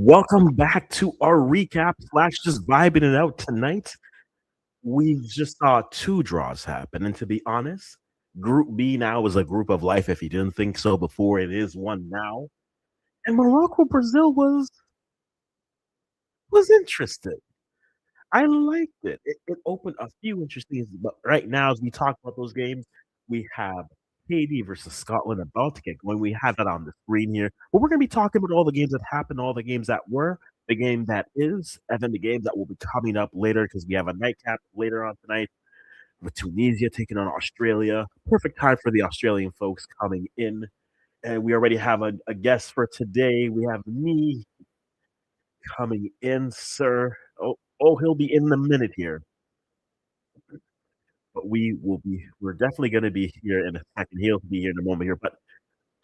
welcome back to our recap slash just vibing it out tonight. We just saw two draws happen, and to be honest, Group B now is a group of life. If you didn't think so before, it is one now. And Morocco Brazil was interesting. I liked it. It opened a few interesting, but right now, as we talk about those games, we have Haiti versus Scotland about to get going. We have that on the screen here. But we're going to be talking about all the games that happened, all the games that were, the game that is, and then the games that will be coming up later because we have a nightcap later on tonight with Tunisia taking on Australia. Perfect time for the Australian folks coming in. And we already have a guest for today. We have me coming in, sir. He'll be in a minute here. But we're definitely going to be here in a second. He'll be here in a moment here. But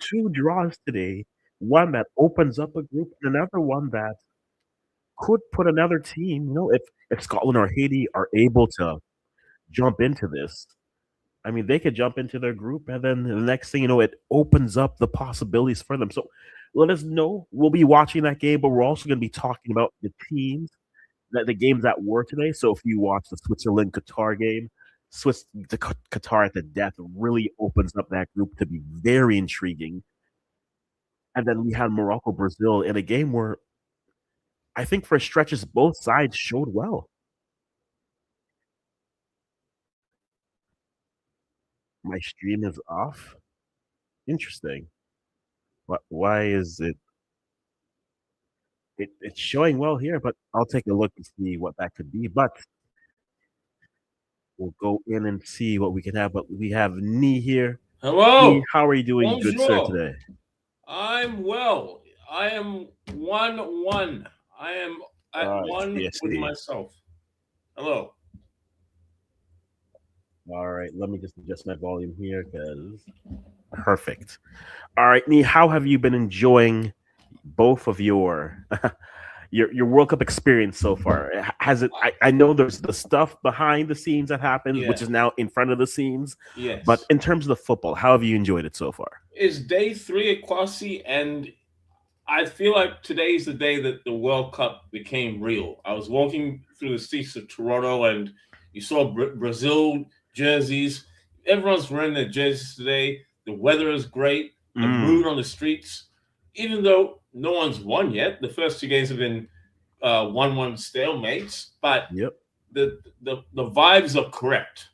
two draws today, one that opens up a group and another one that could put another team, if Scotland or Haiti are able to jump into this, I mean, they could jump into their group, and then the next thing you know, it opens up the possibilities for them. So let us know. We'll be watching that game, but we're also going to be talking about the teams, the games that were today. So if you watch the Switzerland Qatar game, Qatar at the death really opens up that group to be very intriguing. And then we had Morocco Brazil in a game where I think for stretches both sides showed well. My stream is off. Interesting. Why is it? It's showing well here, but I'll take a look and see what that could be. But we'll go in and see what we can have. But we have Nee here. Nee, Hello. how are you doing, good sir, Bonjour. today? I'm well. I am 1-1. I am at one with TSD. myself. Hello. All right, let me just adjust my volume here because perfect. All right, Nee, how have you been enjoying both of your World Cup experience so far? Has it? I know there's the stuff behind the scenes that happens, which Yeah. is now in front of the scenes. But Yes. in terms of the football, how have you enjoyed it so far? It's day 3 at Kwasi, and I feel like today is the day that the World Cup became real. I was walking through the streets of Toronto, and you saw Brazil jerseys. Everyone's wearing their jerseys today. The weather is great. The mood on the streets, even though no one's won yet. The first 2 games have been 1-1 stalemates, but Yep. the vibes are correct.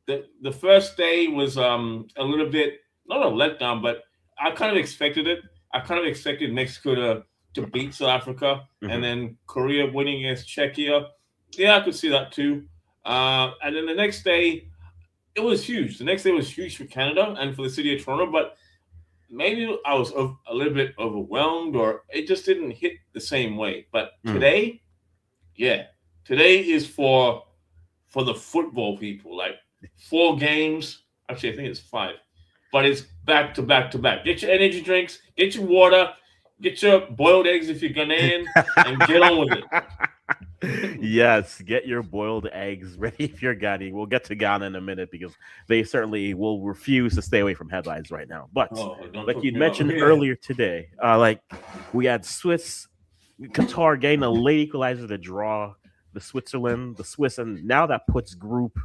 The first day was a little bit not a letdown, but I kind of expected it. I kind of expected Mexico to beat South Africa, and then Korea winning against Czechia. Yeah, I could see that too. And then the next day, it was huge. The next day was huge for Canada and for the city of Toronto, but maybe I was a little bit overwhelmed, or it just didn't hit the same way. But today, yeah, today is for the football people. Like 4 games. Actually, I think it's 5, but it's back to back to back. Get your energy drinks, get your water, get your boiled eggs if you're Ghanaian, and get on with it. Yes, get your boiled eggs ready if you're Ghana. We'll get to Ghana in a minute because they certainly will refuse to stay away from headlines right now. But like you mentioned earlier today, like we had Qatar getting a late equalizer to draw the Swiss, and now that puts Group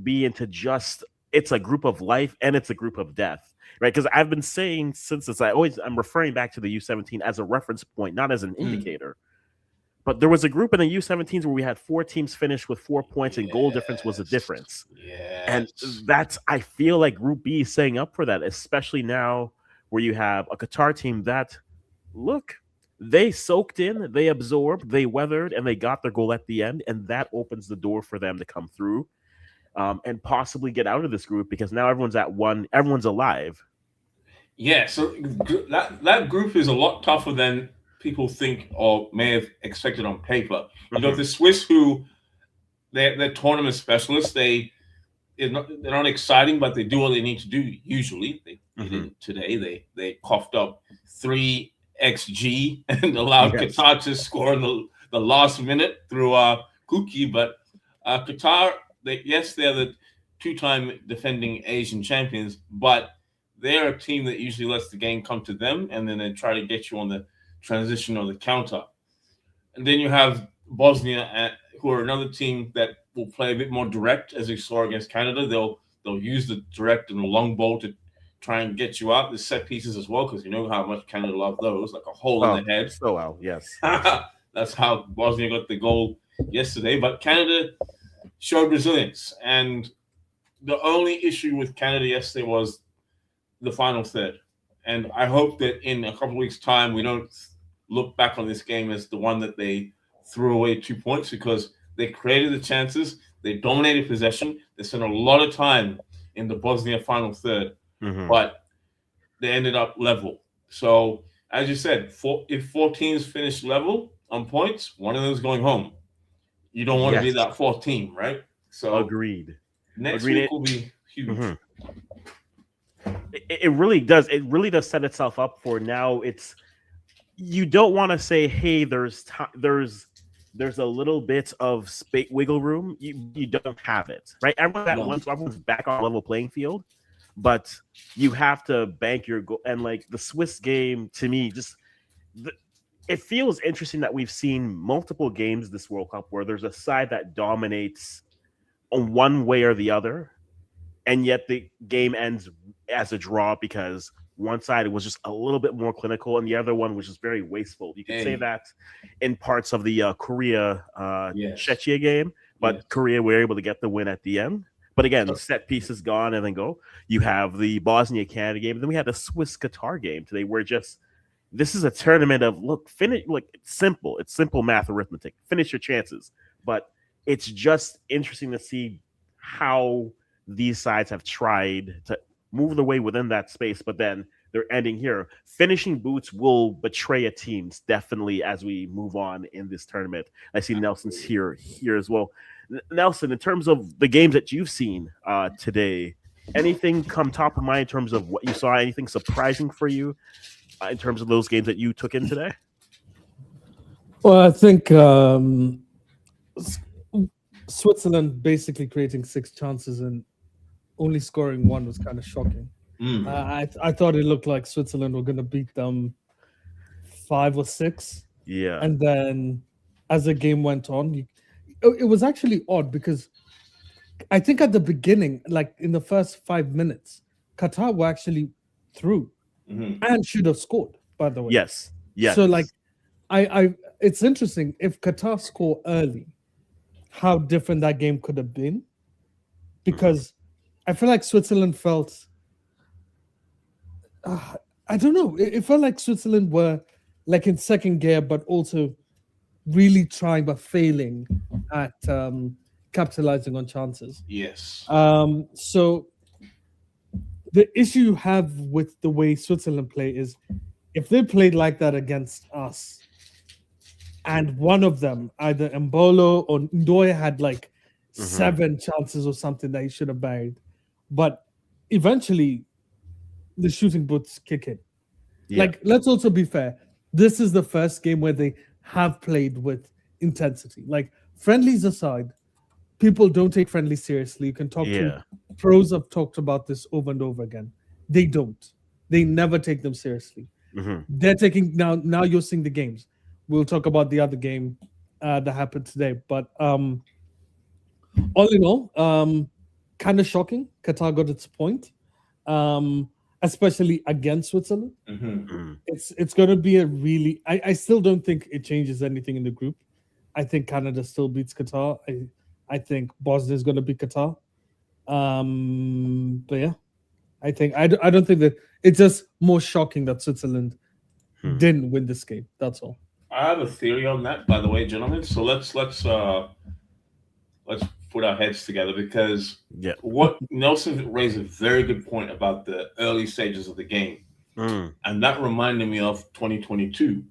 B into just it's a group of life and it's a group of death, right? Because I've been saying since I'm referring back to the U17 as a reference point, not as an indicator. But there was a group in the U17s where we had 4 teams finish with 4 points, and goal difference was the difference. And that's I feel like Group B is setting up for that, especially now where you have a Qatar team that look. They soaked in, they absorbed, they weathered, and they got their goal at the end, and that opens the door for them to come through and possibly get out of this group because now everyone's at one, everyone's alive. Yeah, so that group is a lot tougher than people think or may have expected on paper. You got the Swiss, who they're tournament specialists. They're not exciting, but they do what they need to do. Usually, they didn't today. They coughed up 3 XG and allowed Qatar to score in the last minute through Kuki. But Qatar, they're the 2-time defending Asian champions, but they're a team that usually lets the game come to them, and then they try to get you on the transition or the counter. And then you have Bosnia, who are another team that will play a bit more direct, as we saw against Canada. They'll use the direct and the long ball to try and get you out. The set pieces as well, because you know how much Canada love those, like a hole in the head. So well, yes. That's how Bosnia got the goal yesterday. But Canada showed resilience, and the only issue with Canada yesterday was the final third. And I hope that in a couple of weeks' time, we don't look back on this game as the one that they threw away 2 points, because they created the chances, they dominated possession, they spent a lot of time in the Bosnia final third, but they ended up level. So, as you said, if 4 teams finish level on points, one of them is going home. You don't want to be that fourth team, right? So, agreed. Next week will be huge. It really does. It really does set itself up for now. You don't want to say, hey, there's a little bit of space wiggle room. You don't have it, right? Everyone's back on a level playing field, but you have to bank your goal. And like the Swiss game, to me, it feels interesting that we've seen multiple games this World Cup where there's a side that dominates on one way or the other, and yet the game ends as a draw because one side was just a little bit more clinical and the other one was just very wasteful. You could say that in parts of the Korea Czechia game, but Korea were able to get the win at the end. But again, the set piece is gone and then go. You have the Bosnia-Canada game, and then we had the Swiss-Qatar game today where this is a tournament of, it's simple. It's simple math arithmetic. Finish your chances. But it's just interesting to see how these sides have tried to move the way within that space, but then they're ending here. Finishing boots will betray a team, definitely, as we move on in this tournament. I see Nelson's here as well. Nelson, in terms of the games that you've seen today, anything come top of mind in terms of what you saw? Anything surprising for you in terms of those games that you took in today? Well, I think Switzerland basically creating 6 chances and only scoring 1 was kind of shocking. I thought it looked like Switzerland were going to beat them 5 or 6. Yeah. And then as the game went on, it was actually odd because I think at the beginning, like in the first 5 minutes, Qatar were actually through and should have scored, by the way. Yes. So like, it's interesting if Qatar score early, how different that game could have been, because I feel like Switzerland felt, I don't know, it felt like Switzerland were like in second gear, but also really trying but failing at capitalizing on chances. Yes. So the issue you have with the way Switzerland play is if they played like that against us, and one of them, either Mbolo or Ndoye, had like 7 chances or something that he should have buried. But eventually, the shooting boots kick in. Yeah. Like, let's also be fair. This is the first game where they have played with intensity. Like, friendlies aside, people don't take friendlies seriously. You can talk to pros have talked about this over and over again. They don't. They never take them seriously. They're taking now you're seeing the games. We'll talk about the other game that happened today. But all in all, kind of shocking. Qatar got its point, especially against Switzerland. It's going to be a really... I still don't think it changes anything in the group. I think Canada still beats Qatar. I think Bosnia is going to beat Qatar. But yeah, I don't think that... It's just more shocking that Switzerland didn't win this game. That's all. I have a theory on that, by the way, gentlemen. So let's put our heads together, because what Nelson raised a very good point about the early stages of the game, and that reminded me of 2022.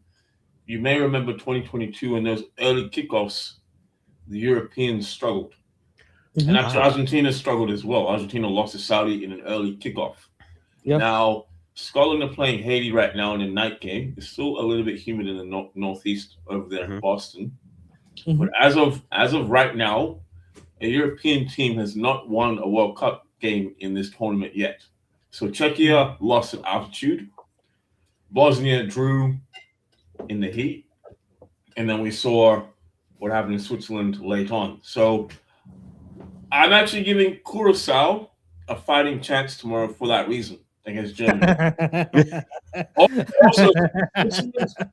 You may remember 2022 in those early kickoffs, the Europeans struggled, and actually Argentina struggled as well. Argentina lost to Saudi in an early kickoff. Now, Scotland are playing Haiti right now in a night game. It's still a little bit humid in the northeast over there in Boston. But as of right now, a European team has not won a World Cup game in this tournament yet. So Czechia lost at altitude. Bosnia drew. in the heat, and then we saw what happened in Switzerland late on. So I'm actually giving Curacao a fighting chance tomorrow for that reason against Germany. Also,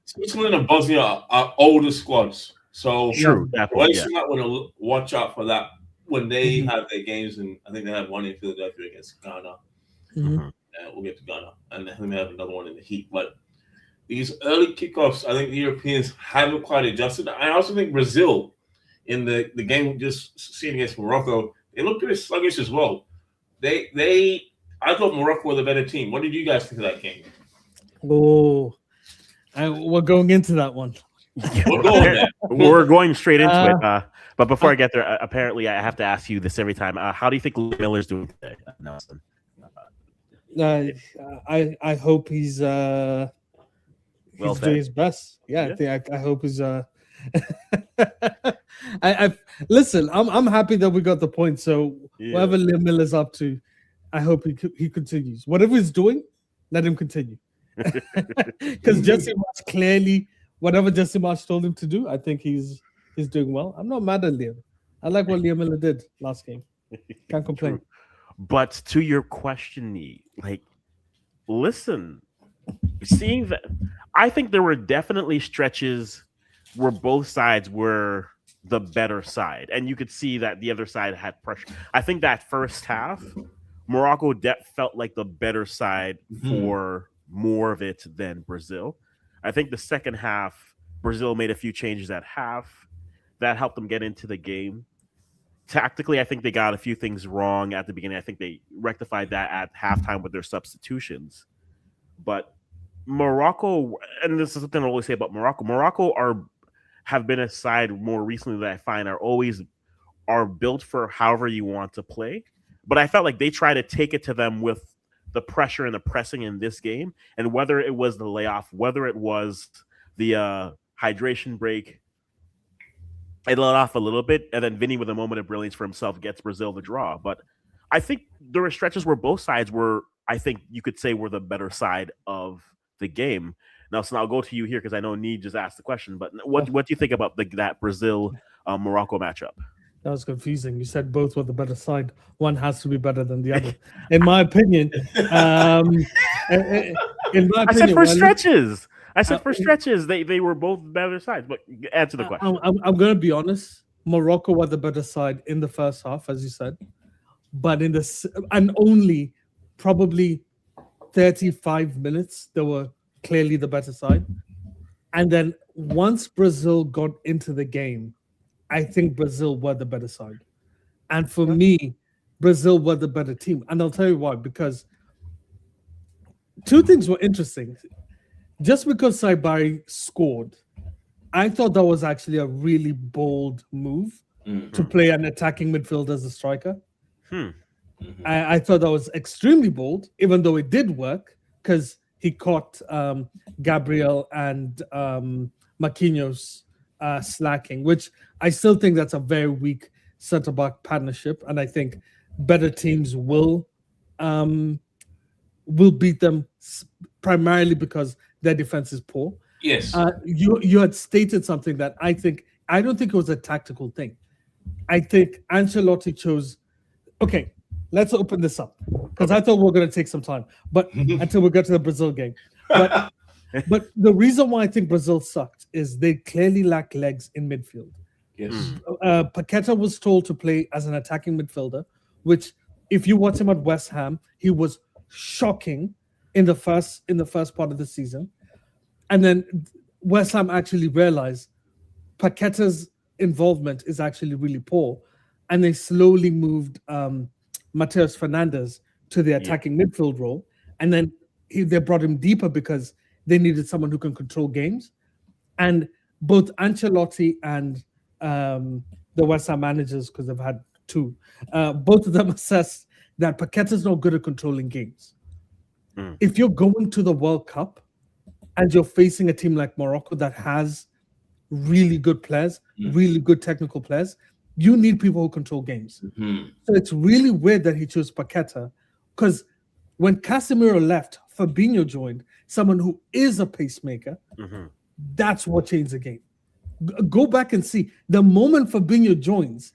Switzerland and Bosnia are older squads, so True, I might want to watch out for that when they have their games. And I think they have one in Philadelphia against Ghana. We'll get to Ghana, and then they have another one in the heat. But these early kickoffs, I think the Europeans haven't quite adjusted. I also think Brazil, in the game just seen against Morocco, they looked pretty sluggish as well. I thought Morocco were the better team. What did you guys think of that game? Oh, we're going into that one. We're going straight into it. But before I get there, apparently I have to ask you this every time. How do you think Miller's doing today, Nelson? I hope he's doing his best. Yeah. I hope he's. I listen. I'm happy that we got the point. So whatever Liam Miller's up to, I hope he continues. Whatever he's doing, let him continue. Because Jesse Marsh clearly, whatever Jesse Marsh told him to do, I think he's doing well. I'm not mad at Liam. I like what Liam Miller did last game. Can't complain. True. But to your question, listen, seeing that, I think there were definitely stretches where both sides were the better side, and you could see that the other side had pressure. I think that first half, Morocco felt like the better side for more of it than Brazil. I think the second half, Brazil made a few changes at half that helped them get into the game. Tactically, I think they got a few things wrong at the beginning. I think they rectified that at halftime with their substitutions. But Morocco, and this is something I always say about Morocco have been a side more recently that I find are built for however you want to play. But I felt like they tried to take it to them with the pressure and the pressing in this game. And whether it was the layoff, whether it was the hydration break, it let off a little bit, and then Vinny, with a moment of brilliance for himself, gets Brazil the draw. But I think there were stretches where both sides were, I think you could say, were the better side of the game. Nelson, I'll go to you here because I know Need just asked the question. But what do you think about that Brazil Morocco matchup? That was confusing. You said both were the better side. One has to be better than the other, in my opinion. I said for stretches. They were both better sides. But answer the question. I'm going to be honest. Morocco were the better side in the first half, as you said, but and only probably 35 minutes they were clearly the better side. And then once Brazil got into the game, I think Brazil were the better side. And for me, Brazil were the better team. And I'll tell you why. Because two things were interesting. Just because Saibari scored, I thought that was actually a really bold move to play an attacking midfielder as a striker. I thought that was extremely bold, even though it did work, because he caught Gabriel and Marquinhos slacking, which I still think that's a very weak centre-back partnership, and I think better teams will beat them primarily because their defense is poor. Yes. You had stated something that I don't think it was a tactical thing. I think Ancelotti chose. Okay, let's open this up because I thought we were going to take some time, but until we get to the Brazil game. But the reason why I think Brazil sucked is they clearly lack legs in midfield. Yes. Paqueta was told to play as an attacking midfielder, which if you watch him at West Ham, he was shocking in the first part of the season. And then West Ham actually realized Paqueta's involvement is actually really poor. And they slowly moved Mateus Fernandes to the attacking midfield role. And then they brought him deeper because they needed someone who can control games. And both Ancelotti and the West Ham managers, because they've had two, both of them assessed that Paqueta's not good at controlling games. If you're going to the World Cup and you're facing a team like Morocco that has really good players, really good technical players, you need people who control games. So it's really weird that he chose Paqueta, because when Casemiro left, Fabinho joined, someone who is a pacemaker. That's what changed the game. Go back and see the moment Fabinho joins.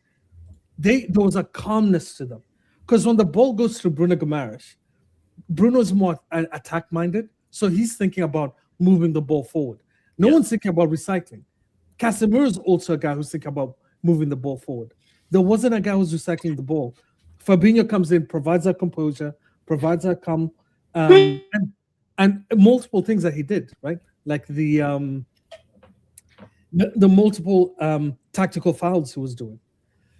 There was a calmness to them, because when the ball goes to Bruno Guimaraes, Bruno's more attack minded, so he's thinking about moving the ball forward. No one's thinking about recycling. Casemiro is also a guy who's thinking about moving the ball forward. There wasn't a guy who's recycling the ball. Fabinho comes in, provides that composure, provides that calm, and multiple things that he did, right? Like the multiple tactical fouls he was doing.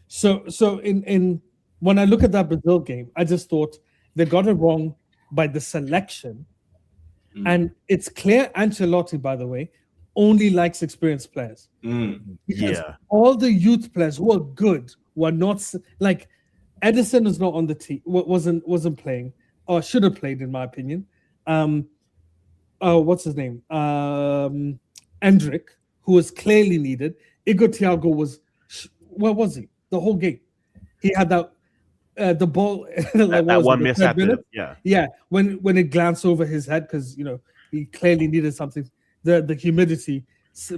So in when I look at that Brazil game, I just thought they got it wrong by the selection. And it's clear Ancelotti, by the way, only likes experienced players. Because all the youth players who are good were not, like Edison is not on the team, wasn't playing, or should have played, in my opinion. What's his name? Endrick, who was clearly needed. Igor Thiago was, where was he? The whole game. He had that the ball like, that one miss at when it glanced over his head, because he clearly needed something. The humidity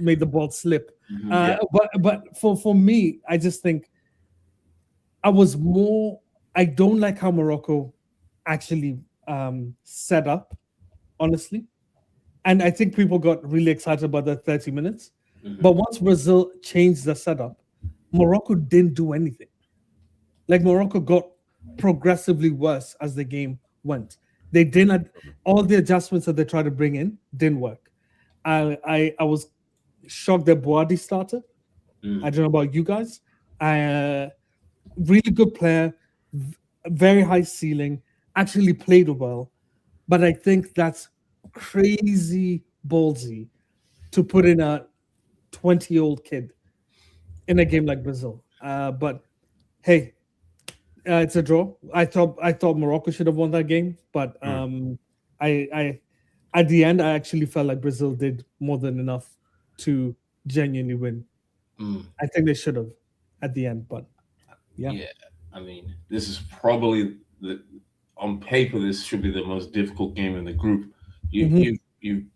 made the ball slip. But for me, I just think I don't like how Morocco actually set up, honestly. And I think people got really excited about the 30 minutes. But once Brazil changed the setup, Morocco didn't do anything. Like, Morocco got progressively worse as the game went. They didn't, all the adjustments that they tried to bring in didn't work. I was shocked that Boadi started. I don't know about you guys. Really good player, very high ceiling, actually played well. But I think that's crazy ballsy to put in a 20-year-old kid in a game like Brazil. But hey, it's a draw. I thought Morocco should have won that game, but I at the end I actually felt like Brazil did more than enough to genuinely win. I think they should have at the end, but yeah. I mean, this is probably on paper this should be the most difficult game in the group. You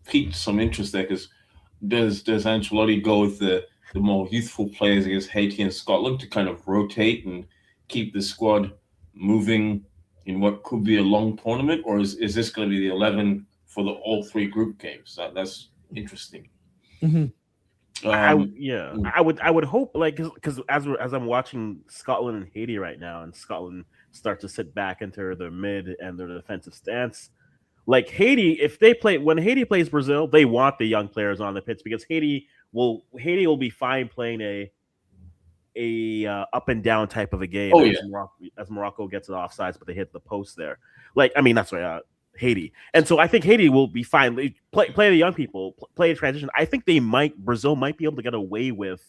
piqued some interest there, because does Ancelotti go with the more youthful players against Haiti and Scotland to kind of rotate and keep the squad moving in what could be a long tournament, or is this going to be the 11 for all three group games? That's interesting. I would hope, like, because as I'm watching Scotland and Haiti right now, and Scotland start to sit back into their mid and their defensive stance. Like, Haiti, when Haiti plays Brazil, they want the young players on the pitch, because Haiti will be fine playing a up and down type of a game as Morocco gets it offsides, but they hit the post there. Like, I mean, that's right, Haiti. And so I think Haiti will be fine. Play the young people, play a transition. I think Brazil might be able to get away with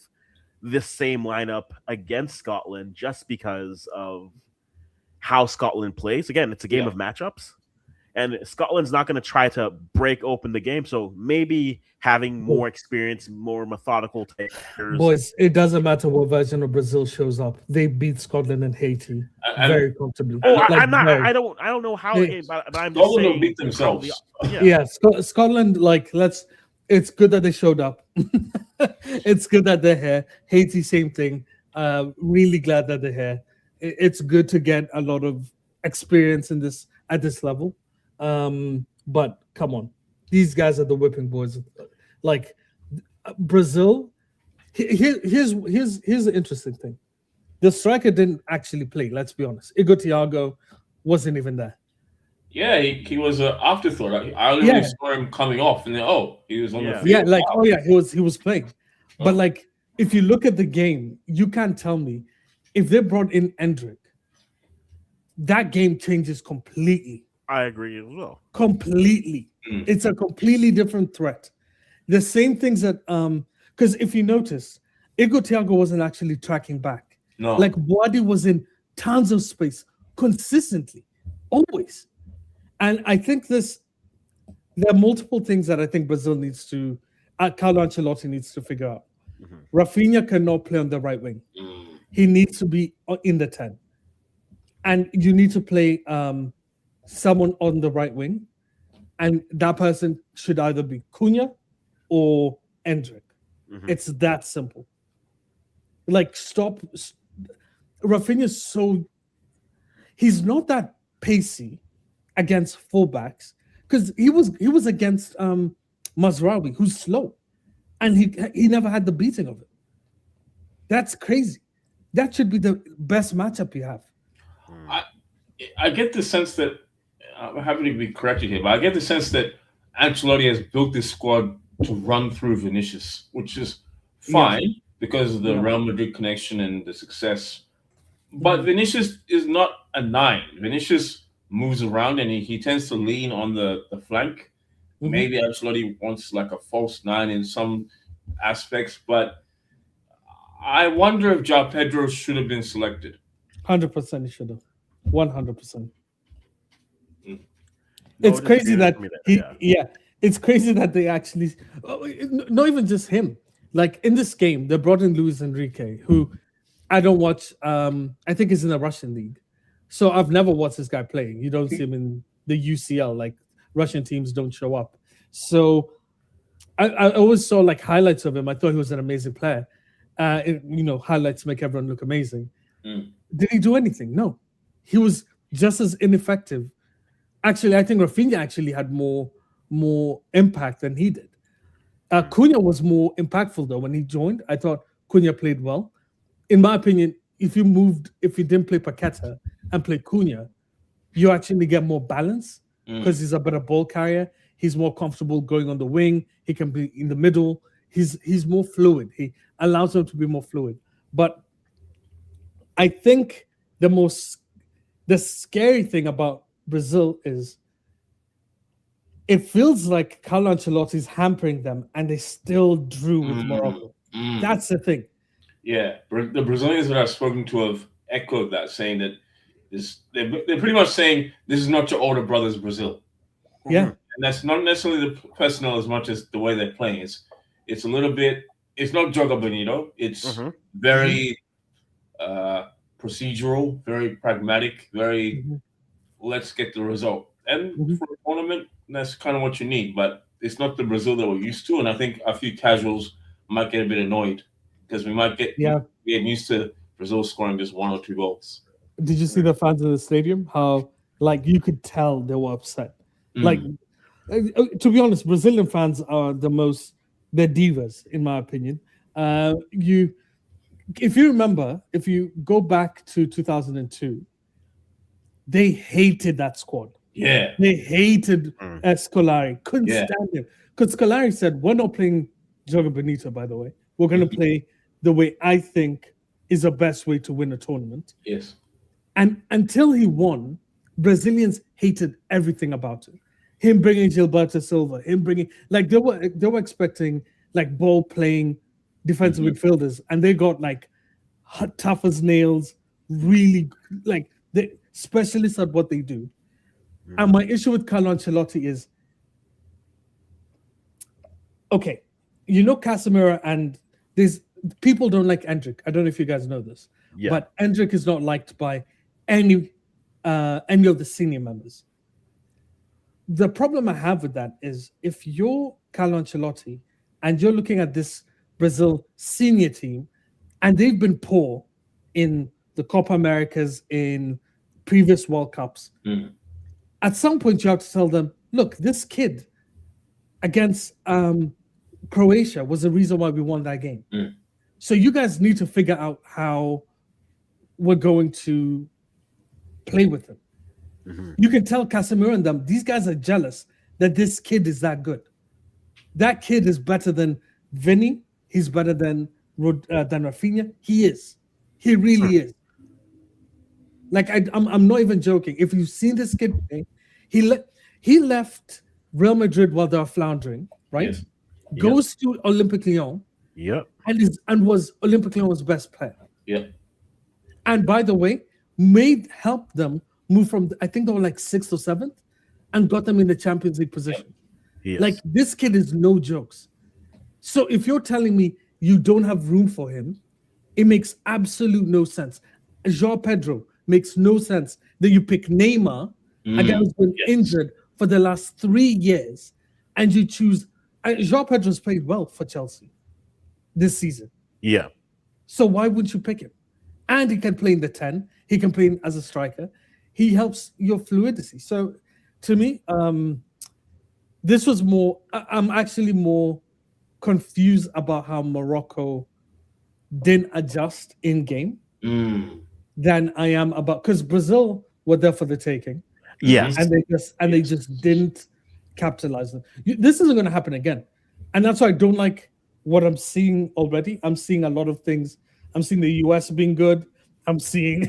this same lineup against Scotland, just because of how Scotland plays. Again, it's a game of matchups. And Scotland's not going to try to break open the game. So maybe having more experience, more methodical takers. Boys, it doesn't matter what version of Brazil shows up. They beat Scotland and Haiti very comfortably. I don't know how, but I'm just saying. Scotland beat themselves. Scotland, it's good that they showed up. It's good that they're here. Haiti, same thing. Really glad that they're here. It's good to get a lot of experience at this level. But come on, these guys are the whipping boys. Like, Brazil, here's the interesting thing. The striker didn't actually play. Let's be honest. Igor Thiago wasn't even there. Yeah, he was an afterthought. I only saw him coming off, and then he was on the field. Yeah, he was playing. But like, if you look at the game, you can't tell me if they brought in Endrick, that game changes completely. I agree as well. Completely. It's a completely different threat. The same things that because if you notice, Igor Thiago wasn't actually tracking back. No. Like, Boadi was in tons of space consistently, always. And I think there are multiple things that I think Brazil needs to, Carlo Ancelotti needs to figure out. Rafinha cannot play on the right wing. He needs to be in the 10. And you need to play someone on the right wing. And that person should either be Cunha or Endrick. It's that simple. Like, stop. Rafinha's so... He's not that pacey against fullbacks because he was against Mazraoui, who's slow, and he never had the beating of it. That's crazy. That should be the best matchup you have. I get the sense that I'm happy to be corrected here, but I get the sense that Ancelotti has built this squad to run through Vinicius, which is fine because of the Real Madrid connection and the success. But Vinicius is not a 9. Vinicius moves around and he tends to lean on the flank. Maybe Ancelotti wants like a false 9 in some aspects, but I wonder if João Pedro should have been selected. 100% he should have. 100%. It's crazy that it's crazy that they actually, not even just him. Like in this game, they brought in Luis Enrique, who I don't watch. I think he's in the Russian league, so I've never watched this guy play. You don't see him in the UCL. Like Russian teams don't show up. So I always saw like highlights of him. I thought he was an amazing player. Highlights make everyone look amazing. Did he do anything? No, he was just as ineffective. Actually, I think Rafinha actually had more impact than he did. Cunha was more impactful though when he joined. I thought Cunha played well. In my opinion, if you didn't play Paqueta and play Cunha, you actually get more balance because he's a better ball carrier. He's more comfortable going on the wing. He can be in the middle. He's more fluid. He allows him to be more fluid. But I think the scary thing about Brazil is it feels like Carlo Ancelotti's hampering them and they still drew with Morocco. That's the thing. Yeah, the Brazilians that I've spoken to have echoed that, saying that they're pretty much saying this is not your older brother's Brazil. Yeah. And that's not necessarily the personnel as much as the way they're playing. It's a little bit, it's not Joga Bonito. It's very procedural, very pragmatic, very let's get the result. And for a tournament, that's kind of what you need. But it's not the Brazil that we're used to. And I think a few casuals might get a bit annoyed because we might get used to Brazil scoring just 1 or 2 goals. Did you see the fans in the stadium? How like you could tell they were upset. Like to be honest, Brazilian fans are they're divas in my opinion. If you remember, if you go back to 2002, they hated that squad. Yeah. They hated Scolari. Couldn't stand him. Because Scolari said, we're not playing Joga Bonito, by the way. We're going to play the way I think is the best way to win a tournament. Yes. And until he won, Brazilians hated everything about it. Him bringing Gilberto Silva, like they were expecting like ball playing defensive midfielders, and they got like tough as nails, really like the specialists at what they do. And my issue with Carlo Ancelotti is, okay, Casemiro and these people don't like Endrick. I don't know if you guys know this, but Endrick is not liked by any of the senior members. The problem I have with that is if you're Carlo Ancelotti and you're looking at this Brazil senior team and they've been poor in the Copa Americas, in previous World Cups, at some point you have to tell them, look, this kid against Croatia was the reason why we won that game. So you guys need to figure out how we're going to play with him. You can tell Casemiro and them, these guys are jealous that this kid is that good. That kid is better than Vinny. He's better than Rafinha. He is. He really is. Like I'm not even joking. If you've seen this kid play, he left Real Madrid while they were floundering, right? Yes. Goes to Olympique Lyon. Yep. And was Olympique Lyon's best player. Yeah. And by the way, helped them move from, I think they were like 6th or 7th, and got them in the Champions League position. Yes. Like this kid is no jokes. So if you're telling me you don't have room for him, it makes absolute no sense. João Pedro makes no sense that you pick Neymar, a guy who's been injured for the last 3 years, and you choose João Pedro's played well for Chelsea this season. Yeah. So why wouldn't you pick him? And he can play in the 10. He can play as a striker. He helps your fluidity. So to me, this was more. I'm actually more confused about how Morocco didn't adjust in game than I am about, because Brazil were there for the taking. Yes. And they just didn't capitalize on it. This isn't going to happen again. And that's why I don't like what I'm seeing already. I'm seeing a lot of things. I'm seeing the US being good. I'm seeing.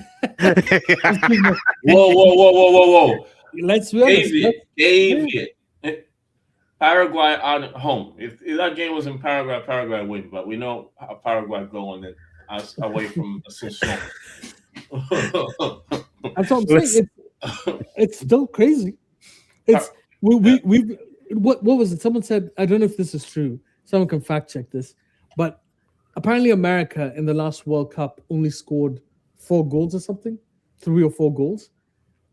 Whoa. Let's be honest. David. Paraguay on home. If that game was in Paraguay, Paraguay win. But we know how Paraguay going then away from Ascension. That's what I'm saying. It's still crazy. It's what was it? Someone said, I don't know if this is true. Someone can fact check this, but apparently America in the last World Cup only scored 4 goals or something, 3 or 4 goals,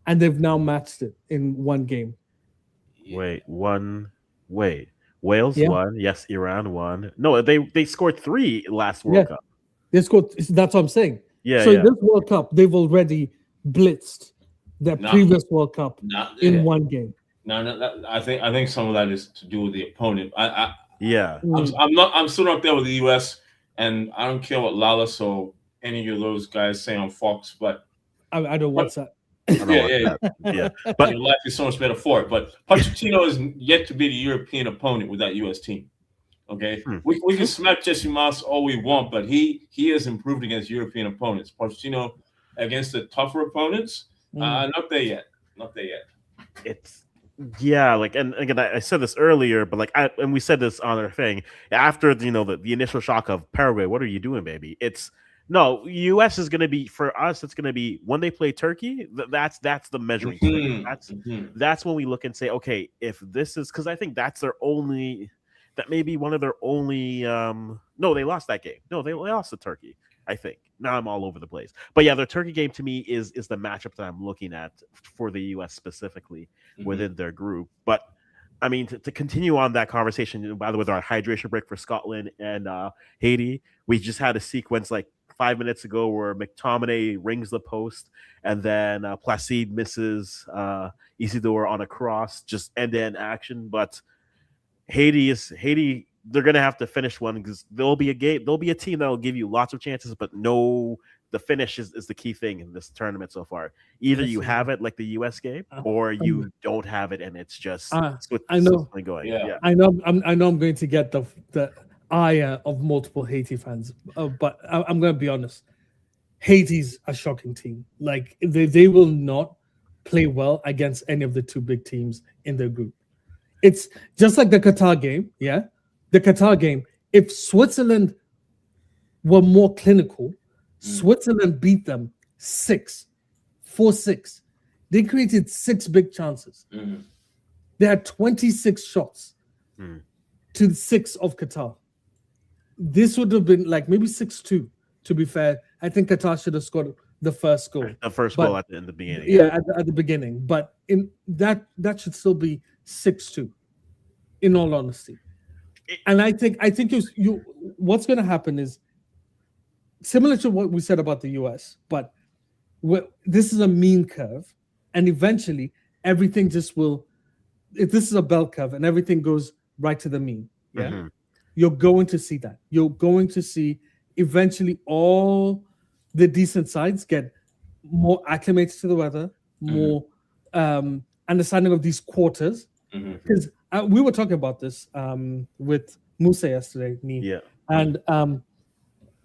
and they've now matched it in one game. Wait. Wales won. Yes, Iran won. No, they scored 3 last World Cup. They scored. That's what I'm saying. Yeah. So this World Cup, they've already blitzed their previous World Cup in one game. No, I think some of that is to do with the opponent. I'm still not there with the US, and I don't care what Lawless or any of those guys say on Fox, but I don't watch that. Yeah. But your life is so much better for it. But Pochettino is yet to be the European opponent with that US team. Okay, we can smack Jesse Moss all we want, but he has improved against European opponents. Pochettino against the tougher opponents, not there yet. It's like, and again, I said this earlier, but and we said this on our thing after the initial shock of Paraguay. What are you doing, baby? No, U.S. is going to be, for us, it's going to be when they play Turkey. That's the measuring stick. That's when we look and say, okay, if this is, because I think that may be one of their only. No, they lost that game. No, they lost to Turkey, I think. Now I'm all over the place. But yeah, the Turkey game to me is the matchup that I'm looking at for the U.S. specifically within their group. But I mean, to continue on that conversation, by the way, with our hydration break for Scotland and Haiti, we just had a sequence 5 minutes ago where McTominay rings the post, and then Placide misses Isidore on a cross, just end-to-end action. But Haiti, they're gonna have to finish one because there'll be a team that will give you lots of chances, but the finish is the key thing in this tournament so far. Either you have it like the US game, or you don't have it, and it's just I know going. Yeah. I know I'm going to get the ire of multiple Haiti fans, but I'm going to be honest. Haiti's a shocking team. They will not play well against any of the 2 big teams in their group. It's just like the Qatar game. Yeah, the Qatar game. If Switzerland were more clinical, Switzerland beat them 4-6. They created 6 big chances. They had 26 shots to 6 of Qatar. This would have been maybe 6-2. To be fair, I think Qatar should have scored the first goal. The first goal in the beginning. Yeah, at the beginning. But in that should still be 6-2. In all honesty, and I think you what's going to happen is similar to what we said about the US, but this is a mean curve, and eventually everything just will. If this is a bell curve and everything goes right to the mean, you're going to see that. You're going to see eventually all the decent sides get more acclimated to the weather, more understanding of these quarters. Because we were talking about this with Musa yesterday, and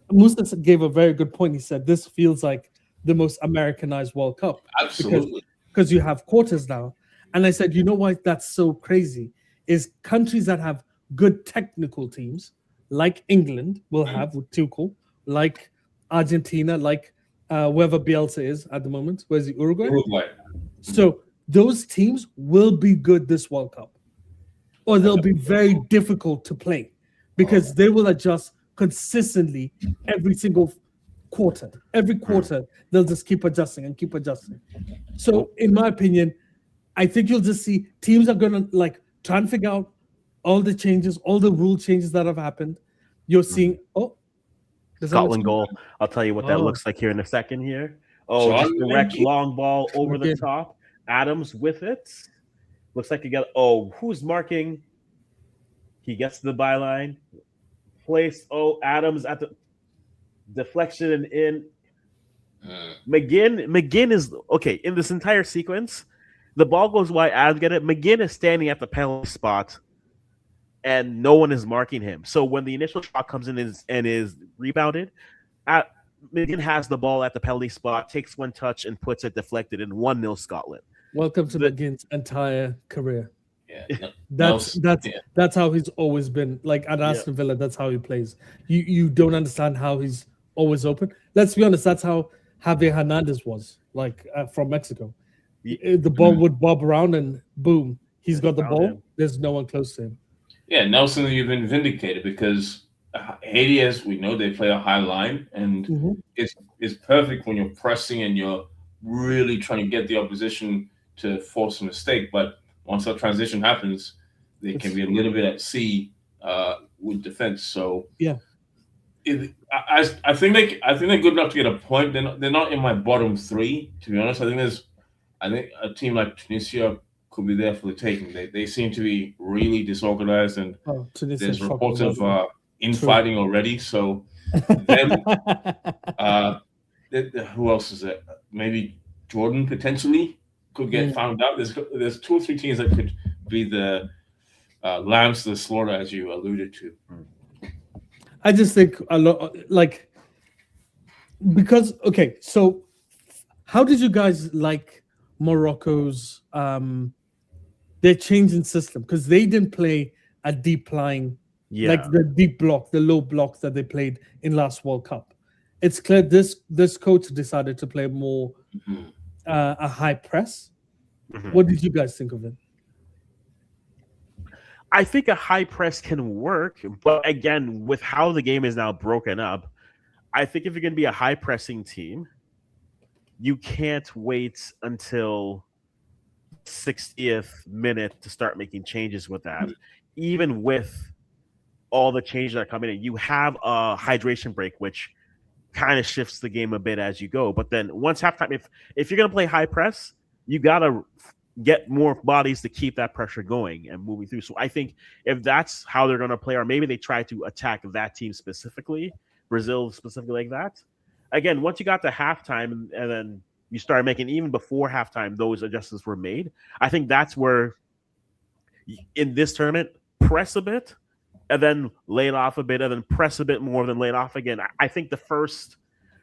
Musa gave a very good point. He said this feels like the most Americanized World Cup. Absolutely. Because you have quarters now. And I said, you know why that's so crazy? Is countries that have good technical teams, like England will have with Tuchel, like Argentina, like wherever Bielsa is at the moment. Where's the Uruguay? So those teams will be good this World Cup, or they'll be very difficult to play because they will adjust consistently every single quarter. Every quarter, they'll just keep adjusting and keep adjusting. So, in my opinion, I think you'll just see teams are going to try and figure out, all the changes, all the rule changes that have happened, you're seeing. Oh, does that look Scotland goal. I'll tell you what that Oh, looks like here in a second. Here. Oh, John just direct McGinn. long ball over the McGinn. top. Adams with it. Looks like he got. Oh, who's marking? He gets to the byline. Place. Oh, Adams at the deflection and in. McGinn is okay in this entire sequence. The ball goes wide. Adams get it. McGinn is standing at the penalty spot, and no one is marking him. So when the initial shot comes in and is rebounded, McGinn has the ball at the penalty spot, takes one touch, and puts it deflected in 1-0 Scotland. welcome to McGinn's entire career. Yeah, That's how he's always been. Like at Aston Villa, that's how he plays. You don't understand how he's always open. Let's be honest, that's how Javier Hernandez was, like from Mexico. The ball would bob around and boom, he's got the ball. There's no one close to him. Yeah, Nelson, you've been vindicated because Haiti, as we know, they play a high line, and it's perfect when you're pressing and you're really trying to get the opposition to force a mistake. But once that transition happens, they can be a little bit at sea with defense. So yeah, I think they're good enough to get a point. They're not in my bottom three, to be honest. I think a team like Tunisia could be there for the taking. They seem to be really disorganized, and there's reports of infighting already. So them, who else is it? Maybe Jordan potentially could get found out. There's 2 or 3 teams that could be the lambs to the slaughter, as you alluded to. I just think a lot, like, because so how did you guys like Morocco's their changing system? Because they didn't play a deep line, like the deep block, the low block that they played in last World Cup. It's clear this coach decided to play more a high press. What did you guys think of it? I think a high press can work, but again, with how the game is now broken up, I think if you're going to be a high pressing team, you can't wait until 60th minute to start making changes with that. Even with all the changes that are coming in, you have a hydration break, which kind of shifts the game a bit as you go. But then once halftime, if you're going to play high press, you got to get more bodies to keep that pressure going and moving through. So I think if that's how they're going to play, or maybe they try to attack that team specifically, Brazil specifically like that. Again, once you got to halftime and then you start making, even before halftime, those adjustments were made. I think that's where in this tournament, press a bit and then lay it off a bit and then press a bit more than lay it off again. I think the first,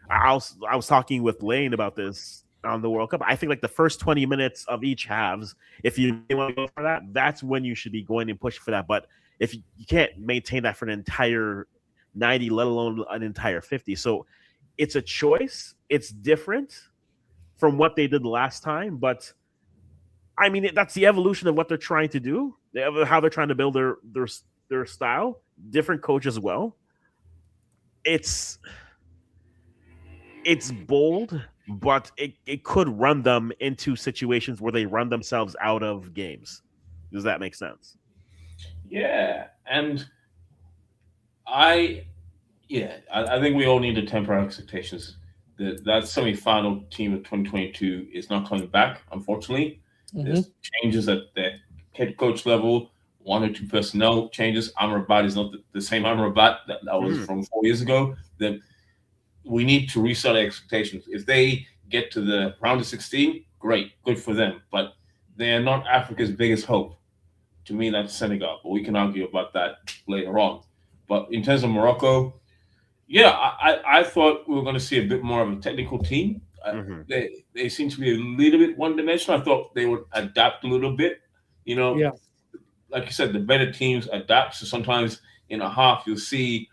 I was talking with Lane about this on the World Cup. I think like the first 20 minutes of each halves, if you want to go for that, that's when you should be going and pushing for that. But if you can't maintain that for an entire 90, let alone an entire 50. So it's a choice. It's different from what they did last time. But I mean, that's the evolution of what they're trying to do, how they're trying to build their style. Different coach as well. It's bold, but it could run them into situations where they run themselves out of games. Does that make sense? Yeah, and I think we all need to temper our expectations. That semi-final team of 2022 is not coming back, unfortunately. There's changes at the head coach level, 1 or 2 personnel changes. Amrabat is not the same Amrabat that was from 4 years ago. That we need to reset our expectations. If they get to the round of 16, great, good for them. But they are not Africa's biggest hope. To me, that's Senegal. But we can argue about that later on. But in terms of Morocco, I thought we were going to see a bit more of a technical team. They seem to be a little bit one-dimensional. I thought they would adapt a little bit. Like you said, the better teams adapt. So sometimes in a half, you'll see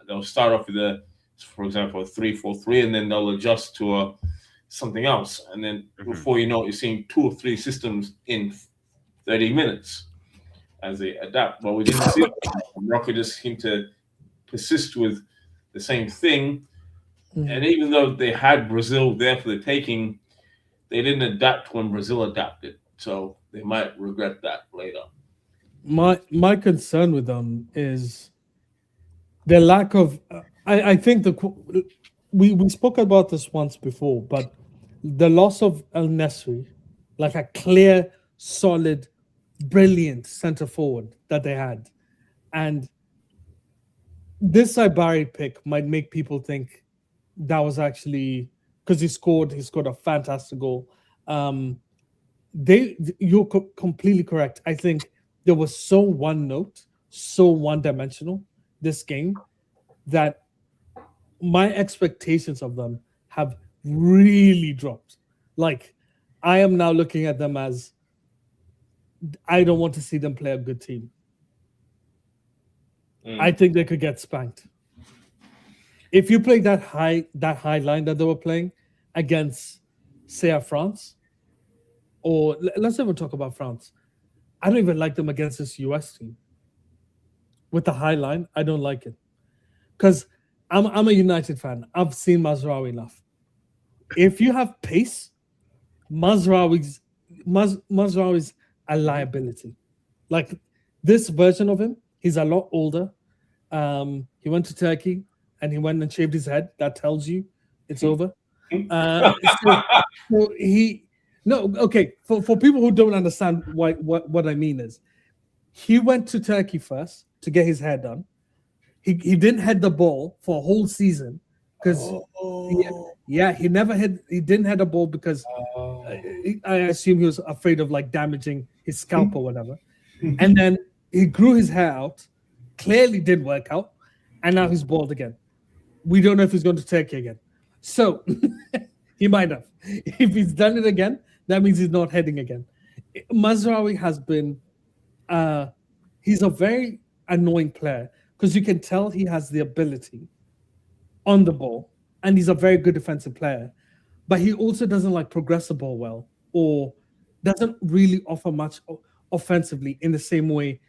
they'll start off with for example, a 3-4-3, and then they'll adjust to something else. And then before you know it, you're seeing 2 or 3 systems in 30 minutes as they adapt. Well, we didn't see it. Morocco just seemed to persist with the same thing. And even though they had Brazil there for the taking, they didn't adapt when Brazil adapted. So they might regret that later. My concern with them is the lack of. I think we spoke about this once before, but the loss of El Nesri, like a clear, solid, brilliant center forward that they had, and this Ibari pick might make people think that was actually because he scored a fantastic goal. Um, you're completely correct. I think there was so one note, so one dimensional this game that my expectations of them have really dropped. Like I am now looking at them as I don't want to see them play a good team. I think they could get spanked. If you play that high line that they were playing against, say, France, or let's even talk about France. I don't even like them against this US team. With the high line, I don't like it. Because I'm a United fan. I've seen Mazraoui enough. If you have pace, Mazraoui's a liability. Like this version of him, he's a lot older. He went to Turkey and he went and shaved his head. That tells you it's over. So he no okay for people who don't understand what I mean is he went to Turkey first to get his hair done. He didn't head the ball for a whole season because he didn't head the ball because I assume he was afraid of like damaging his scalp or whatever. And then he grew his hair out, clearly didn't work out, and now he's bald again. We don't know if he's going to Turkey again. So he might have. If he's done it again, that means he's not heading again. Mazraoui has been he's a very annoying player because you can tell he has the ability on the ball and he's a very good defensive player, but he also doesn't like progress the ball well or doesn't really offer much offensively in the same way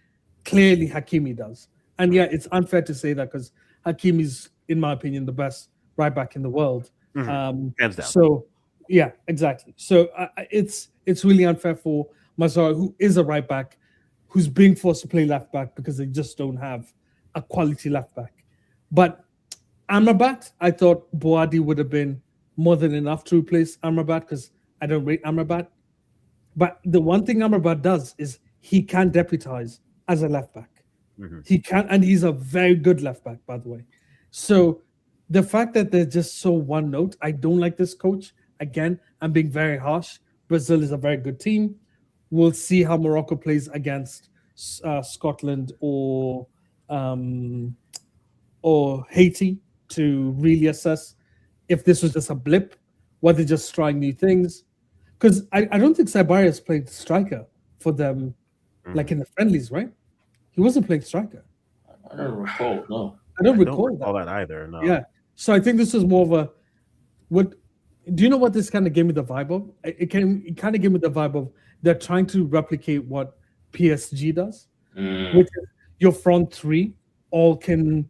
clearly Hakimi does. And yeah, it's unfair to say that because Hakimi's, in my opinion, the best right back in the world. Hands down. So yeah, exactly. So it's really unfair for Mazraoui, who is a right back, who's being forced to play left back because they just don't have a quality left back. But Amrabat, I thought Boadi would have been more than enough to replace Amrabat because I don't rate Amrabat. But the one thing Amrabat does is he can deputize as a left back. He can, and he's a very good left back, by the way. So the fact that they're just so one note, I don't like this coach. Again, I'm being very harsh. Brazil is a very good team. We'll see how Morocco plays against Scotland or Haiti to really assess if this was just a blip, whether they're just trying new things. Because I don't think Sabari has played striker for them, like in the friendlies, right? He wasn't playing striker. I don't recall. No, I don't recall that either. No. Yeah. So I think this is more of a what. Do you know what this kind of gave me the vibe of? It kind of gave me the vibe of they're trying to replicate what PSG does, which is your front three all can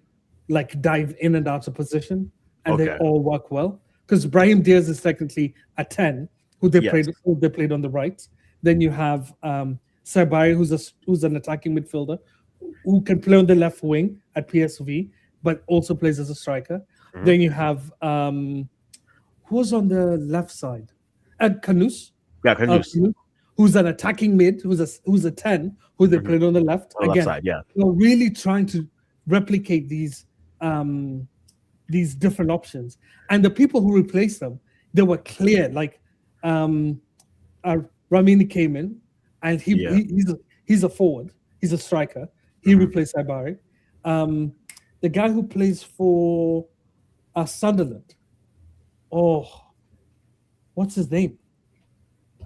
like dive in and out of position and they all work well. Because Brahim Diaz is technically a 10 who they played on the right. Then you have Sabari, who's an attacking midfielder who can play on the left wing at PSV, but also plays as a striker. Then you have who's on the left side? Kanous. Yeah, Kanous. Who's an attacking mid, who's a 10, who they played on the left. On the left side, yeah. They're really trying to replicate these different options. And the people who replaced them, they were clear. Like Ramini came in and he's a forward, he's a striker. He replaced Ibari. The guy who plays for Sunderland. Oh, what's his name?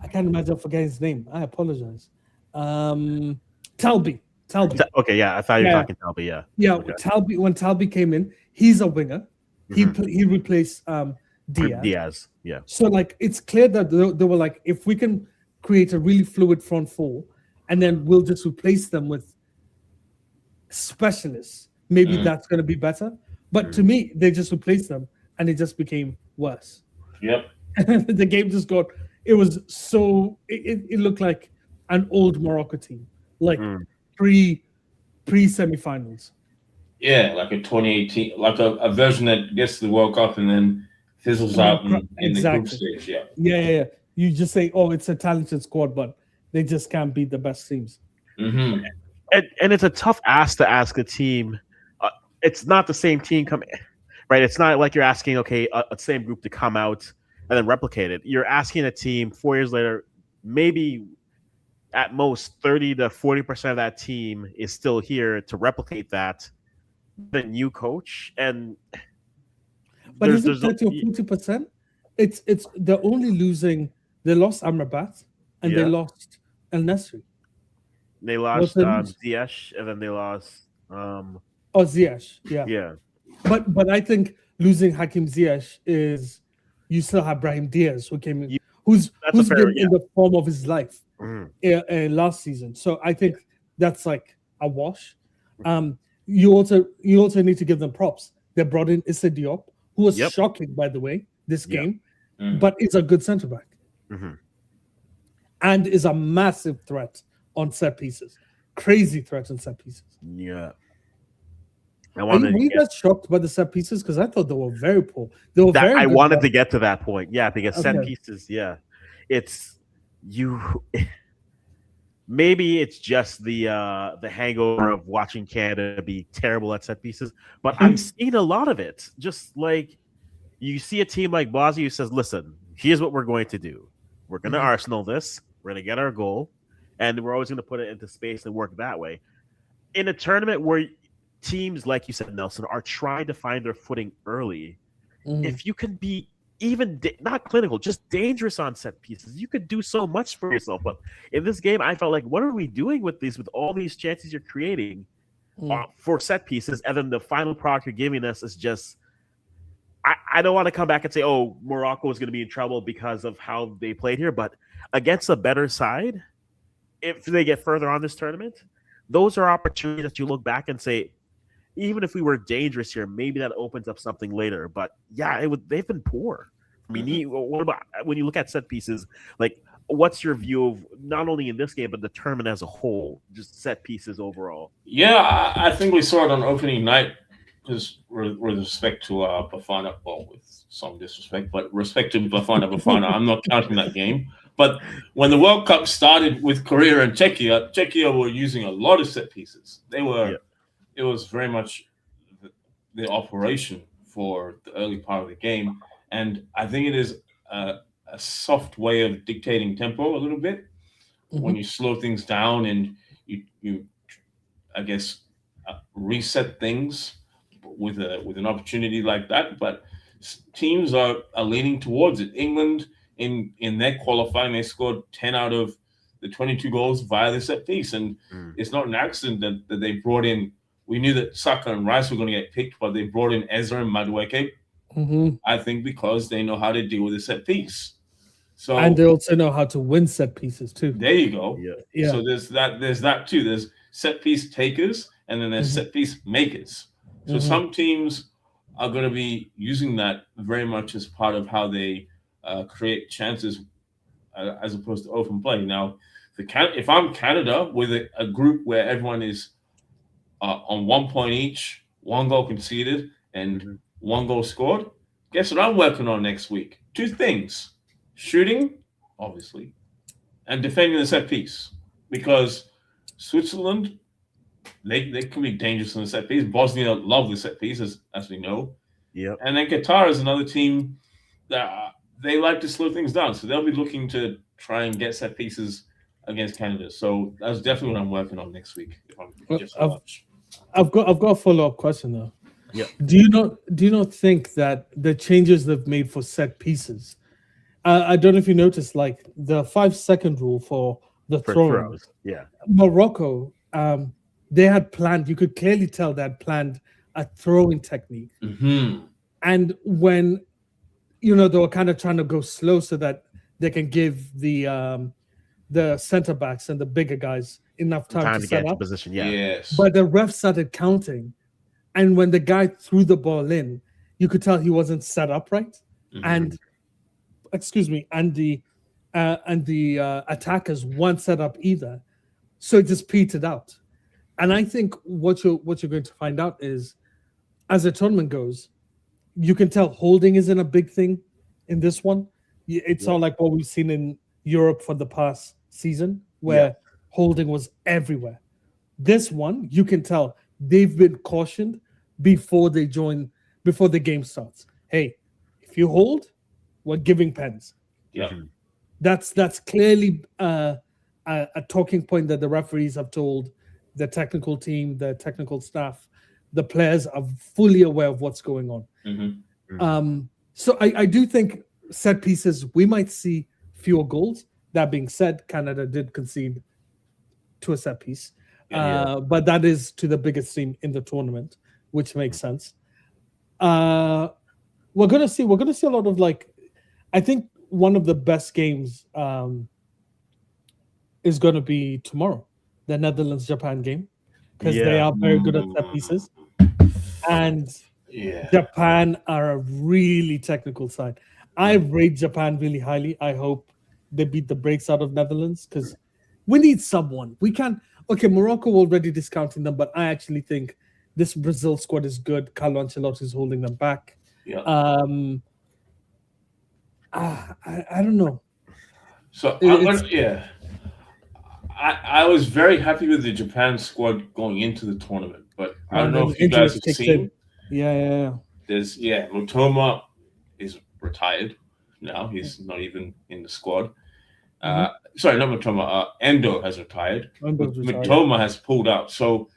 I can't imagine forgetting his name. I apologize. Talbi. Okay, yeah, I thought you were talking Talbi. Yeah. Yeah, okay. Talbi. When Talbi came in, he's a winger. He replaced Diaz. Diaz. Yeah. So like, it's clear that they were like, if we can create a really fluid front four, and then we'll just replace them with specialists, maybe that's going to be better. But to me, they just replaced them, and it just became worse. Yep. The game just got. It was so. It looked like an old Morocco team. Like pre-semifinals. Yeah, like a 2018, like a version that gets to the World Cup and then fizzles out in the group stage. Yeah. You just say, oh, it's a talented squad, but they just can't beat the best teams. Mm-hmm. And it's a tough ask to ask a team. It's not the same team coming, right? It's not like you're asking, okay, a same group to come out and then replicate it. You're asking a team 4 years later, maybe at most 30 to 40% of that team is still here to replicate that. The new coach and but is it 30 or 40%? It's they're only losing. They lost Amrabat and they lost El Nesri. They lost Ziyech and then they lost Ziyech. Yeah. But I think losing Hakim Ziyech is you still have Brahim Diaz who came in, who's been in the form of his life last season. So I think that's like a wash. You also need to give them props. They brought in Issa Diop, who was shocking, by the way, this game, but is a good centre back and is a massive threat on set pieces. Crazy threat on set pieces. Yeah. Were you guys shocked by the set pieces? Because I thought they were very poor. They were very. I wanted to get to that point. Yeah, because set pieces. Yeah, it's you. Maybe it's just the hangover of watching Canada be terrible at set pieces, but I'm seeing a lot of it. Just like you see a team like Bosnia who says, "Listen, here's what we're going to do. We're going to Arsenal this. We're going to get our goal, and we're always going to put it into space and work that way." In a tournament where teams, like you said, Nelson, are trying to find their footing early, if you can be even not clinical, just dangerous on set pieces, you could do so much for yourself. But in this game, I felt like, what are we doing with all these chances you're creating for set pieces? And then the final product you're giving us is just, I don't want to come back and say, oh, Morocco is going to be in trouble because of how they played here. But against a better side, if they get further on this tournament, those are opportunities that you look back and say, even if we were dangerous here, maybe that opens up something later. But yeah, they've been poor. I mean, what about when you look at set pieces? Like, what's your view of not only in this game but the tournament as a whole, just set pieces overall? Yeah, I think we saw it on opening night, just with respect to Bafana. Well, with some disrespect, but respect to Bafana. I'm not counting that game. But when the World Cup started with Korea and Czechia were using a lot of set pieces. They were. Yeah. It was very much the operation for the early part of the game. And I think it is a soft way of dictating tempo a little bit when you slow things down and you I guess, reset things with an opportunity like that. But teams are leaning towards it. England, in their qualifying, they scored 10 out of the 22 goals via the set piece. And it's not an accident that they brought in. We knew that Saka and Rice were going to get picked, but they brought in Ezra and Madueke. I think because they know how to deal with a set piece. So, and they also know how to win set pieces too. There you go. Yeah. So there's that too. There's set piece takers and then there's set piece makers. So some teams are going to be using that very much as part of how they create chances as opposed to open play. Now, if I'm Canada with a group where everyone is on 1 point each, 1 goal conceded, and 1 goal scored, guess what I'm working on next week? 2 things. Shooting, obviously, and defending the set piece. Because Switzerland, they can be dangerous in the set piece. Bosnia love the set piece, as we know. Yep. And then Qatar is another team that they like to slow things down. So they'll be looking to try and get set pieces against Canada. So that's definitely what I'm working on next week. If I'm just I've got a follow-up question though. Yeah. Do you not think that the changes they've made for set pieces? I don't know if you noticed, like the 5-second rule for the throws. Yeah. Morocco, they had planned. You could clearly tell they had planned a throwing technique. And when they were kind of trying to go slow so that they can give the center backs and the bigger guys enough time to set get into up. Position. Yeah. Yes. But the ref started counting, and when the guy threw the ball in, you could tell he wasn't set up right, and the attackers weren't set up either, so it just petered out. And I think what you're going to find out is, as the tournament goes, you can tell holding isn't a big thing in this one. It's not like what we've seen in Europe for the past season, where holding was everywhere. This one, you can tell they've been cautioned before the game starts. Hey, if you hold, we're giving pens. Yeah, that's clearly a talking point that the referees have told the technical team, the technical staff. The players are fully aware of what's going on. So I do think set pieces, we might see fewer goals. That being said, Canada did concede to a set piece. But that is to the biggest team in the tournament, which makes sense. We're gonna see a lot of, like, I think one of the best games is gonna be tomorrow, the Netherlands-Japan game, because they are very good at set pieces. And Japan are a really technical side. I rate Japan really highly. I hope they beat the brakes out of Netherlands, because we need someone. We can't. Okay, Morocco already discounting them, but I actually think this Brazil squad is good. Carlo Ancelotti is holding them back. I don't know. So I was very happy with the Japan squad going into the tournament, but I don't know if you guys have seen. There's Mutoma is retired now. He's not even in the squad. Sorry, not Mutoma. Endo has retired. Mutoma has pulled out. So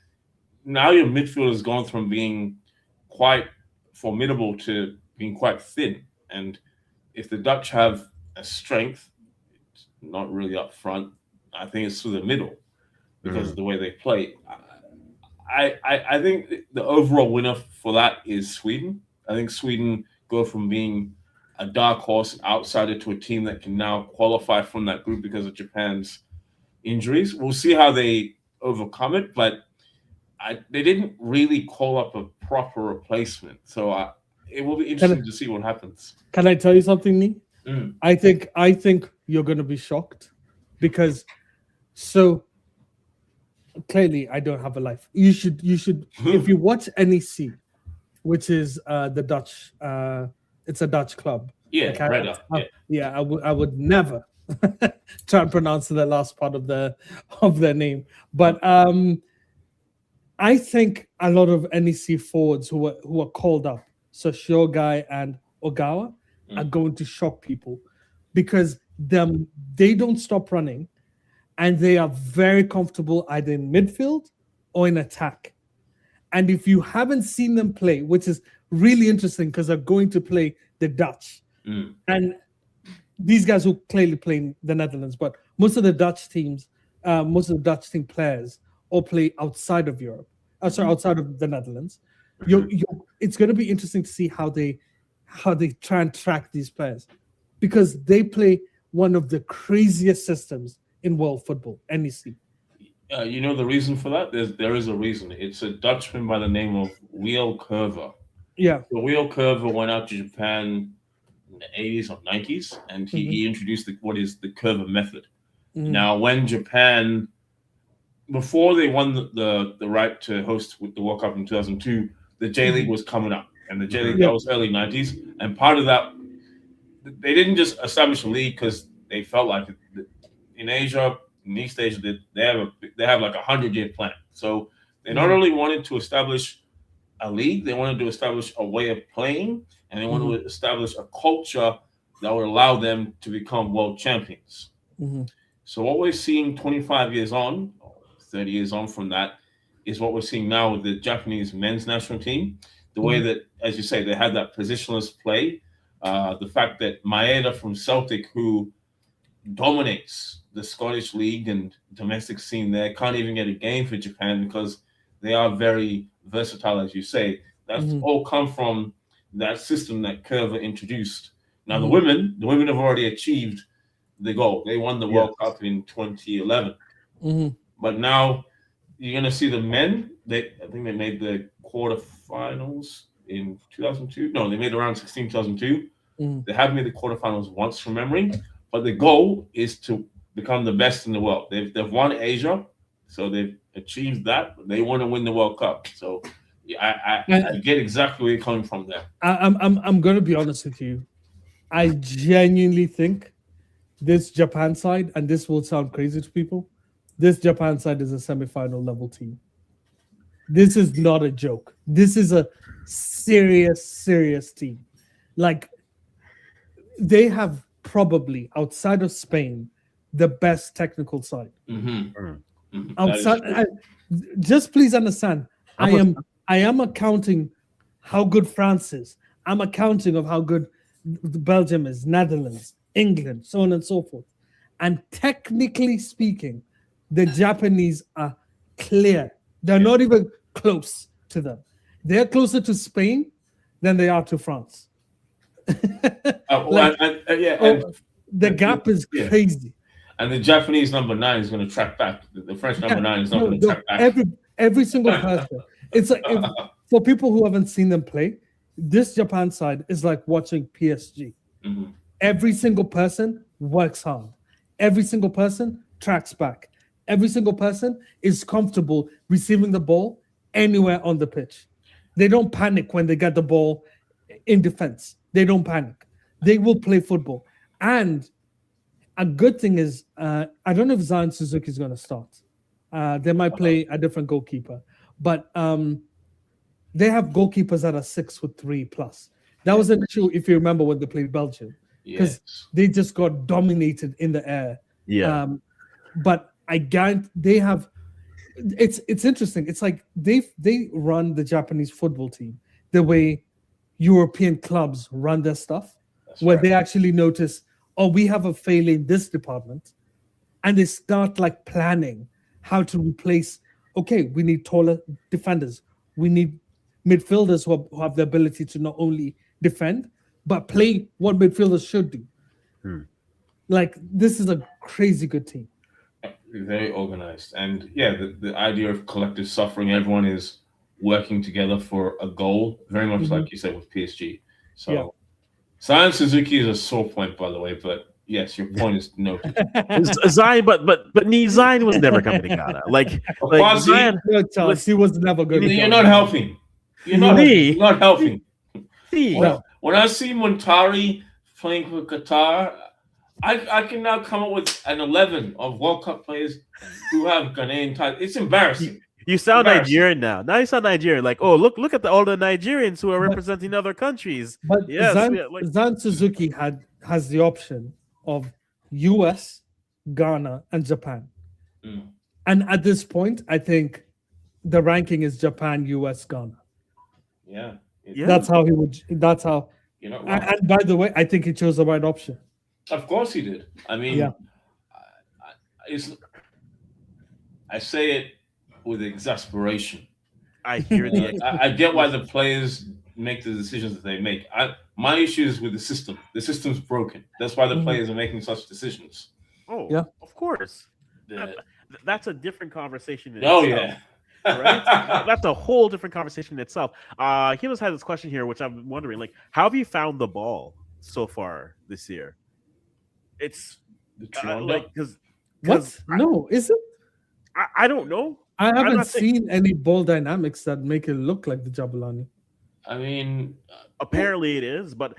now your midfield has gone from being quite formidable to being quite thin. And if the Dutch have a strength, it's not really up front. I think it's through the middle because of the way they play. I think the overall winner for that is Sweden. I think Sweden go from being a dark horse outsider to a team that can now qualify from that group because of Japan's injuries. We'll see how they overcome it, but they didn't really call up a proper replacement. So it will be interesting to see what happens. Can I tell you something, Nee? I think you're going to be shocked because clearly I don't have a life. You should if you watch NEC, which is the Dutch, it's a Dutch club. I would never try and pronounce the last part of their name, but I think a lot of NEC forwards who are called up, so Shogai and Ogawa, are going to shock people because they don't stop running. And they are very comfortable either in midfield or in attack. And if you haven't seen them play, which is really interesting because they're going to play the Dutch. And these guys who clearly play in the Netherlands, but most of the Dutch team players all play outside of Europe. Outside of the Netherlands. It's going to be interesting to see how they try and track these players because they play one of the craziest systems in world football, NEC. You know the reason for that? There is a reason. It's a Dutchman by the name of Weel Curver. Yeah. So Weel Curver went out to Japan in the 80s or 90s, and he introduced what is the Curver method. Now, when Japan, before they won the right to host the World Cup in 2002, the J-League was coming up, and the J-League, that was early 90s, and part of that, they didn't just establish a league because they felt like in Asia, in East Asia, they have like 100-year plan. So they not only wanted to establish a league, they wanted to establish a way of playing, and they wanted to establish a culture that would allow them to become world champions. So what we're seeing 25 years on, 30 years on from that, is what we're seeing now with the Japanese men's national team. The way that, as you say, they had that positionless play. The fact that Maeda from Celtic, who dominates the Scottish league and domestic scene there, can't even get a game for Japan because they are very versatile, as you say. That's all come from that system that Curver introduced. Now the women have already achieved the goal. They won the World Cup in 2011. But now you're going to see the men. I think they made the quarterfinals in 2002. No, they made around 2002. They have made the quarterfinals once from memory. But the goal is to become the best in the world. They've won Asia So they've achieved that. They want to win the World Cup. So I get exactly where you're coming from there. I'm going to be honest with you. I genuinely think this Japan side, and this will sound crazy to people, this Japan side is a semi-final level team. This is not a joke. This is a serious team. Like, they have probably, outside of Spain, the best technical side. Outside, just please understand, I am accounting how good France is. I'm accounting of how good Belgium is, Netherlands, England, so on and so forth. And technically speaking, the Japanese are clear. They're not even close to them. They're closer to Spain than they are to France. The gap is crazy. And the Japanese number 9 is going to track back. The French number 9 is not going to track back. Every single person. It's like, for people who haven't seen them play, this Japan side is like watching PSG. Every single person works hard. Every single person tracks back. Every single person is comfortable receiving the ball anywhere on the pitch. They don't panic when they get the ball in defense. They don't panic. They will play football. And a good thing is, I don't know if Zion Suzuki is going to start. They might play a different goalkeeper. But they have goalkeepers that are 6'3+. That was an issue, if you remember, when they played Belgium. Because they just got dominated in the air. Yeah. But I guarantee they have. It's interesting. It's like they run the Japanese football team the way European clubs run their stuff, where they actually notice, oh, we have a failure in this department, and they start like planning how to replace. Okay, we need taller defenders. We need midfielders who have the ability to not only defend but play what midfielders should do. Like, this is a crazy good team. Very organized. And the idea of collective suffering, everyone is working together for a goal, very much like you said with PSG. So Zion Suzuki is a sore point, by the way, but yes, your point is noted. Zion, but Zion was never coming to Ghana. Like Zion, he was never good. You're not helping. You're not helping. When I see Montari playing for Qatar, I can now come up with an 11 of World Cup players who have Ghanaian ties. It's embarrassing. You sound Nigerian now. Now you sound Nigerian. Like, oh, look at all the Nigerians who are representing other countries. But Zion Suzuki has the option of US, Ghana, and Japan. And at this point, I think the ranking is Japan, US, Ghana. Yeah. That's how he would. That's how. And by the way, I think he chose the right option. Of course he did. I mean, I say it with exasperation. I hear I get why the players make the decisions that they make. My issue is with the system. The system's broken. That's why the players are making such decisions. Oh, yeah, of course. That's a different conversation. Yeah. Right? That's a whole different conversation in itself. He has this question here, which I'm wondering, like, how have you found the ball so far this year? It's like because no, is it? I don't know. I haven't seen any ball dynamics that make it look like the Jabulani. I mean, apparently it is, but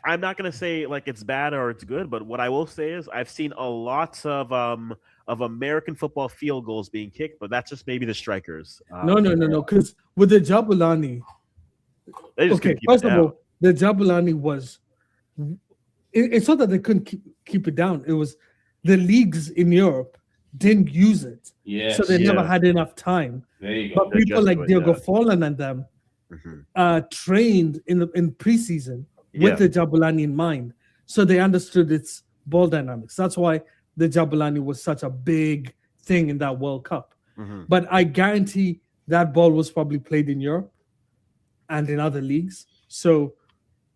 I'm not gonna say like it's bad or it's good. But what I will say is I've seen a lot of American football field goals being kicked, but that's just maybe the strikers. No. Because with the Jabulani, first of all, the Jabulani was. It's not that they couldn't keep it down. It was the leagues in Europe didn't use it, so they never had enough time. There you go. But people like Diego Forlan and them trained in preseason with the Jabulani in mind, so they understood its ball dynamics. That's why the Jabulani was such a big thing in that World Cup. But I guarantee that ball was probably played in Europe and in other leagues. So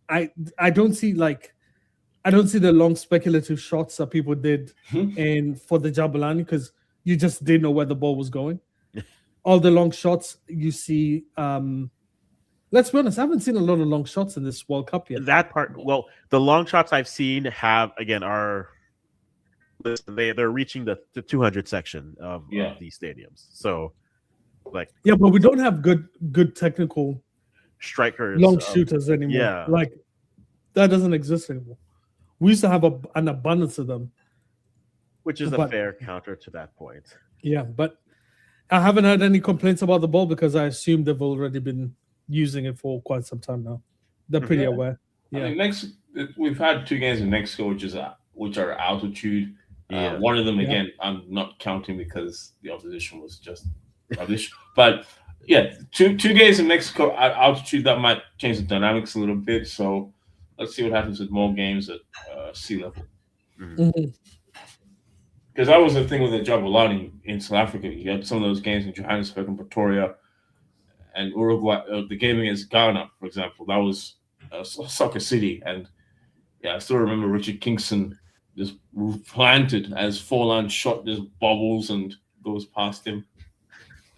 I don't see the long speculative shots that people did for the Jabulani, because you just didn't know where the ball was going. All the long shots you see, let's be honest, I haven't seen a lot of long shots in this World Cup yet. That part, well, the long shots I've seen are listen, they're reaching the 200 section of these stadiums. So, like, yeah, but we don't have good technical strikers, long shooters anymore. Yeah, like that doesn't exist anymore. We used to have an abundance of them, which is a fair counter to that point. Yeah, but I haven't had any complaints about the ball because I assume they've already been using it for quite some time now. They're pretty aware. Yeah, I mean, we've had 2 games in Mexico, which are altitude. One of them, again, I'm not counting because the opposition was just rubbish. But yeah, two games in Mexico at altitude, that might change the dynamics a little bit. So let's see what happens with more games at sea level. Because that was the thing with the Jabulani in South Africa. You had some of those games in Johannesburg and Pretoria and Uruguay. The game against Ghana, for example, that was Soccer City. And yeah, I still remember Richard Kingston just planted as Forlan shot just bobbles and goes past him.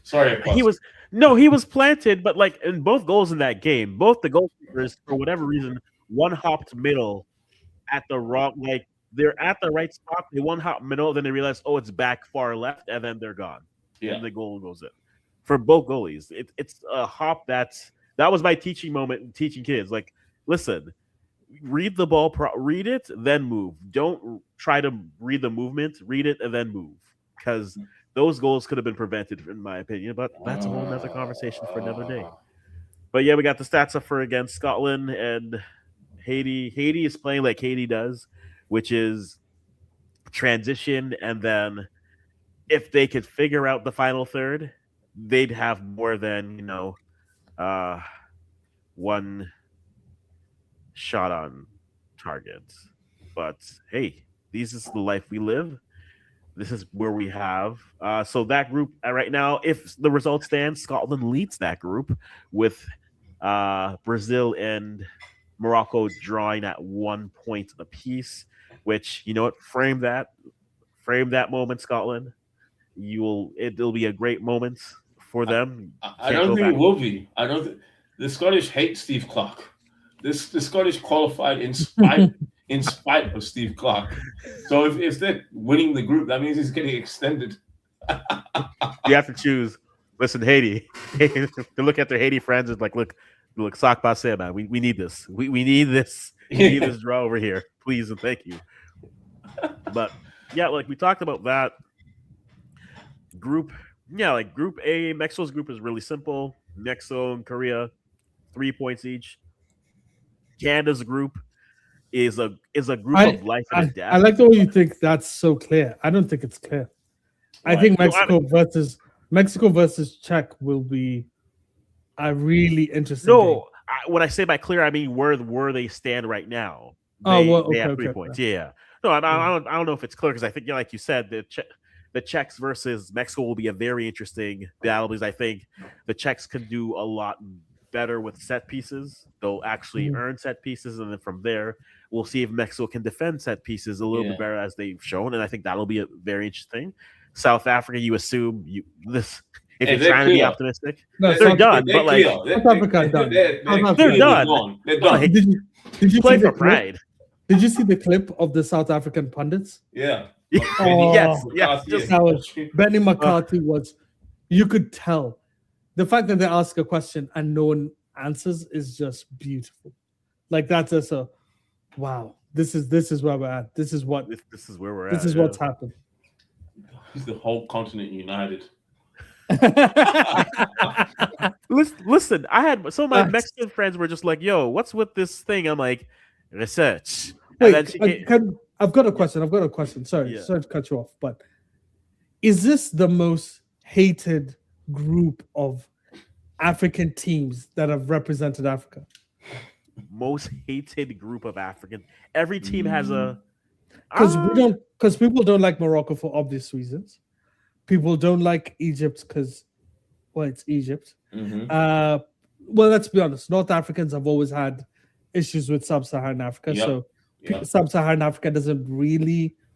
Sorry, he was planted, but like in both goals in that game, both the goalkeepers, for whatever reason, one hopped middle at the wrong, like they're at the right spot. They one hop middle, then they realize, oh, it's back far left, and then they're gone. Yeah, and the goal goes in for both goalies. It's a hop that was my teaching moment, teaching kids. Like, listen, read the ball, read it, then move. Don't try to read the movement. Read it and then move, because those goals could have been prevented, in my opinion. But that's a whole other conversation for another day. But yeah, we got the stats up for against Scotland and Haiti. Haiti is playing like Haiti does, which is transition, and then if they could figure out the final third, they'd have more than one shot on target. But hey, this is the life we live. This is where we have. So that group right now, if the results stand, Scotland leads that group with Brazil and Morocco drawing at 1 point apiece. Which, you know what, frame that moment, Scotland. It'll be a great moment for them. I don't think it will be. I don't think the Scottish hate Steve Clarke. The Scottish qualified in spite of Steve Clarke. So if they're winning the group, that means he's getting extended. You have to choose. Listen, Haiti. They look at their Haiti friends and like, look, Sak Basse, man. We need this. We need this. We need this draw over here. Please and thank you. But yeah, like we talked about that group. Yeah, like Group A, Mexico's group is really simple. Mexico and Korea, 3 points each. Canada's group is a group of life and death. I like the way you think that's so clear. I don't think it's clear. I think Mexico versus Czech will be a really interesting game. When I say by clear, I mean where they stand right now. They have 3 points. Yeah. No, I don't know if it's clear, because I think, like you said, the Czechs versus Mexico will be a very interesting battle, because I think the Czechs can do a lot better with set pieces. They'll actually earn set pieces, and then from there, we'll see if Mexico can defend set pieces a little bit better, as they've shown, and I think that'll be a very interesting. South Africa, you assume if you're trying to be optimistic, they're done. But like South Africa done. They're done. They're done. Did you play for pride? Did you see the clip of the South African pundits? Yeah. Yes. Benny McCarthy was. You could tell the fact that they ask a question and no one answers is just beautiful. Like that's just a wow. This is where we're at. This is where we're at. This is what's happened. He's the whole continent united. Listen, I had some of my Mexican friends were just like, "Yo, what's with this thing?" I'm like, research. Wait, I've got a question. Sorry to cut you off, but is this the most hated group of African teams that have represented Africa? Most hated group of African. Every team has a because people don't like Morocco for obvious reasons. People don't like Egypt because, well, it's Egypt. Well, let's be honest. North Africans have always had issues with Sub-Saharan Africa. So Sub-Saharan Africa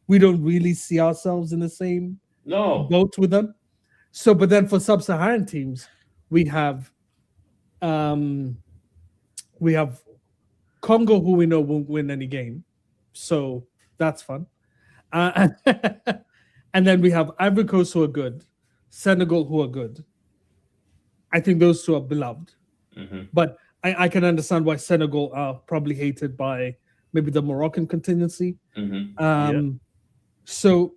we don't really see ourselves in the same boat with them. So, but then for Sub-Saharan teams, we have Congo, who we know won't win any game. So that's fun. Uh, and then we have Ivory Coast who are good, Senegal who are good. I think those two are beloved. But I can understand why Senegal are probably hated by maybe the Moroccan contingency. So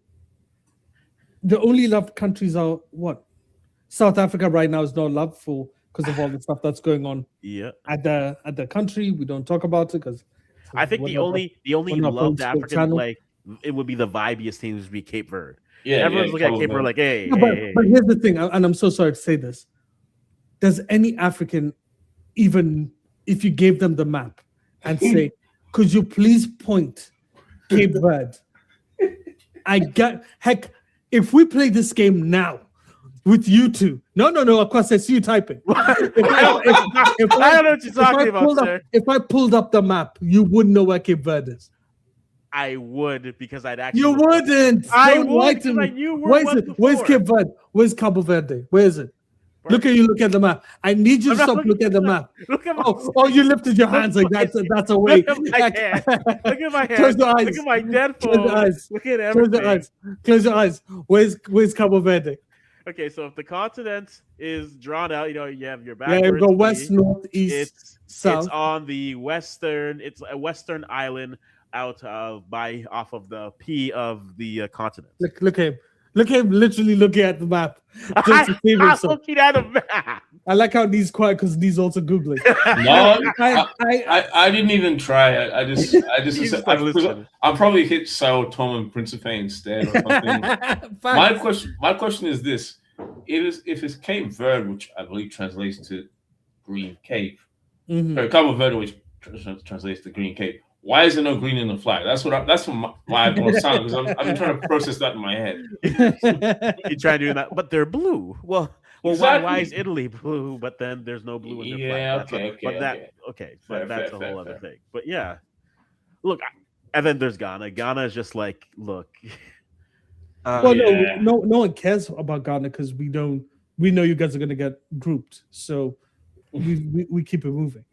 the only loved countries are what? South Africa right now is not loved for because of all the stuff that's going on. At the country, we don't talk about it because I think the only loved African like it would be the vibiest teams would be Cape Verde. Everyone's looking at Cape Verde like, hey, but here's the thing, and I'm so sorry to say this. Does any African, even if you gave them the map and say, could you please point Cape Verde? If we play this game now with you two, no, of course I see you typing. I don't know what you're talking about, sir. If I pulled up the map, you wouldn't know where Cape Verde is. I would because I'd actually. You wouldn't. I would because I knew where is it? Where's Cape Verde? Where's Cabo Verde? Where is it? Look at the map. I need you to stop looking at the map. Look at my you lifted your hands like that's a way. Look at my hands. Close your eyes. Look at my dead phone. Close your eyes. Look at everything. Close your eyes. Where's Cabo Verde? Okay, so if the continent is drawn out, you have your back. Yeah, you go west, north, east, south. It's on the western. It's a western island off of the P of the continent. Look at him. Look at him literally looking at the map. I'm looking at the map. I like how Nee's quiet because Nee's also Googling. No, I didn't even try. I just I'll probably hit Sao Tome and Principe instead or something. My question is this. If it's Cape Verde, which I believe translates to Green Cape, or Cabo Verde, which translates to Green Cape, why is there no green in the flag? That's why I don't sound, because I've been trying to process that in my head. You try doing that, but they're blue. Well, exactly. why is Italy blue? But then there's no blue in their flag. But that's a whole other thing. But yeah, look, and then there's Ghana. Ghana is just like, look. No one cares about Ghana because we know you guys are gonna get grouped, so we keep it moving.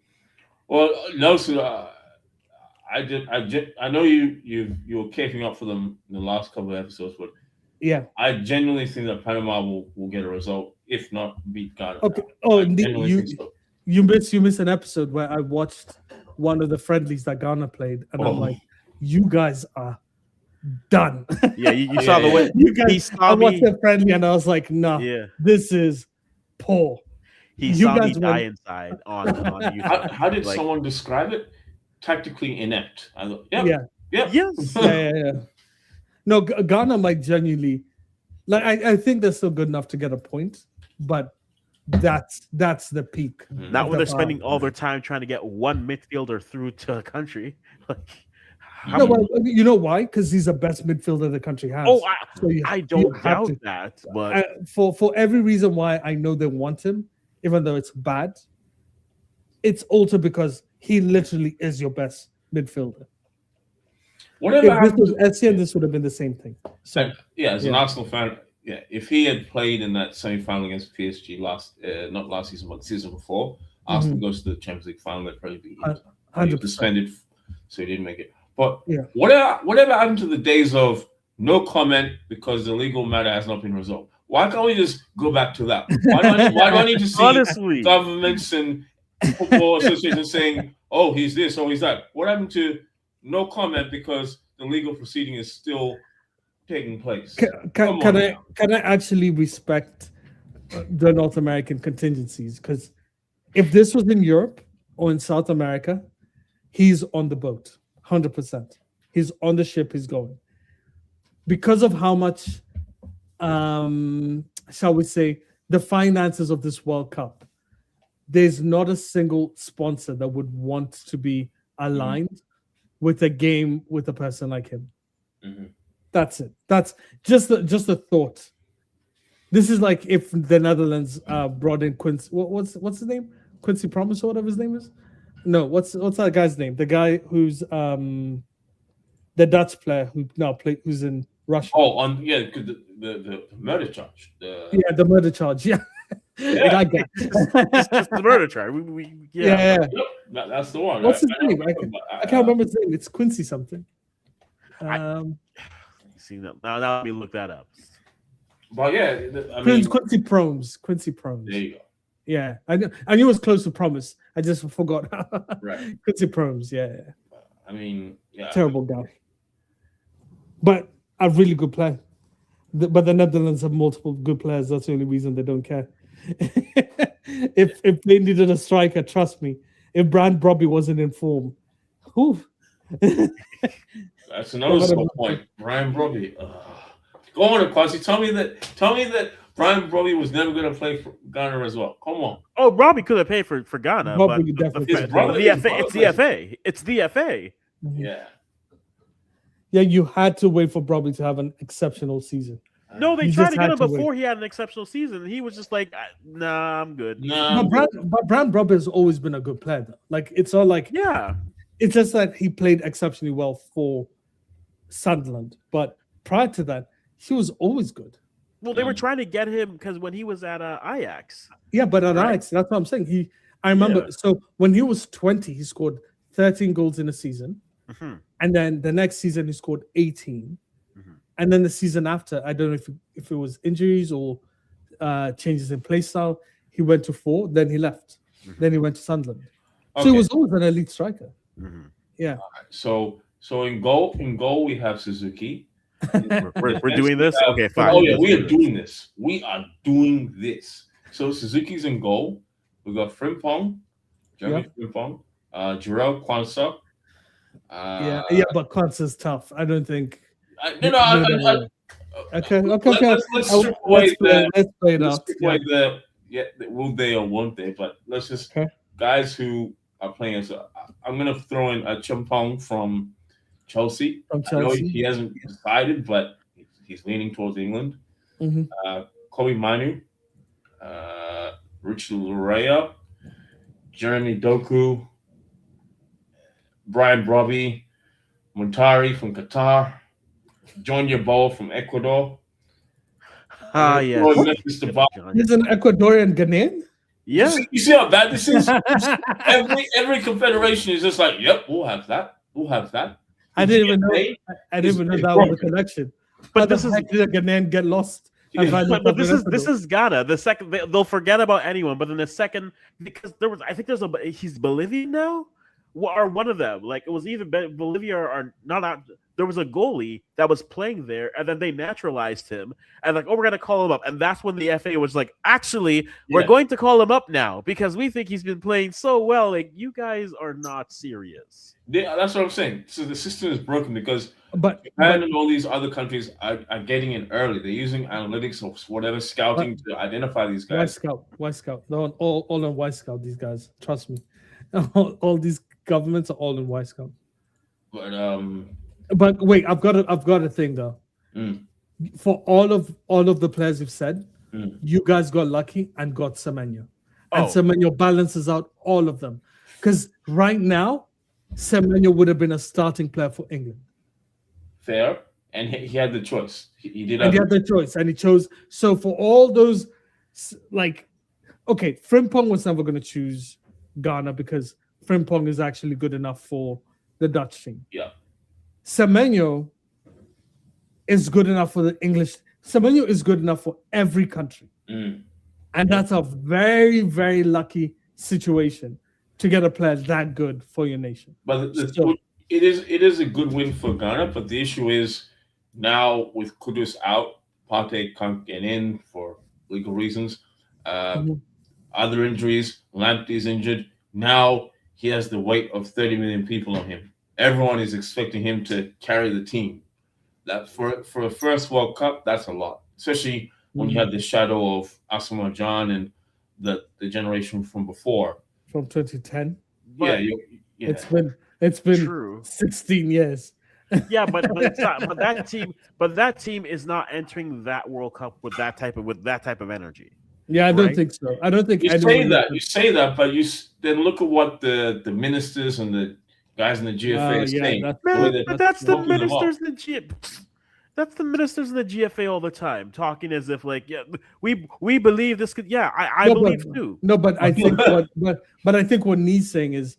Well, no, so. I know you were caping up for them in the last couple of episodes, but yeah, I genuinely think that Panama will get a result, if not beat Ghana. Okay. Oh, you miss an episode where I watched one of the friendlies that Ghana played, and I'm like, you guys are done. Yeah, you saw the way you guys. I watched the friendly, and I was like, nah, this is poor. He saw me die inside on YouTube. How did someone describe it? Tactically inept. I thought, yes. Yeah. No, Ghana might genuinely, like, I think they're still good enough to get a point, but that's the peak. Not when they're spending all their time trying to get one midfielder through to a country. You know why? Because he's the best midfielder the country has. Oh, I don't doubt that. But for every reason why I know they want him, even though it's bad, it's also because he literally is your best midfielder. If this was Essien, this would have been the same thing. So, as an Arsenal fan, if he had played in that semi-final against PSG not last season, but the season before, Arsenal goes to the Champions League final, they'd probably be 100% suspended, so he didn't make it. But whatever happened to the days of no comment because the legal matter has not been resolved? Why can't we just go back to that? Why do I need to see governments and football associations saying, "Oh, he's this, oh, he's that"? What happened to no comment because the legal proceeding is still taking place? Can I actually respect the North American contingencies? Because if this was in Europe or in South America, he's on the boat, 100%. He's on the ship. He's going because of how much, shall we say, the finances of this World Cup. There's not a single sponsor that would want to be aligned with a game with a person like him. That's it. That's just a thought. This is like if the Netherlands brought in Quincy. What's his name? Quincy Promise or whatever his name is. No, what's that guy's name? The guy who's the Dutch player who's in Russia. Oh, the murder charge. The murder charge. Yeah. I get just the murder charge. That's the one. What's his name? I can't remember his name. It's Quincy something. See that now let me look that up. But yeah, I mean, Quincy Promes. Quincy Promes. there you go. Yeah, I knew it was close to Promise. I just forgot. Right. Quincy Promes. Yeah. I mean, yeah, Terrible guy, but a really good player. But the Netherlands have multiple good players. That's the only reason they don't care. if they needed a striker, trust me. If Brand Robbie wasn't in form, whew. That's another small point. Brian Broby. Go on, Kwasi. Tell me that Brian Broby was never going to play for Ghana as well. Come on. Oh, Robbie could have paid for Ghana, but it's the FA. It's the FA. Yeah. Yeah, you had to wait for Broby to have an exceptional season. No, they tried to get him before he had an exceptional season. He was just like, nah, I'm good. Nah, but Brian Broby has always been a good player, though. Like, it's all like, yeah. It's just that he played exceptionally well for Sunderland. But prior to that, he was always good. Well, they were trying to get him because when he was at Ajax. Yeah, but at Ajax, that's what I'm saying. I remember, so when he was 20, he scored 13 goals in a season. Mm-hmm. And then the next season, he scored 18. Mm-hmm. And then the season after, I don't know if it was injuries or changes in play style, he went to 4, then he left. Mm-hmm. Then he went to Sunderland. Okay. So he was always an elite striker. Mm-hmm. Yeah. So in goal we have Suzuki. we're doing this. Okay, fine. Oh yeah, we are doing this. We are doing this. So Suzuki's in goal. We got Frimpong, Jeremy Frimpong, Jarrell Kwanzaa. Yeah, but Kwanzaa's tough. I don't think. Okay. Let's strip away the will they or won't they? But let's just guys who are playing. So I'm gonna throw in a Chimpong from Chelsea. I know he hasn't decided, but he's leaning towards England. Mm-hmm. Kobe Manu, Richard Larea, Jeremy Doku, Brian Broby, Muntari from Qatar, John Yabo from Ecuador. Yeah. He's an Ecuadorian Ghanaian? Yeah. You see how bad this is? every confederation is just like, yep, we'll have that. We'll have that. I didn't even know that was a connection. But this is did a Ghanaian get lost? But this is Ghana. The second they'll forget about anyone, but in the second, because he's Bolivian now, or one of them. Like it was either Bolivia or not out. There was a goalie that was playing there, and then they naturalized him, and like, we're gonna call him up, and that's when the FA was like, actually, we're going to call him up now because we think he's been playing so well. Like, you guys are not serious. Yeah, that's what I'm saying. So the system is broken because Japan and all these other countries are getting in early. They're using analytics or whatever scouting to identify these guys. Y Scout. They're all on Y Scout. These guys, trust me. All these governments are all in Y Scout. But wait, I've got a thing though. For all of the players you've said, you guys got lucky and got Semenyo. And Semenyo balances out all of them. Because right now, Semenyo would have been a starting player for England. Fair. And he had the choice. He had the choice. And he chose. So for all those, Frimpong was never going to choose Ghana because Frimpong is actually good enough for the Dutch team. Yeah. Semenyo is good enough for the English. Semenyo is good enough for every country. And that's a very, very lucky situation to get a player that good for your nation. But it is a good win for Ghana, but the issue is now with Kudus out, Partey can't get in for legal reasons. Other injuries, Lamptey's injured. Now he has the weight of 30 million people on him. Everyone is expecting him to carry the team. That for a first World Cup, that's a lot, especially when you have the shadow of Asamoah Gyan and the generation from before. From 2010. Yeah. It's been true. 16 years. Yeah, but it's not. But that team is not entering that World Cup with that type of energy. Yeah, I don't think so. I don't think you say that, but you then look at what the ministers and the guys in the GFA are saying. That's the ministers in the GFA. That's the ministers in the GFA all the time, talking as if we believe this could. Yeah, I believe too. No, but I think but I think what Nee's saying is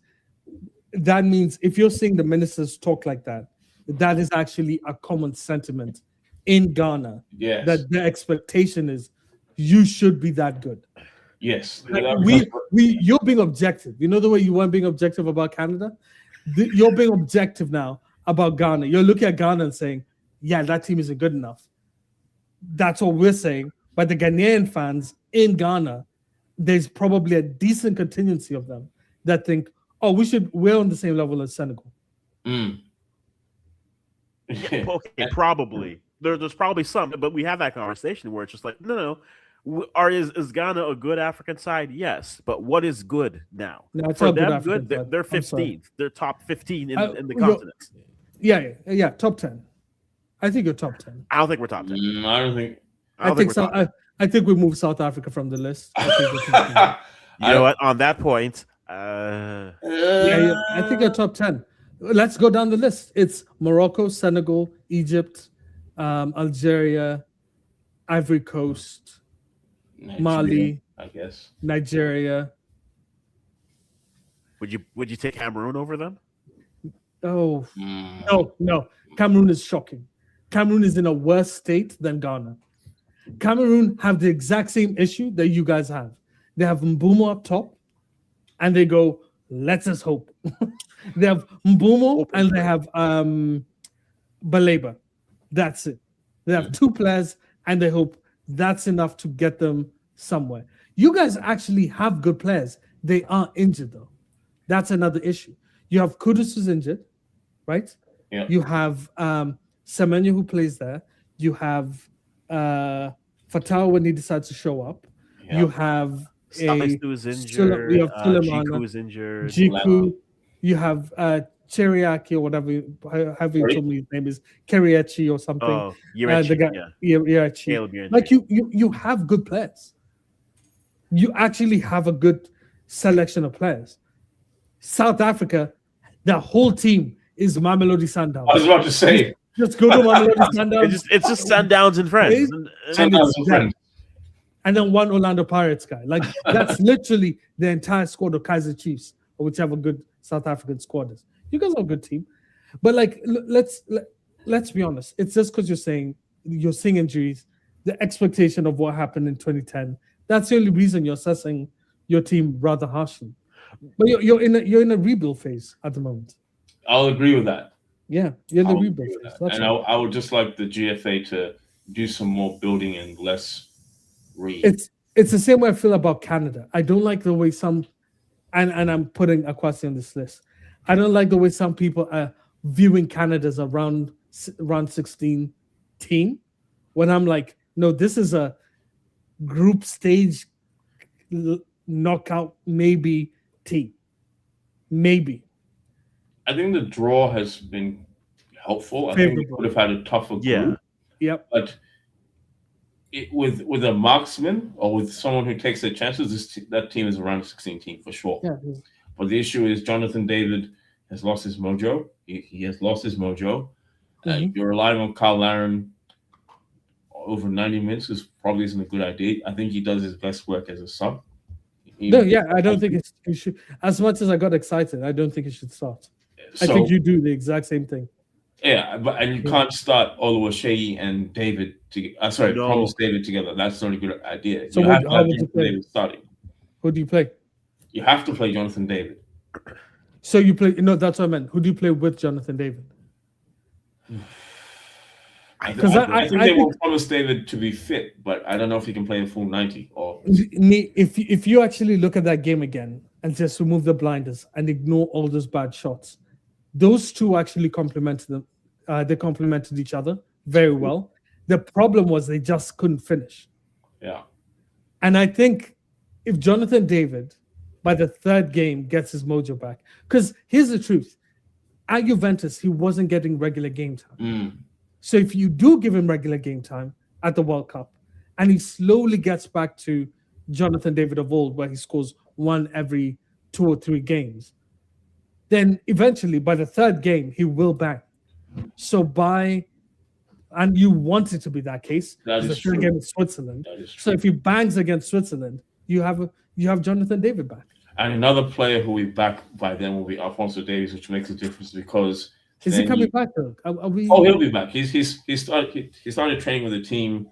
that means if you're seeing the ministers talk like that, that is actually a common sentiment in Ghana Yes. that the expectation is you should be that good. Yes. Like you're being objective. You know the way you weren't being objective about Canada? You're being objective now about Ghana. You're looking at Ghana and saying, yeah, that team isn't good enough. That's what we're saying. But the Ghanaian fans in Ghana, there's probably a decent contingency of them that think, oh, we're on the same level as Senegal. Yeah, okay, probably. There's probably some, but we have that conversation where it's just like, no. Is Ghana a good African side? Yes, but what is good now? No, it's for not them, good. They're 15th. They're top 15 in the continent. Yeah, top 10. I think you're top 10. I don't think we're top 10. I don't think. I think we moved South Africa from the list. You know what? On that point, I think you're top 10. Let's go down the list. It's Morocco, Senegal, Egypt, Algeria, Ivory Coast, Mali, I guess. Nigeria. Would you take Cameroon over them? Oh, no. Cameroon is shocking. Cameroon is in a worse state than Ghana. Cameroon have the exact same issue that you guys have. They have Mbumo up top, and they go, let's just hope. They have Mbumo and they have Baleba. That's it. They have two players, and they hope that's enough to get them somewhere. You guys actually have good players. They are injured, though. That's another issue. You have Kudus who's injured, right? Yeah. You have Semenyo who plays there. You have Fatah when he decides to show up. Yeah. You have Saistu is injured. Jiku is injured. Jiku. You have Cheriaki or whatever you told me his name is, Keriachi or something. Oh, Yerachi. Like you have good players. You actually have a good selection of players. South Africa, the whole team is Mamelodi Sundowns. I was about to say. Just go to Mamelodi Sundowns. It's just Sundowns and friends. And then one Orlando Pirates guy. Like that's literally the entire squad of Kaizer Chiefs or whichever good South African squad is. You guys are a good team, but like let's be honest. It's just because you're seeing injuries, the expectation of what happened in 2010. That's the only reason you're assessing your team rather harshly. But you're in a rebuild phase at the moment. I'll agree with that. Yeah, you're in the rebuild phase. And I would just like the GFA to do some more building and less read. It's the same way I feel about Canada. I don't like the way some, and I'm putting Akwasi on this list. I don't like the way some people are viewing Canada as a round 16 team, when I'm like, no, this is a group stage knockout maybe team. Maybe. I think the draw has been helpful. I think we would have had a tougher group. Yeah. Yep. But with a marksman or with someone who takes their chances, that team is around 16 team for sure. Yeah. But the issue is Jonathan David has lost his mojo. He has lost his mojo. You're relying on Kyle Larin over 90 minutes probably isn't a good idea. I think he does his best work as a sub. I don't think it should. As much as I got excited, I don't think it should start. I think you do the exact same thing. Yeah, and you can't start Oluwaseyi and David Promise David together. That's not a good idea. So you have to have Jonathan David starting. Who do you play? You have to play Jonathan David. So you play? No, that's what I meant. Who do you play with Jonathan David? I think they want Promise David to be fit, but I don't know if he can play a full 90. Or if you actually look at that game again and just remove the blinders and ignore all those bad shots, those two actually complemented them. They complemented each other very well. The problem was they just couldn't finish. Yeah. And I think if Jonathan David, by the third game, gets his mojo back, because here's the truth. At Juventus, he wasn't getting regular game time. So if you do give him regular game time at the World Cup, and he slowly gets back to Jonathan David of old, where he scores one every 2 or 3 games, then eventually by the third game, he will bang. And you want it to be that case. That is true. Game with Switzerland. So if he bangs against Switzerland, you have Jonathan David back. And another player who we back by then will be Alphonso Davies, which makes a difference because Is he coming back though? Are we? Oh, he'll be back. He started training with the team.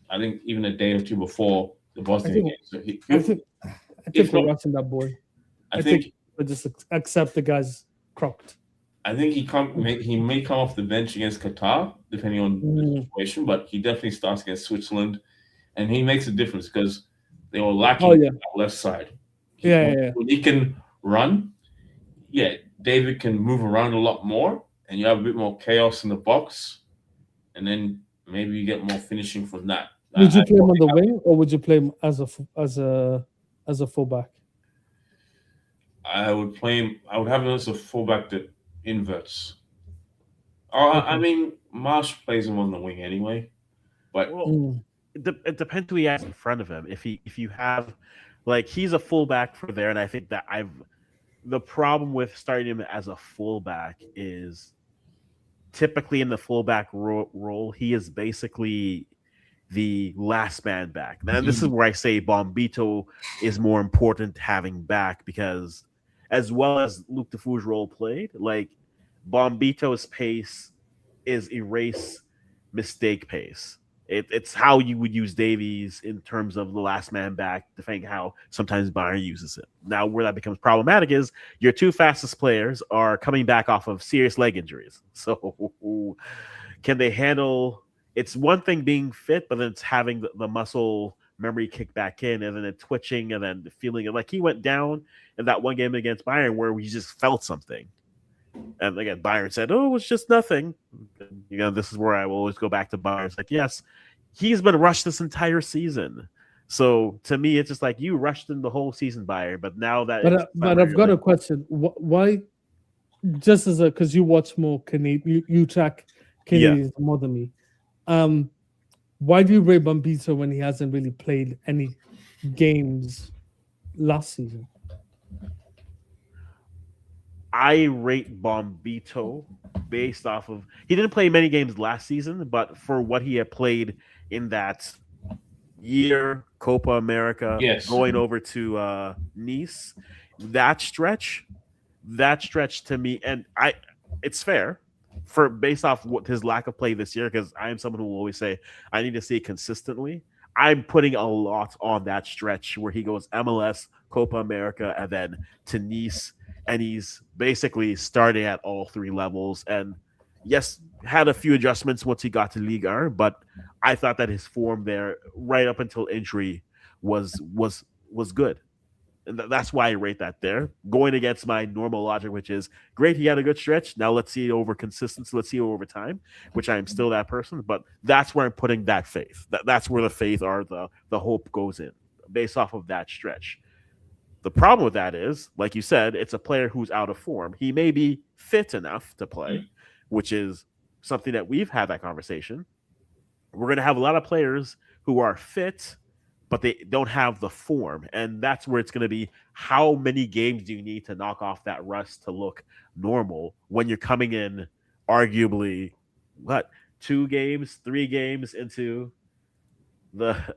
I think even a day or two before the Boston game. So I think we're watching that boy. I think we'll just accept the guy's cropped. I think he may come off the bench against Qatar, depending on the situation, but he definitely starts against Switzerland, and he makes a difference because they were lacking on that left side. When he can run, David can move around a lot more, and you have a bit more chaos in the box, and then maybe you get more finishing from that. Would you play him on the wing, or would you play him as a fullback? I would play him. I would have him as a fullback that inverts. I mean, Marsh plays him on the wing anyway, but it depends who he has in front of him. If you have, like, he's a fullback for there, and I think that the problem with starting him as a fullback is typically in the fullback role, he is basically the last man back. Now, this is where I say Bombito is more important having back, because as well as Luke Defoe's role played, like, Bombito's pace is erase mistake pace. It's how you would use Davies in terms of the last man back, depending how sometimes Bayern uses it. Now, where that becomes problematic is your two fastest players are coming back off of serious leg injuries. So can they handle... It's one thing being fit, but then it's having the muscle memory kick back in, and then it twitching, and then feeling it. Like, he went down in that one game against Bayern where we just felt something. And again, Bayern said, "Oh, it's just nothing." This is where I will always go back to Bayern. It's like, yes, he's been rushed this entire season. So to me, it's just like, you rushed him the whole season, Bayern. But now that, but I've got a question. Why? Just as because you watch more Canadian, you track Canadians more than me. Why do you rate Bombito when he hasn't really played any games last season? I rate Bombito based off of... He didn't play many games last season, but for what he had played in that year, Copa America, going over to Nice, that stretch to me, and it's fair for based off what his lack of play this year, because I am someone who will always say I need to see it consistently. I'm putting a lot on that stretch where he goes MLS, Copa America, and then to Nice, and he's basically starting at all three levels. And yes, had a few adjustments once he got to Ligue 1, but I thought that his form there, right up until injury, was good. And that's why I rate that there. Going against my normal logic, which is, great, he had a good stretch. Now let's see it over consistency. Let's see it over time, which I am still that person. But that's where I'm putting that faith. That's where the faith or the hope goes in, based off of that stretch. The problem with that is, like you said, it's a player who's out of form. He may be fit enough to play, which is something that we've had that conversation. We're going to have a lot of players who are fit, but they don't have the form. And that's where it's going to be, how many games do you need to knock off that rust to look normal when you're coming in arguably, 2 games, 3 games into the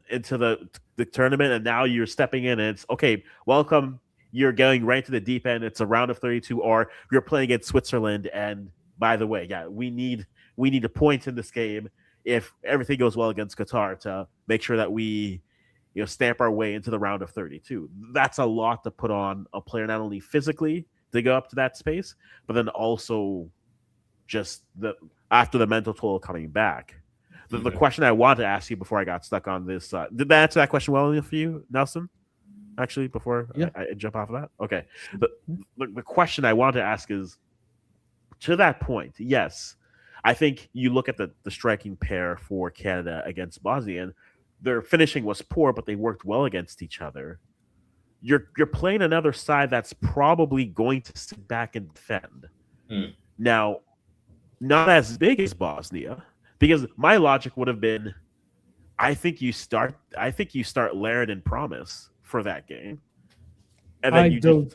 tournament, and now you're stepping in and it's, okay, welcome, you're going right to the deep end. It's a round of 32, or you're playing against Switzerland, and by the way, we need a point in this game if everything goes well against Qatar to make sure that we stamp our way into the round of 32. That's a lot to put on a player, not only physically to go up to that space, but then also just after the mental toll coming back. The question I wanted to ask you before I got stuck on this, did that answer that question well enough for you, Nelson? Actually, before I jump off of that? Okay. The question I wanted to ask is, to that point, yes, I think you look at the striking pair for Canada against Bosnia, and their finishing was poor, but they worked well against each other. You're playing another side that's probably going to sit back and defend. Now, not as big as Bosnia, because my logic would have been, I think you start Laird and Promise for that game. And then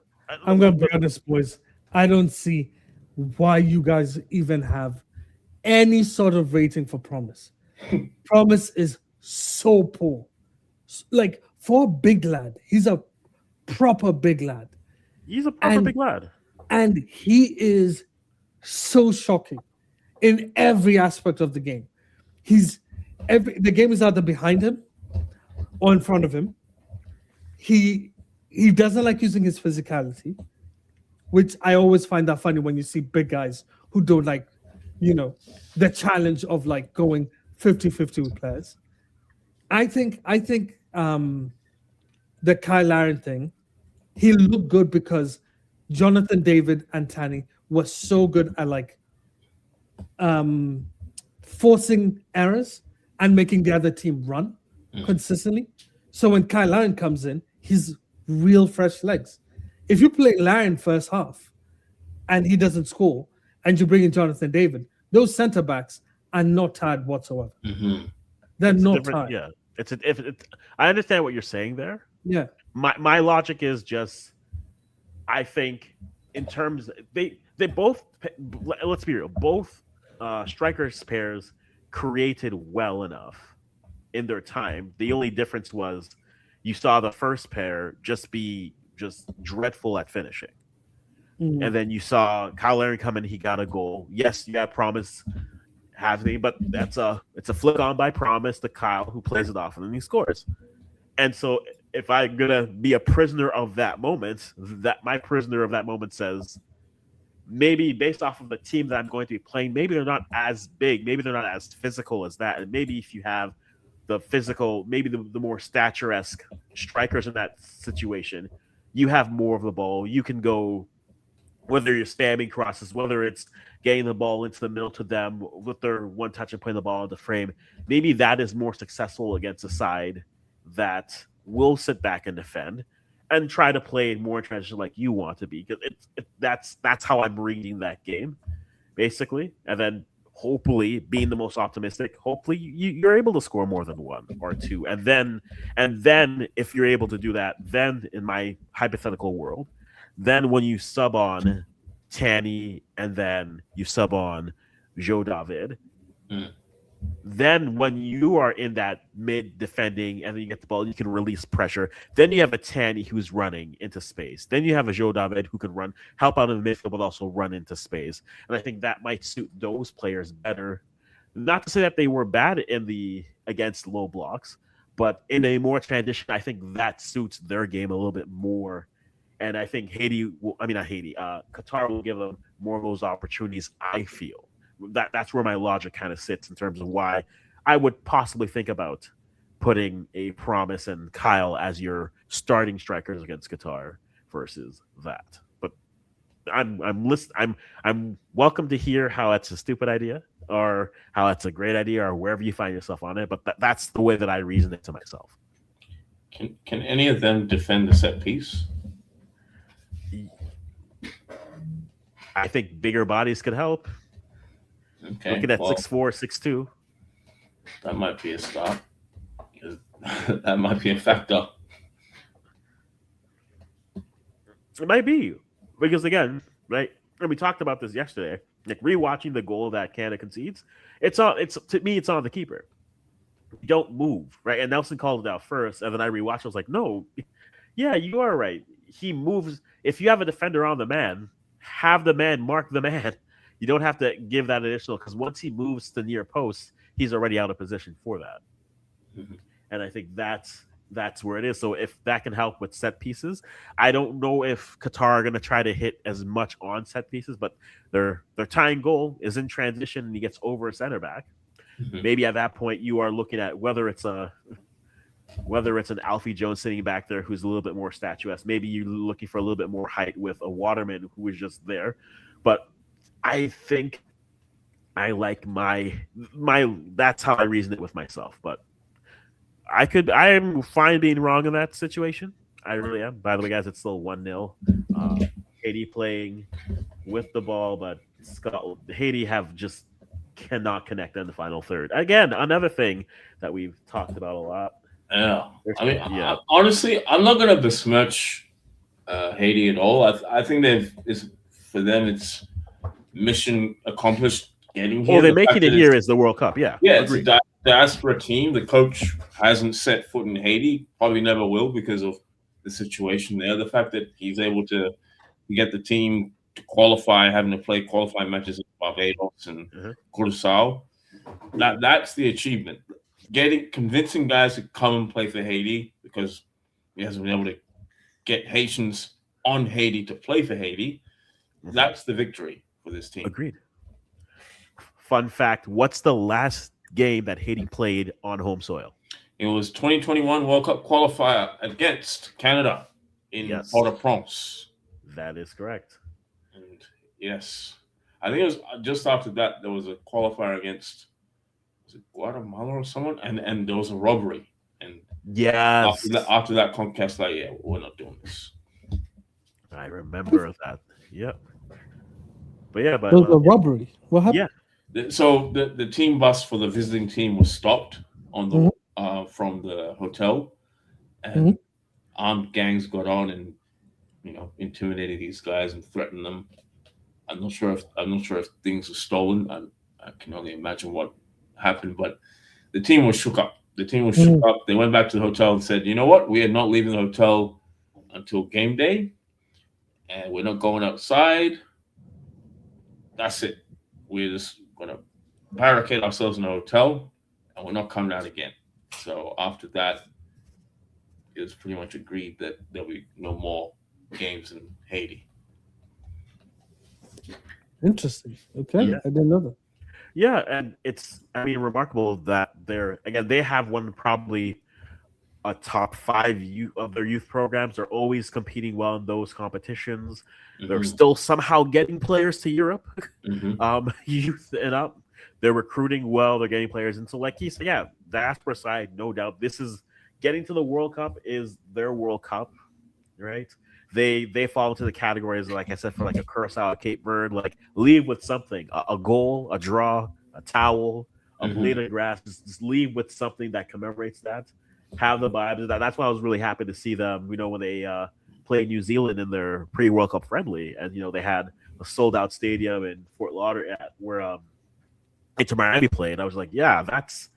I'm going to be honest, boys. I don't see why you guys even have any sort of rating for Promise. Promise is so poor. Like, for a big lad, he's a proper big lad. He's a proper big lad. And he is so shocking in every aspect of the game. The game is either behind him or in front of him. He doesn't like using his physicality, which I always find that funny when you see big guys who don't like, the challenge of like going 50-50 with players. I think the Kyle Larin thing, he looked good because Jonathan David and Tanny were so good at like forcing errors and making the other team run consistently. So when Kyle Larin comes in, he's real fresh legs. If you play Larin first half and he doesn't score, and you bring in Jonathan David, those center backs are not tired whatsoever. Mm-hmm. They're not tired. Yeah, I understand what you're saying there. Yeah, my logic is just, I think in terms they both, let's be real, both strikers pairs created well enough in their time. The only difference was you saw the first pair just be dreadful at finishing. Mm-hmm. And then you saw Kyle Larin come in, he got a goal. Yes, you have Promise happening, but it's a flick on by Promise to Kyle, who plays it off, and then he scores. And so if I'm gonna be a prisoner of that moment, my prisoner of that moment says, maybe based off of the team that I'm going to be playing, maybe they're not as big, maybe they're not as physical as that, and maybe if you have the physical, maybe the more statuesque strikers in that situation, you have more of the ball. You can go, whether you're spamming crosses, whether it's getting the ball into the middle to them with their one touch and putting the ball in the frame. Maybe that is more successful against a side that will sit back and defend and try to play more in transition like you want to be. That's how I'm reading that game, basically. And then hopefully, being the most optimistic, hopefully you're able to score more than one or two. And then if you're able to do that, then in my hypothetical world, then when you sub on Tanny and then you sub on Joe David, then when you are in that mid defending and then you get the ball, you can release pressure. Then you have a Tanny who's running into space. Then you have a Joe David who can help out in the midfield, but also run into space. And I think that might suit those players better. Not to say that they were bad against low blocks, but in a more transition, I think that suits their game a little bit more. And I think Qatar will give them more of those opportunities, I feel. That's where my logic kind of sits in terms of why I would possibly think about putting a Promise and Kyle as your starting strikers against Qatar versus that. But I'm welcome to hear how that's a stupid idea or how that's a great idea or wherever you find yourself on it. But that's the way that I reason it to myself. Can any of them defend the set piece? I think bigger bodies could help. Okay. Looking at 6'4", 6'2". That might be a start. That might be a factor. It might be. Because again, right, and we talked about this yesterday, like rewatching the goal that Canada concedes, to me, it's on the keeper. You don't move, right? And Nelson called it out first, and then I rewatched, I was like, no, yeah, you are right. He moves. If you have a defender on the man, have the man mark the man. You don't have to give that additional, because once he moves to near post, he's already out of position for that. Mm-hmm. And I think that's where it is. So if that can help with set pieces, I don't know if Qatar are going to try to hit as much on set pieces, but their tying goal is in transition and he gets over a center back. Mm-hmm. Maybe at that point you are looking at whether it's an Alfie Jones sitting back there who's a little bit more statuesque. Maybe you're looking for a little bit more height with a Waterman who is just there. But I think I like my that's how I reason it with myself. But I am fine being wrong in that situation. I really am. By the way, guys, it's still 1-0. Haiti playing with the ball, but Haiti just cannot connect in the final third. Again, another thing that we've talked about a lot. Yeah. Honestly, I'm not going to besmirch Haiti at all. I think for them, it's mission accomplished getting here. Well, they're making it here is the World Cup. Yeah. Yeah, it's a diaspora team. The coach hasn't set foot in Haiti, probably never will because of the situation there. The fact that he's able to get the team to qualify, having to play qualifying matches in Barbados and Curacao. That's the achievement. Convincing guys to come and play for Haiti, because he hasn't been able to get Haitians on Haiti to play for Haiti. That's the victory for this team. Agreed. Fun fact: what's the last game that Haiti played on home soil? It was 2021 World Cup qualifier against Canada in Port-au-Prince. That is correct. And yes, I think it was just after that there was a qualifier against, was it Guatemala or someone, and there was a robbery. And after that CONCACAF, like, yeah, we're not doing this. I remember that. Yep. But yeah, there was a robbery. What happened? Yeah. So the team bus for the visiting team was stopped on the from the hotel, and armed gangs got on and intimidated these guys and threatened them. I'm not sure if things were stolen. I can only imagine what happened, but the team was shook up. They went back to the hotel and said, "You know what? We are not leaving the hotel until game day, and we're not going outside. That's it. We're just gonna barricade ourselves in a hotel, and we're not coming out again." So after that, it was pretty much agreed that there'll be no more games in Haiti. Interesting. Okay, I didn't know that. Yeah, and it's remarkable that they have one probably a top 5 of their youth programs. They're always competing well in those competitions. They're still somehow getting players to Europe, youth and up. They're recruiting well. They're getting players, and so like he said, diaspora side, no doubt, this is getting to the World Cup is their World Cup, right? They fall into the categories, like I said, for like a Curacao, a Cape Verde, like leave with something, a goal, a draw, a towel, a blade of grass. Just leave with something that commemorates that. Have the vibes of that. That's why I was really happy to see them, when they played New Zealand in their pre-World Cup friendly, and they had a sold-out stadium in Fort Lauderdale where Inter Miami played. I was like, that's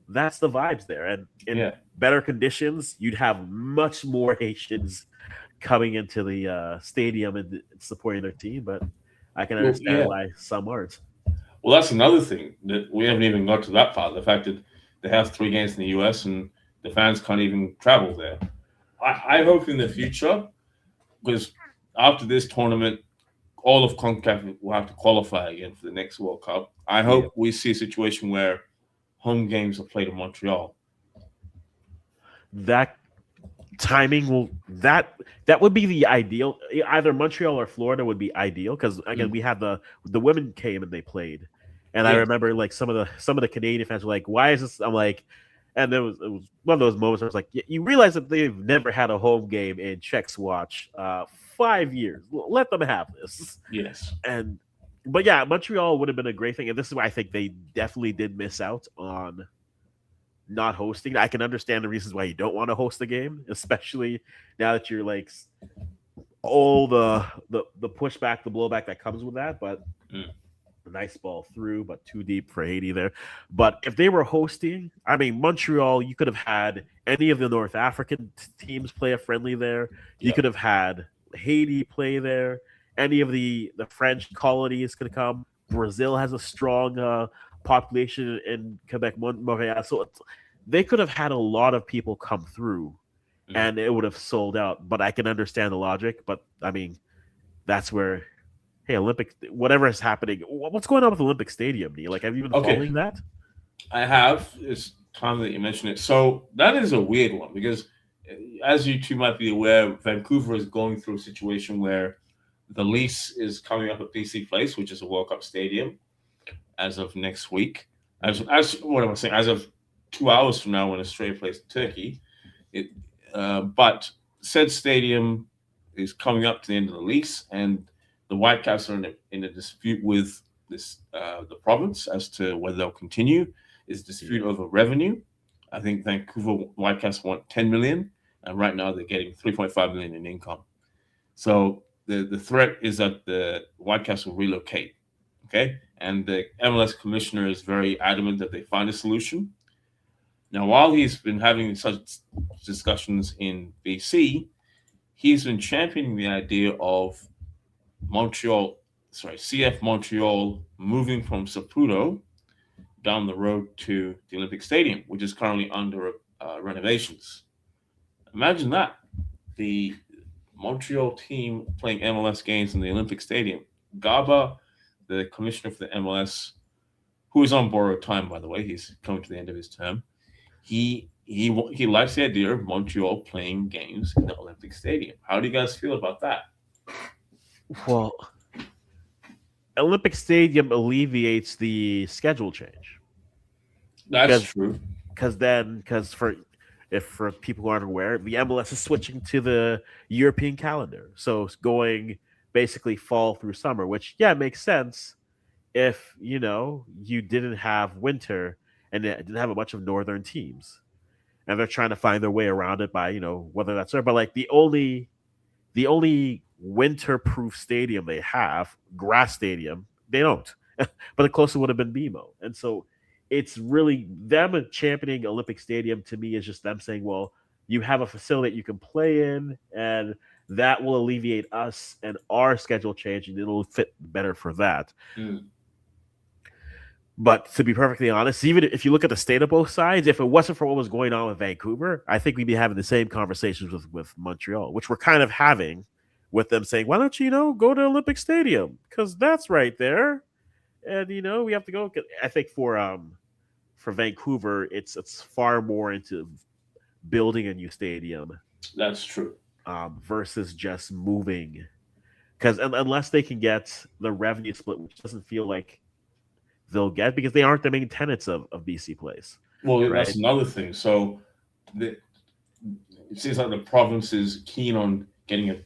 the vibes there, and in better conditions, you'd have much more Haitians coming into the stadium and supporting their team, but I can understand why some aren't. Well, that's another thing that we haven't even got to that part. The fact that they have 3 games in the US and the fans can't even travel there. I hope in the future, because after this tournament, all of CONCACAF will have to qualify again for the next World Cup. I hope we see a situation where home games are played in Montreal. That timing that would be the ideal. Either Montreal or Florida would be ideal, because again we had the women came and they played, and I remember like some of the Canadian fans were like, "Why is this?" I'm like, and it was one of those moments where I was like, you realize that they've never had a home game in Czechs Watch 5 years. Let them have this. Yes, but yeah, Montreal would have been a great thing, and this is why I think they definitely did miss out on not hosting. I can understand the reasons why you don't want to host the game, especially now that you're like all the pushback, the blowback that comes with that. But a nice ball through, but too deep for Haiti there. But if they were hosting, Montreal, you could have had any of the North African teams play a friendly there. You could have had Haiti play there. Any of the French colonies could come. Brazil has a strong population in Quebec, Montreal. So they could have had a lot of people come through and it would have sold out. But I can understand the logic. But that's where, hey, Olympic, whatever is happening. What's going on with Olympic Stadium, Neil? Like, have you been following that? I have. It's time that you mentioned it. So that is a weird one, because as you two might be aware, Vancouver is going through a situation where the lease is coming up at BC Place, which is a World Cup stadium, as of next week. As what am I saying? As of 2 hours from now, when Australia plays Turkey. But said stadium is coming up to the end of the lease, and the Whitecaps are in a dispute with the province as to whether they'll continue. It's a dispute over revenue. I think Vancouver Whitecaps want 10 million, and right now they're getting 3.5 million in income. So the threat is that the Whitecaps will relocate. Okay, and the MLS commissioner is very adamant that they find a solution. Now, while he's been having such discussions in BC, he's been championing the idea of Montreal, CF Montreal moving from Saputo down the road to the Olympic Stadium, which is currently under renovations. Imagine that. The Montreal team playing MLS games in the Olympic Stadium. Gaba, the commissioner for the MLS, who is on borrowed time, by the way, he's coming to the end of his term. He likes the idea of Montreal playing games in the Olympic Stadium. How do you guys feel about that? Well, Olympic Stadium alleviates the schedule change. That's true. Because for people who aren't aware, the MLS is switching to the European calendar, so it's going basically fall through summer, which makes sense if you didn't have winter and it didn't have a bunch of northern teams, and they're trying to find their way around it by whether that's there, but like the only winter-proof stadium they have, grass stadium, they don't. But the closest would have been BMO. And so it's really them championing Olympic Stadium to me is just them saying, well, you have a facility that you can play in, and that will alleviate us and our schedule change, and it'll fit better for that. Mm. But to be perfectly honest, even if you look at the state of both sides, if it wasn't for what was going on with Vancouver, I think we'd be having the same conversations with Montreal, which we're kind of having with them saying, why don't you go to Olympic Stadium? Because that's right there. And we have to go. I think for Vancouver, it's far more into building a new stadium. That's true. Versus just moving. Because unless they can get the revenue split, which doesn't feel like they'll get, because they aren't the main tenants of BC Place. Well, right? That's another thing. So it seems like the province is keen on getting a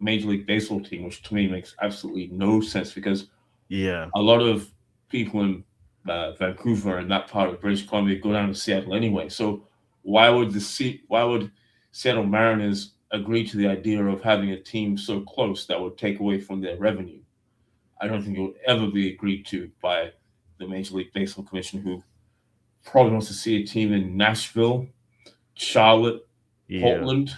Major League Baseball team, which to me makes absolutely no sense, because a lot of people in Vancouver and that part of British Columbia go down to Seattle anyway. So why would Seattle Mariners agree to the idea of having a team so close that would take away from their revenue? I don't think it would ever be agreed to by the Major League Baseball Commission, who probably wants to see a team in Nashville, Charlotte, Portland,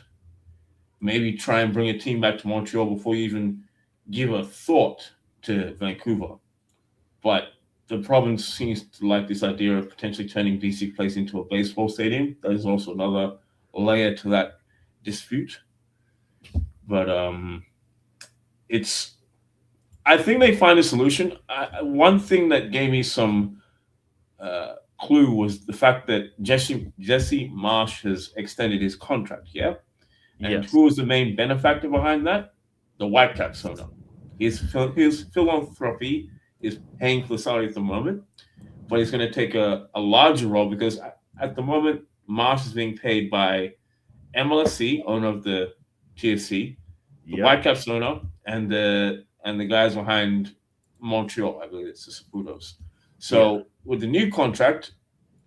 maybe try and bring a team back to Montreal before you even give a thought to Vancouver. But the province seems to like this idea of potentially turning BC Place into a baseball stadium. That is also another layer to that dispute. But I think they find a solution. One thing that gave me some clue was the fact that Jesse Marsh has extended his contract. Yeah. And who was the main benefactor behind that? The Whitecaps owner. His philanthropy is paying for the salary at the moment, but he's going to take a larger role, because at the moment, Marsh is being paid by MLSC, owner of the GFC, the Whitecaps owner, and the guys behind Montreal. I believe it's the Saputos. So with the new contract,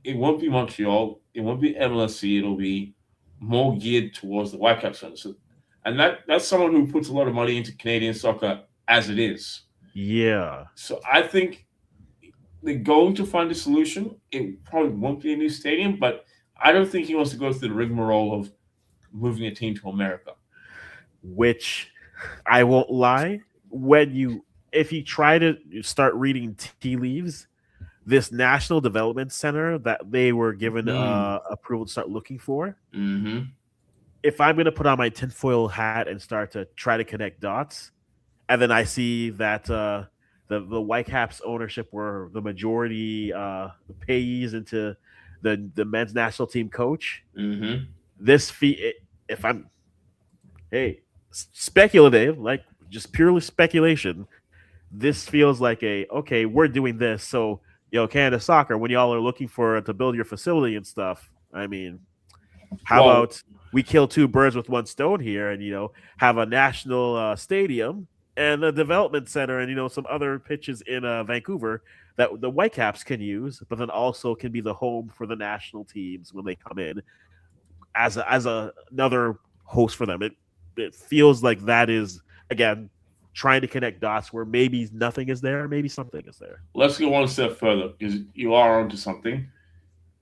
it won't be Montreal, it won't be MLSC, it'll be more geared towards the Whitecaps owner. So, and that's someone who puts a lot of money into Canadian soccer as it is. Yeah. So I think they're going to find a solution. It probably won't be a new stadium, but I don't think he wants to go through the rigmarole of moving a team to America. Which, I won't lie, if you try to start reading tea leaves, this National Development Center that they were given approval to start looking for, if I'm going to put on my tinfoil hat and start to try to connect dots, and then I see that the Whitecaps ownership were the majority payees into the men's national team coach, this fee, if I'm, speculative, like just purely speculation, this feels like okay, we're doing this, so Canada Soccer, when y'all are looking to build your facility and stuff, I mean, how about we kill two birds with one stone here, and have a national stadium and a development center, and some other pitches in Vancouver that the Whitecaps can use, but then also can be the home for the national teams when they come in as another host for them. It feels like that is, again, trying to connect dots where maybe nothing is there, maybe something is there. Let's go one step further, because you are onto something.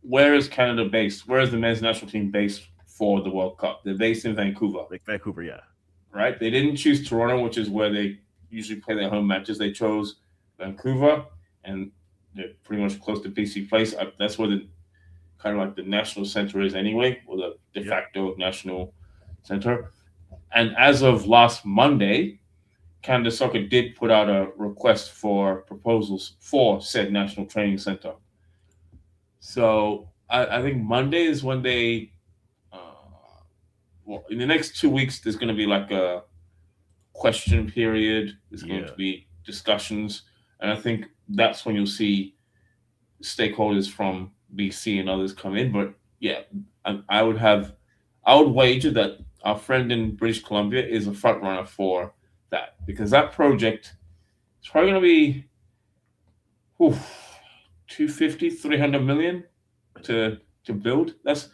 Where is Canada based? Where is the men's national team based for the World Cup? They're based in Vancouver. Vancouver, yeah. Right? They didn't choose Toronto, which is where they usually play their home matches. They chose Vancouver, and they're pretty much close to BC Place. That's where the kind of like the national center is anyway, or the de facto national center. And as of last Monday, Canada Soccer did put out a request for proposals for said national training center. So I think Monday is when they, well, in the next 2 weeks, there's going to be like a question period. There's going to be discussions. And I think that's when you'll see stakeholders from BC and others come in. But yeah, I would wager that our friend in British Columbia is a front runner for that, because that project is probably going to be 250, 300 million to build. That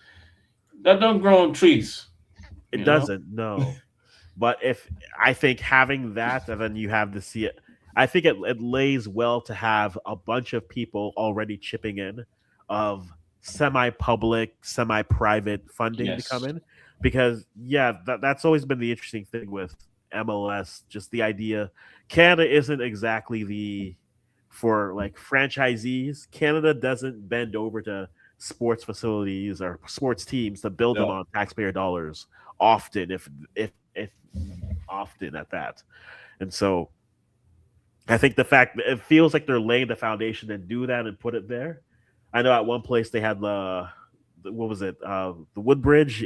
don't grow on trees. It doesn't, no. But I think having that, and then you have to see it, I think it lays well to have a bunch of people already chipping in of semi-public, semi-private funding to come in. Because, that's always been the interesting thing with MLS, just the idea. Canada isn't exactly for like franchisees. Canada doesn't bend over to sports facilities or sports teams to build them on taxpayer dollars often, if often at that. And so I think the fact that it feels like they're laying the foundation to do that and put it there. I know at one place they had what was it? The Woodbridge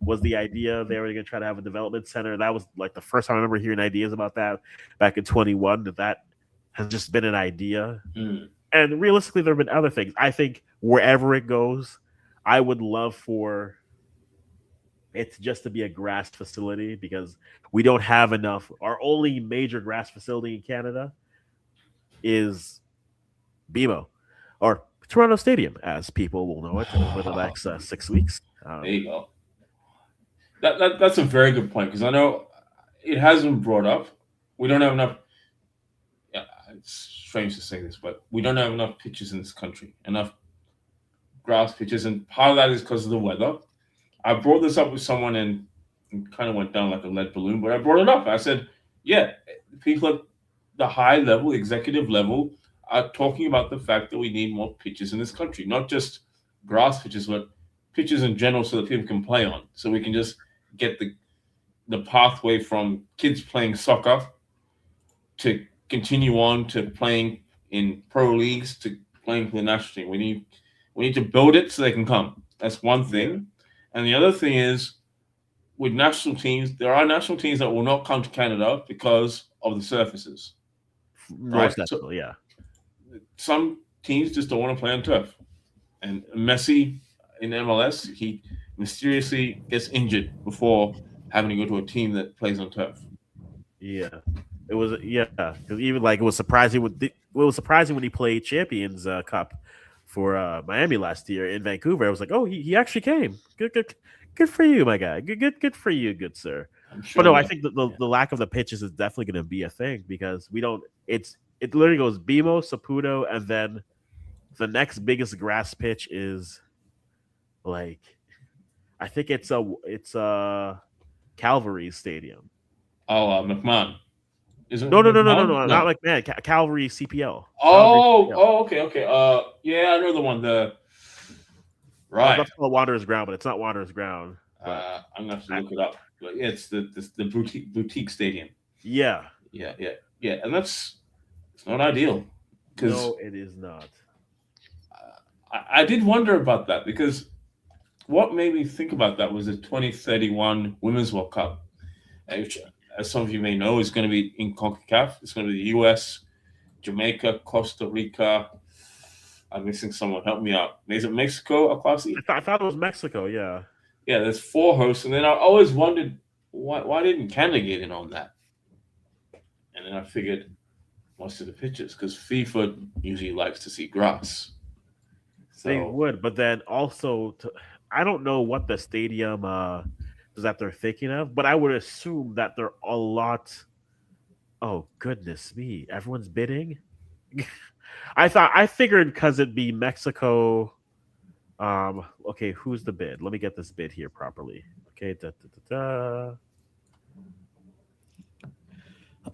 was the idea. They were going to try to have a development center. That was like the first time I remember hearing ideas about that back in 21. That has just been an idea. And realistically, there have been other things. I think wherever it goes, I would love for it just to be a grass facility, because we don't have enough. Our only major grass facility in Canada is BMO, or Toronto Stadium, as people will know it over the next 6 weeks. There you go. That's a very good point, because I know it has been brought up. We don't have enough. Yeah, it's strange to say this, but we don't have enough pitches in this country, enough grass pitches, and part of that is because of the weather. I brought this up with someone and kind of went down like a lead balloon, but I brought it up. I said, people at the high level, executive level, are talking about the fact that we need more pitches in this country, not just grass pitches, but pitches in general, so that people can play on, so we can just get the pathway from kids playing soccer to continue on to playing in pro leagues to playing for the national team. We need to build it so they can come. That's one thing. And the other thing is, with national teams, there are national teams that will not come to Canada because of the surfaces. Right? So, some teams just don't want to play on turf. And Messi in MLS, he mysteriously gets injured before having to go to a team that plays on turf. Yeah. It was because even like it was surprising when he played Champions Cup for Miami last year in Vancouver. I was like, oh, he actually came. Good for you, my guy. Good for you, good sir. Sure, but no, I think the lack of the pitches is definitely going to be a thing, because we don't. It literally goes BMO, Saputo, and then the next biggest grass pitch is like, I think it's a Calvary Stadium. Oh, McMahon. No, not like that. Calvary CPL. Okay. I know the one. Right. That's called Wanderers Ground, but it's not Wanderers Ground. I'm gonna have to look it up. But yeah, it's the boutique stadium. Yeah, and it's not ideal. No, it is not. I did wonder about that, because what made me think about that was the 2031 Women's World Cup, which, as some of you may know, is going to be in CONCACAF. It's going to be the U.S., Jamaica, Costa Rica. I'm missing someone. Help me out. Is it Mexico, Akwasi? I thought it was Mexico, yeah. Yeah, there's 4 hosts. And then I always wondered, why didn't Canada get in on that? And then I figured, most of the pitches, because FIFA usually likes to see grass. So, they would, but then also, I don't know what the stadium that they're thinking of, but I would assume that they're a lot. Oh goodness me! Everyone's bidding. I figured because it'd be Mexico. Okay, who's the bid? Let me get this bid here properly. Okay,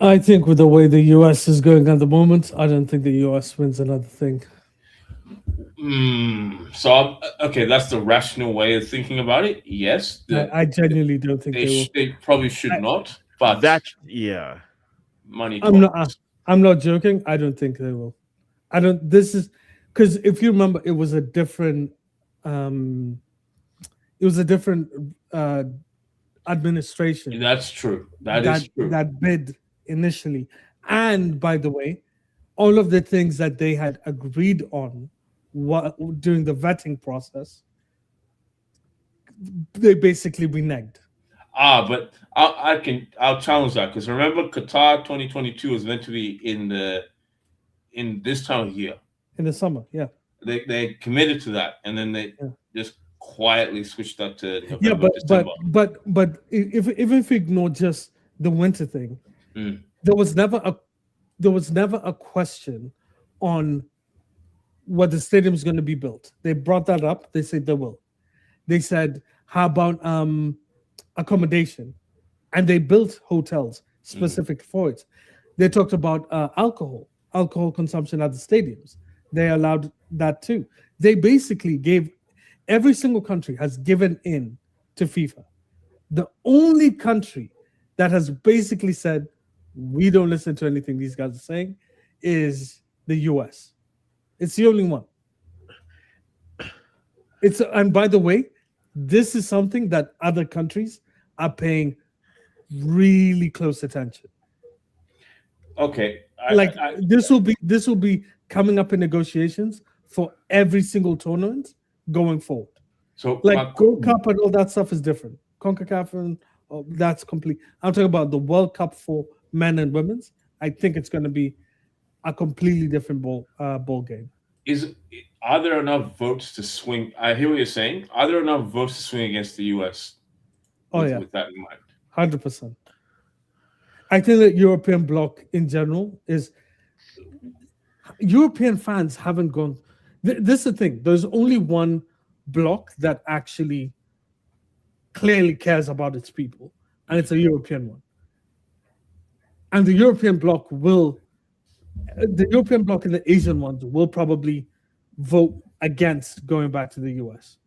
I think with the way the US is going at the moment, I don't think the US wins another thing. So okay, that's the rational way of thinking about it. Yes, I genuinely don't think they will. They probably should not, but money I'm talks. not. I'm not joking. I don't think they will. I don't. This is because if you remember, it was a different. It was a different administration. That's true. That is true. That bid initially, and by the way, all of the things that they had agreed on during the vetting process, they basically reneged. But I'll challenge that because remember Qatar 2022 is meant to be in this time of year. In the summer, yeah. They committed to that, and then they just quietly switched that to November, yeah, December. But if we ignore just the winter thing, there was never a question on what the stadium is going to be built. They brought that up. They said they will. They said, how about accommodation? And they built hotels specific for it. They talked about alcohol consumption at the stadiums. They allowed that too. They basically every single country has given in to FIFA. The only country that has basically said, we don't listen to anything these guys are saying is the US. It's the only one. And by the way, this is something that other countries are paying really close attention. Okay. This will be coming up in negotiations for every single tournament going forward. So Gold Cup and all that stuff is different. CONCACAF and that's complete. I'm talking about the World Cup for men and women's. I think it's going to be a completely different ball game. Are there enough votes to swing? I hear what you're saying. Are there enough votes to swing against the US? With that in mind, 100%. I think that European bloc in general is European fans haven't gone. This is the thing. There's only one bloc that actually clearly cares about its people, and it's a European one. And the European bloc and the Asian ones will probably vote against going back to the US.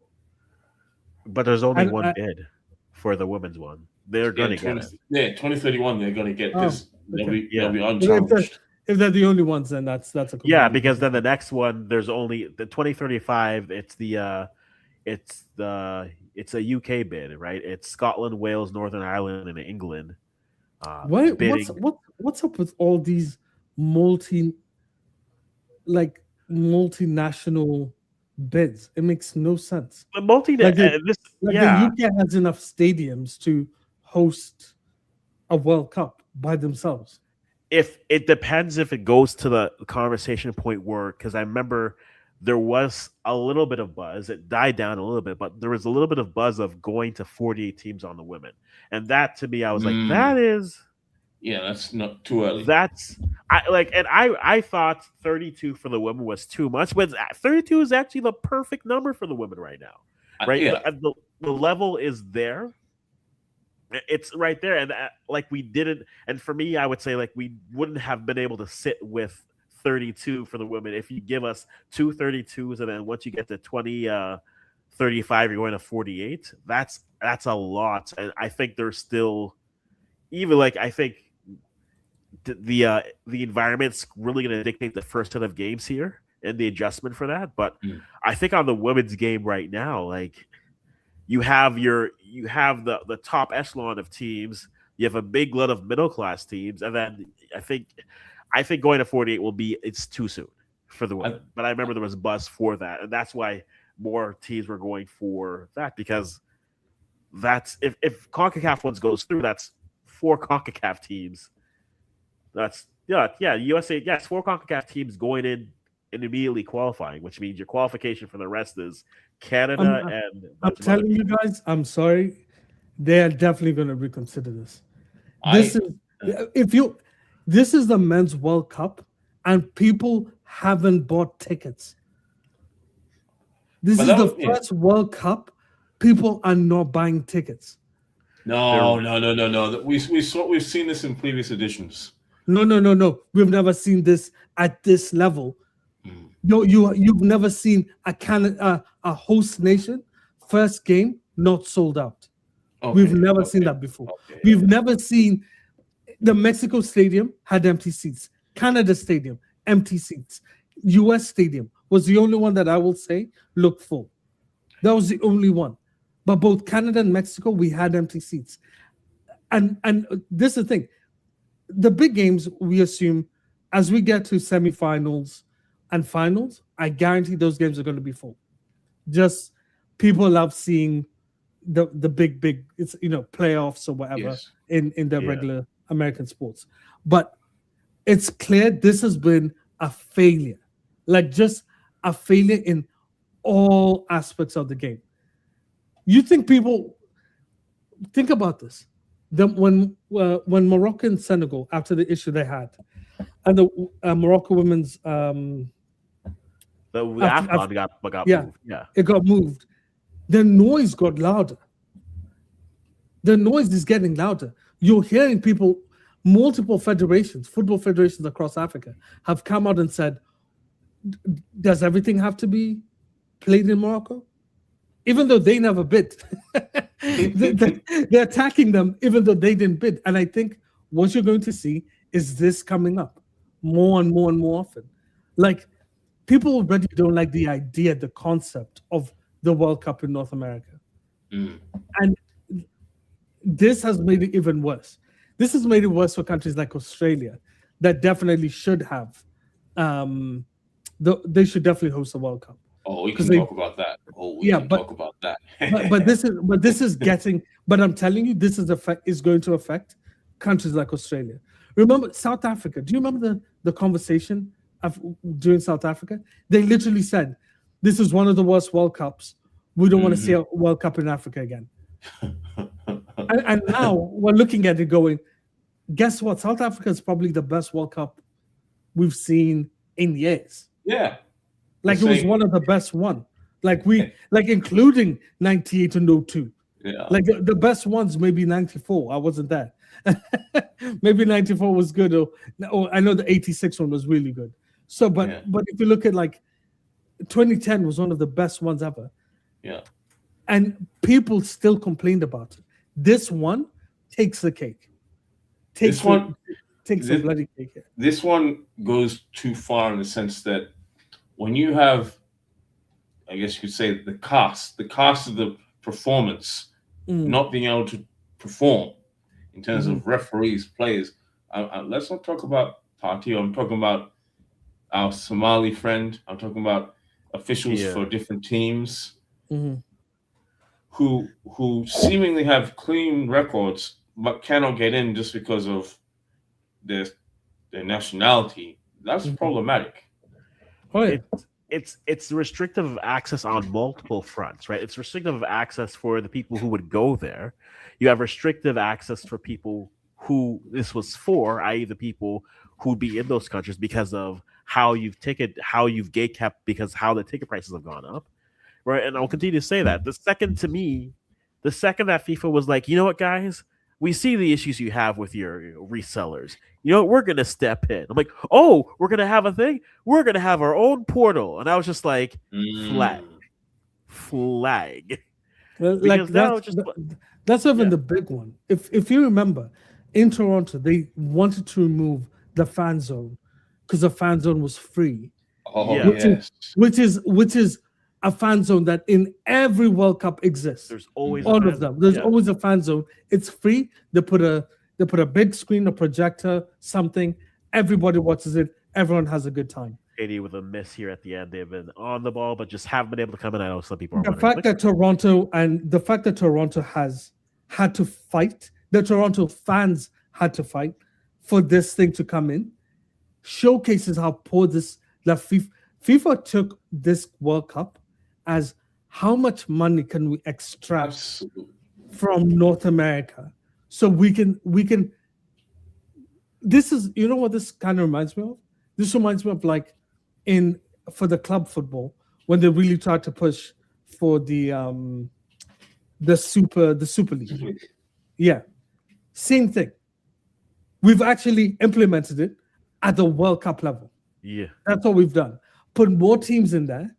But there's only one bid for the women's one. They're going to get it. Yeah, 2031 they're going to get this. They'll be unchallenged. If they're the only ones, then that's a because then the next one there's only the 2035. It's a UK bid, right? It's Scotland, Wales, Northern Ireland, and England. What's up with all these multinational bids? It makes no sense. The the UK has enough stadiums to host a World Cup by themselves. If it depends if it goes to the conversation point because I remember there was a little bit of buzz. It died down a little bit, but there was a little bit of buzz of going to 48 teams on the women. And that to me, I was like, that is... Yeah, that's not too early. I thought 32 for the women was too much, but 32 is actually the perfect number for the women right now. Right? The level is there. It's right there. And we didn't... And for me, I would say we wouldn't have been able to sit with 32 for the women if you give us 2 32s, and then once you get to 35 you're going to 48. That's a lot. And I think there's still even I think the environment's really going to dictate the first set of games here and the adjustment for that. But I think on the women's game right now, you have the top echelon of teams, you have a big lot of middle class teams, and then I think going to 48 it's too soon for the women. But I remember there was buzz for that, and that's why more teams were going for that, because that's if CONCACAF ones goes through, that's 4 CONCACAF teams. That's USA. Yes, 4 CONCACAF teams going in and immediately qualifying, which means your qualification for the rest is Canada and. I'm telling you guys, I'm sorry, they are definitely going to reconsider this. This is the Men's World Cup, and people haven't bought tickets. This is the first World Cup. People are not buying tickets. No. We've seen this in previous editions. No. We've never seen this at this level. No, you've never seen a host nation first game not sold out. We've never seen that before. We've never seen the Mexico Stadium had empty seats. Canada Stadium, empty seats. US Stadium was the only one that I will say looked full. That was the only one. But both Canada and Mexico, we had empty seats. And this is the thing. The big games, we assume, as we get to semifinals and finals, I guarantee those games are going to be full. Just people love seeing the big it's playoffs or whatever in the regular American sports. But it's clear this has been a failure, like just a failure in all aspects of the game. You think people think about this? When Morocco and Senegal, after the issue they had, and the Morocco women's the AFCON got moved. Yeah, it got moved. The noise got louder. The noise is getting louder. You're hearing people, multiple federations, football federations across Africa, have come out and said, does everything have to be played in Morocco? Even though they never bid. They're attacking them even though they didn't bid. And I think what you're going to see is this coming up more and more and more often. Like, people already don't like the idea, the concept of the World Cup in North America. And this has made it even worse. This has made it worse for countries like Australia that definitely should have, they should definitely host a World Cup. Oh, we can talk about that. Talk about that. this is getting. But I'm telling you, this is going to affect countries like Australia. Remember South Africa? Do you remember the conversation during South Africa? They literally said, "This is one of the worst World Cups. We don't want to see a World Cup in Africa again." and now we're looking at it, going, "Guess what? South Africa is probably the best World Cup we've seen in years." Yeah. Like it was one of the best one. Like including 98 and 02. Yeah. Like the best ones, maybe 94. I wasn't there. Maybe 94 was good. Or I know the 86 one was really good. So, but if you look at like 2010 was one of the best ones ever. Yeah. And people still complained about it. This one takes the cake. Takes the bloody cake here. This one goes too far in the sense that when you have, I guess you could say, the cost of the performance not being able to perform in terms of referees, players. Let's not talk about party. I'm talking about our Somali friend. I'm talking about officials for different teams who seemingly have clean records but cannot get in just because of their nationality. That's problematic. It's restrictive access on multiple fronts, right? It's restrictive access for the people who would go there. You have restrictive access for people who this was for, i.e. the people who'd be in those countries because of how you've gate kept, because how the ticket prices have gone up, right? And I'll continue to say that. The second that FIFA was like, you know what, guys? We see the issues you have with your resellers. You know, we're going to step in. I'm like, oh, we're going to have a thing? We're going to have our own portal. And I was just like, flag. Well, like that's even the big one. If you remember, in Toronto, they wanted to remove the fan zone because the fan zone was free. Which is a fan zone that in every World Cup exists. There's always all of them. There's always a fan zone. It's free. They put a big screen, a projector, something. Everybody watches it. Everyone has a good time. Haiti with a miss here at the end. They've been on the ball, but just haven't been able to come in. I know some people are the fact that Toronto has had to fight, the Toronto fans had to fight for this thing to come in, showcases how poor FIFA took this World Cup as how much money can we extract from North America so we can this is, you know what this kind of reminds me of? This reminds me of like for the club football when they really tried to push for the Super League. Yeah. Same thing. We've actually implemented it at the World Cup level. Yeah. That's what we've done. Put more teams in there,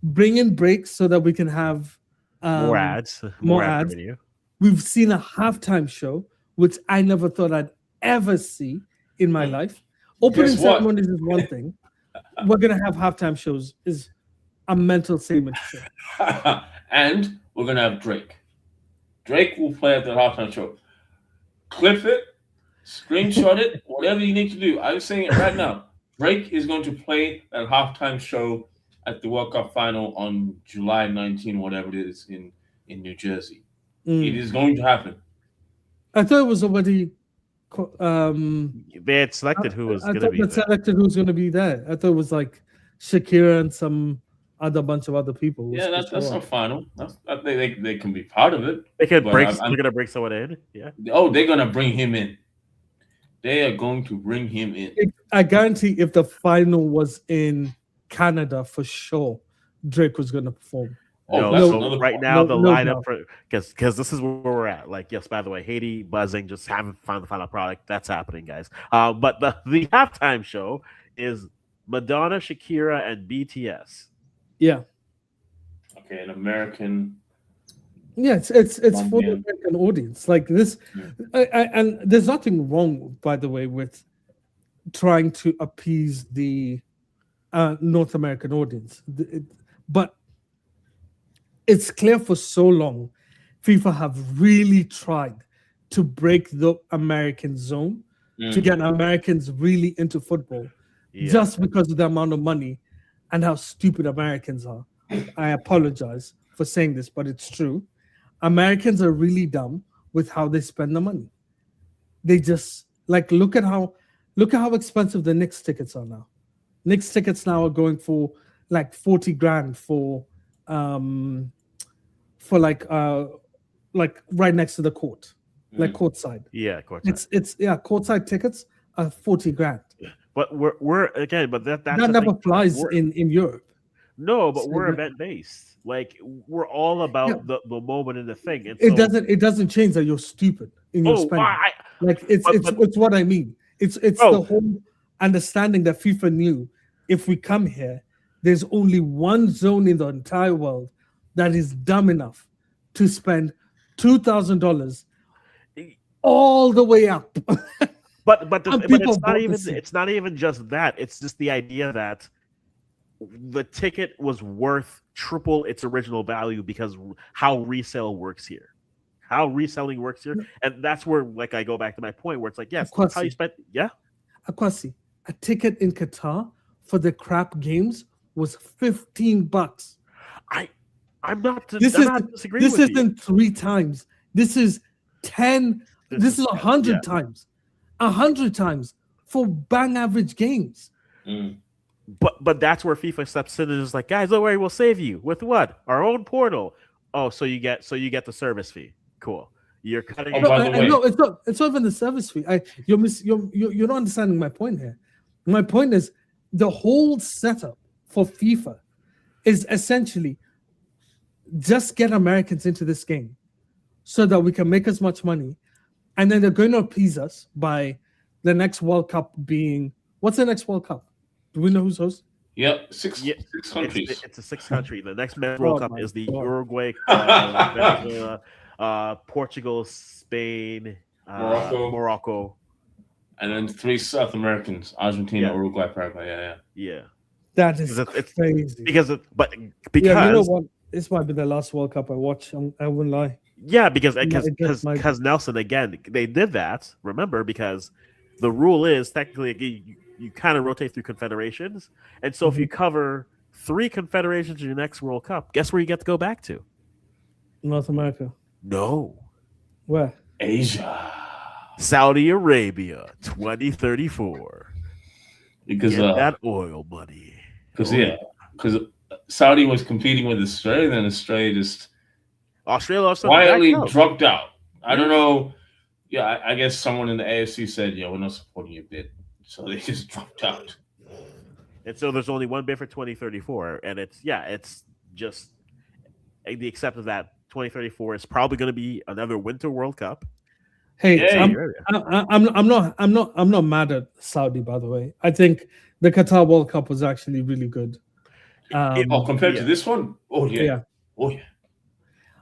bring in breaks so that we can have More ads. more ad ads. revenue. We've seen a halftime show, which I never thought I'd ever see in my life. Opening Guess what? ceremonies is one thing. We're gonna have halftime shows is a mental statement to say. And we're gonna have Drake. Drake will play at the halftime show. Clip it, screenshot it, whatever you need to do. I'm saying it right now. Drake is going to play at halftime show at the World Cup final on July 19, whatever it is, in New Jersey. It is going to happen. I thought it was already. They had selected who was going to be they there. selected who's going to be there. I thought it was like Shakira and some other bunch of other people. Yeah, that's not final. They can be part of it. They could but break. They're going to bring someone in. Yeah. Oh, they're going to bring him in. They are going to bring him in. I guarantee if the final was in Canada, for sure, Drake was going to perform. Oh, so right now the lineup for because this is where we're at. Like, yes, by the way, Haiti buzzing, just haven't found the final product. That's happening, guys. But the halftime show is Madonna, Shakira, and BTS. Yeah. Okay, an American. Yeah, it's for the American audience. Like this, and there's nothing wrong, by the way, with trying to appease the North American audience, but it's clear for so long, FIFA have really tried to break the American zone to get Americans really into football, just because of the amount of money and how stupid Americans are. I apologize for saying this, but it's true. Americans are really dumb with how they spend the money. They just look at how expensive the Knicks tickets are now. Knicks tickets now are going for like 40 grand for like right next to the court, like courtside. Yeah, courtside. It's courtside tickets are 40 grand. But we're again, but that never flies in Europe. No, but we're event based. Like we're all about the moment and the thing. And it doesn't change that you're stupid in your spending. It's what I mean. It's the whole understanding that FIFA knew if we come here, there's only one zone in the entire world that is dumb enough to spend $2,000 all the way up. But it's not even just that. It's just the idea that the ticket was worth triple its original value because how resale works here. How reselling works here. And that's where I go back to my point where it's like, yes, Akwasi, how you spent Akwasi, a ticket in Qatar for the crap games was $15. I'm not disagreeing with you. This isn't 3 times. This is 10. This is 100 times. 100 times for bang average games. But that's where FIFA steps in and is like, guys, don't worry, we'll save you with what? Our own portal. Oh, so you get the service fee. Cool. You're cutting. No, it's not even the service fee. You're not understanding my point here. My point is the whole setup for FIFA is essentially just get Americans into this game so that we can make as much money, and then they're going to appease us by the next World Cup being what's the next World Cup? Do we know who's host? Yep, six countries. It's a 6 country. The next World Cup is the Uruguay, Venezuela, Portugal, Spain, Morocco, and then 3 South Americans: Argentina, Uruguay, Paraguay. Yeah. That is crazy. Because you know what? This might be the last World Cup I watch. I wouldn't lie. Yeah, because Nelson, again, they did that. Remember, because the rule is technically you kind of rotate through confederations, and so if you cover 3 confederations in your next World Cup, guess where you get to go back to? North America. No. Where? Asia. Saudi Arabia, 2034. Because that oil money. Because Saudi was competing with Australia, then Australia just also quietly dropped out. I don't know. Yeah, I guess someone in the AFC said, "Yeah, we're not supporting your bid," so they just dropped out. And so there's only one bid for 2034, and it's just the acceptance that 2034 is probably going to be another Winter World Cup. Hey, Yeah, I'm not mad at Saudi. By the way, I think the Qatar World Cup was actually really good. compared to this one, oh yeah, Yeah, oh yeah.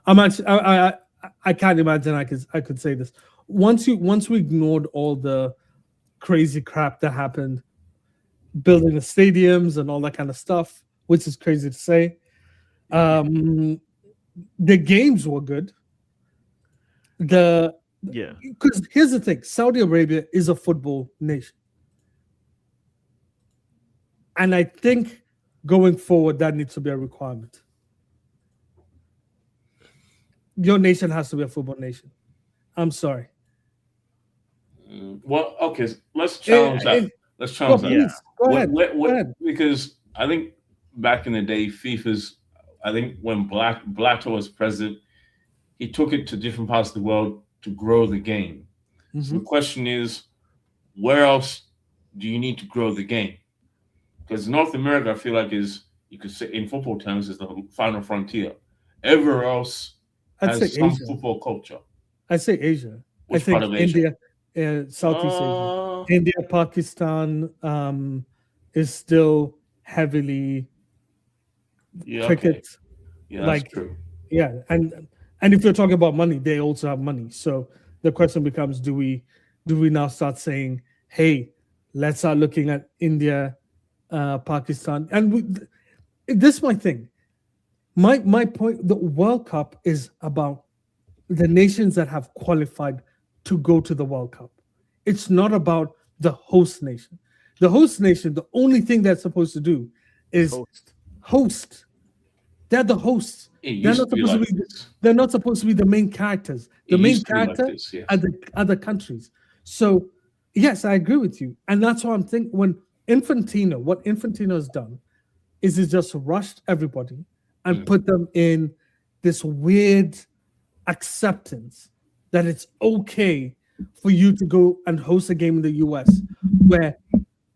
I'm actually I can't imagine I could say this. Once we ignored all the crazy crap that happened, building the stadiums and all that kind of stuff, which is crazy to say. Um, the games were good. The Yeah. Because here's the thing: Saudi Arabia is a football nation, and I think going forward that needs to be a requirement. Your nation has to be a football nation. I'm sorry. Well, okay, let's Eh, challenge eh, that. Let's Go, challenge that. please go ahead. Go What? ahead. Because I think back in the day, FIFA's. I think when Blatter was president, he took it to different parts of the world to grow the game. So the question is, where else do you need to grow the game? Because North America, I feel like you could say in football terms is the final frontier. Everywhere else I'd say has some Asia. football culture. I say Asia. I Which part think of Asia? India, Southeast Asia, Uh, India, Pakistan is still heavily yeah, okay. cricket. Yeah, that's Like, true. yeah, and if you're talking about money, they also have money. So the question becomes: do we now start saying, hey, let's start looking at India, Pakistan, and this is my thing. My point: the World Cup is about the nations that have qualified to go to the World Cup. It's not about the host nation. The host nation, the only thing that's supposed to do is host. They're the hosts. It They're used not to be supposed to like be. this. They're not supposed to be the main characters. It The main used to be like character this, yes. are the other countries. So yes, I agree with you, and that's why I'm thinking what Infantino has done is he's just rushed everybody and put them in this weird acceptance that it's okay for you to go and host a game in the US where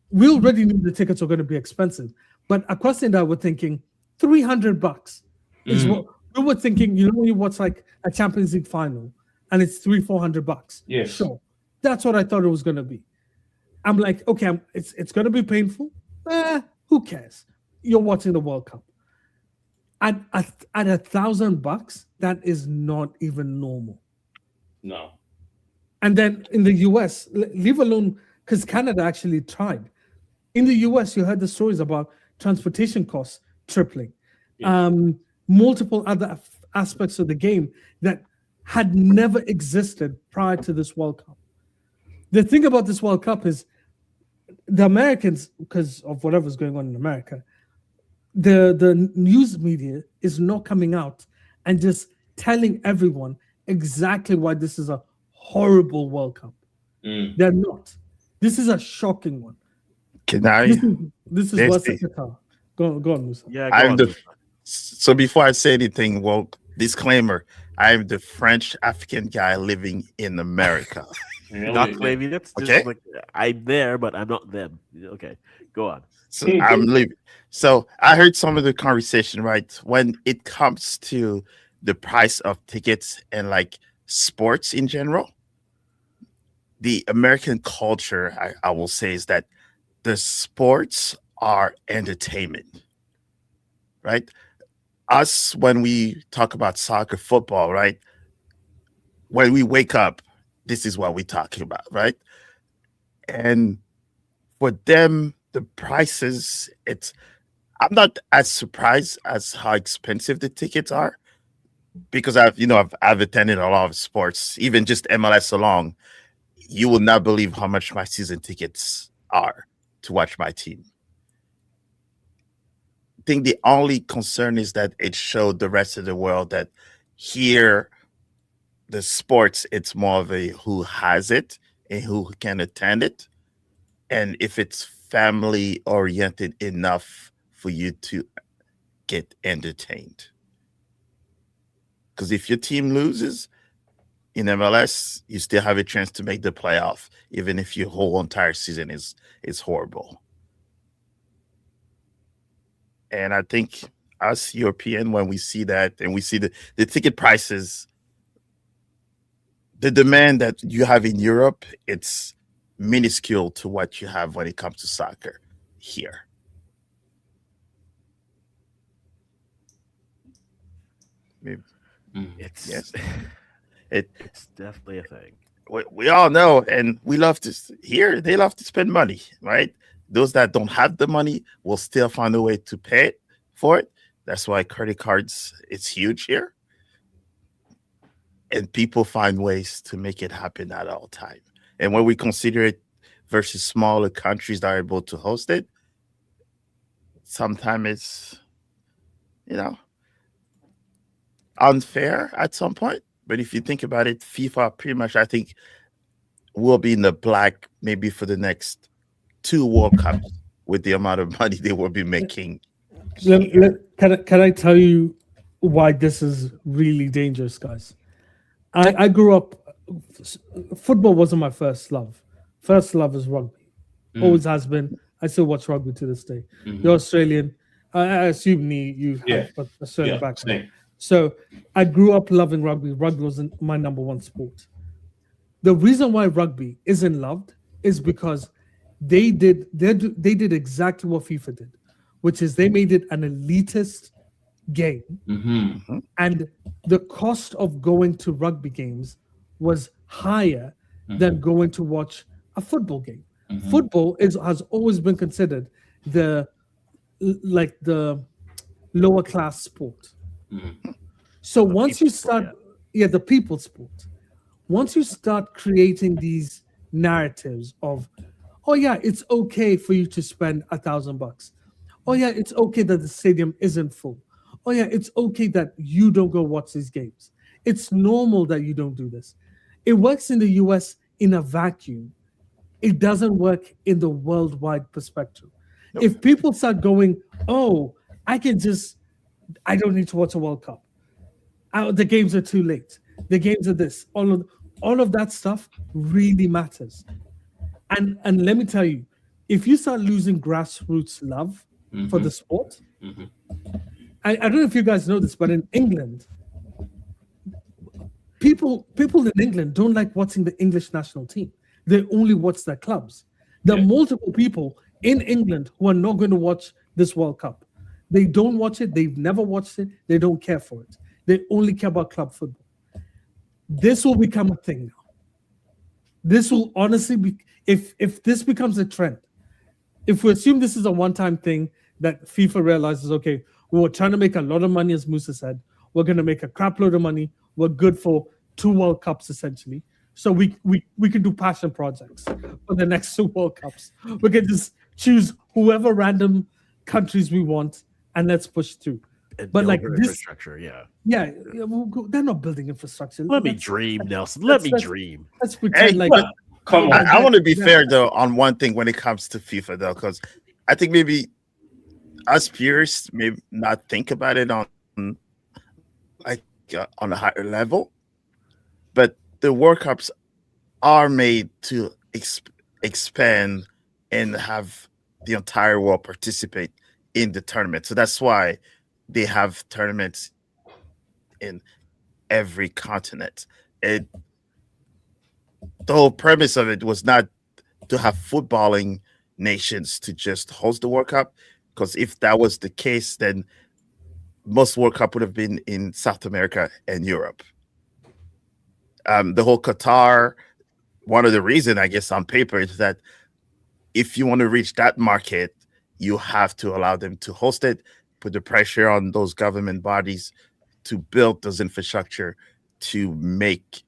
we already knew the tickets are going to be expensive. But across the India, we're thinking $300 is what we were thinking. You know, when you watch like a Champions League final and it's $300-400. Yes. Sure. That's what I thought it was going to be. I'm like, okay, it's going to be painful. Who cares? You're watching the World Cup. At $1,000, that is not even normal. No. And then in the US, leave alone, because Canada actually tried. In the US, you heard the stories about transportation costs tripling, multiple other aspects of the game that had never existed prior to this World Cup. The thing about this World Cup is the Americans, because of whatever's going on in America, the news media is not coming out and just telling everyone exactly why this is a horrible World Cup. They're not. This is a shocking one. Can I? This is what's Qatar. Go on, Musa. Yeah, I'm the. So before I say anything, well, disclaimer: I'm the French African guy living in America. Not claiming it's just Okay. like I'm there, but I'm not them. Okay, go on. So I'm leaving. So I heard some of the conversation, right? When it comes to the price of tickets and like sports in general, the American culture, I will say, is that the sports are entertainment, right? Us, when we talk about soccer, football, right? When we wake up, this is what we're talking about, right? And for them, the prices, I'm not as surprised as how expensive the tickets are because I've attended a lot of sports, even just MLS alone. You will not believe how much my season tickets are to watch my team. I think the only concern is that it showed the rest of the world that here, the sports, it's more of a who has it and who can attend it. And if it's family oriented enough for you to get entertained. Because if your team loses in MLS, you still have a chance to make the playoff, even if your whole entire season is horrible. And I think us European, when we see that and we see the ticket prices, the demand that you have in Europe, it's minuscule to what you have when it comes to soccer here. Maybe, It's yes, it. it's definitely a thing. We all know, and we love to here. They love to spend money, right? Those that don't have the money will still find a way to pay it for it. That's why credit cards it's huge here, and people find ways to make it happen at all time. And when we consider it versus smaller countries that are able to host it, sometimes it's you know unfair at some point. But if you think about it, FIFA pretty much I think will be in the black maybe for the next 2 World Cups with the amount of money they will be making. Can I tell you why this is really dangerous, guys? I grew up, football wasn't my first love. First love is rugby. Always has been. I still watch rugby to this day. You're Australian. I assume you have Australian background. So I grew up loving rugby. Rugby was my number one sport. The reason why rugby isn't loved is because they did exactly what FIFA did, which is they made it an elitist game, and the cost of going to rugby games was higher than going to watch a football game. Football has always been considered the lower class sport. So once you start, the people's sport. Once you start creating these narratives of, oh yeah, it's okay for you to spend $1,000. Oh yeah, it's okay that the stadium isn't full. Oh yeah, it's okay that you don't go watch these games. It's normal that you don't do this. It works in the US in a vacuum. It doesn't work in the worldwide perspective. Nope. If people start going, oh, I don't need to watch a World Cup. The games are too late. The games are this. All of that stuff really matters. And let me tell you, if you start losing grassroots love for the sport, I don't know if you guys know this, but in England, people in England don't like watching the English national team. They only watch their clubs. There are multiple people in England who are not going to watch this World Cup. They don't watch it. They've never watched it. They don't care for it. They only care about club football. This will become a thing now. This will honestly be, if this becomes a trend, if we assume this is a one-time thing that FIFA realizes, okay, we were trying to make a lot of money, as Musa said, we're going to make a crap load of money. We're good for 2 World Cups, essentially. So we can do passion projects for the next 2 World Cups. We can just choose whoever random countries we want and let's push through. But like this infrastructure, they're not building infrastructure. Let me dream, Nelson. Let me dream. Let's pretend come on. I want to be fair though on one thing when it comes to FIFA though, because I think maybe us peers may not think about it on on a higher level, but the World Cups are made to expand and have the entire world participate in the tournament. So that's why they have tournaments in every continent. The whole premise of it was not to have footballing nations to just host the World Cup, because if that was the case, then most World Cup would have been in South America and Europe. The whole Qatar, one of the reasons, I guess, on paper is that if you want to reach that market, you have to allow them to host it, put the pressure on those government bodies to build those infrastructure to make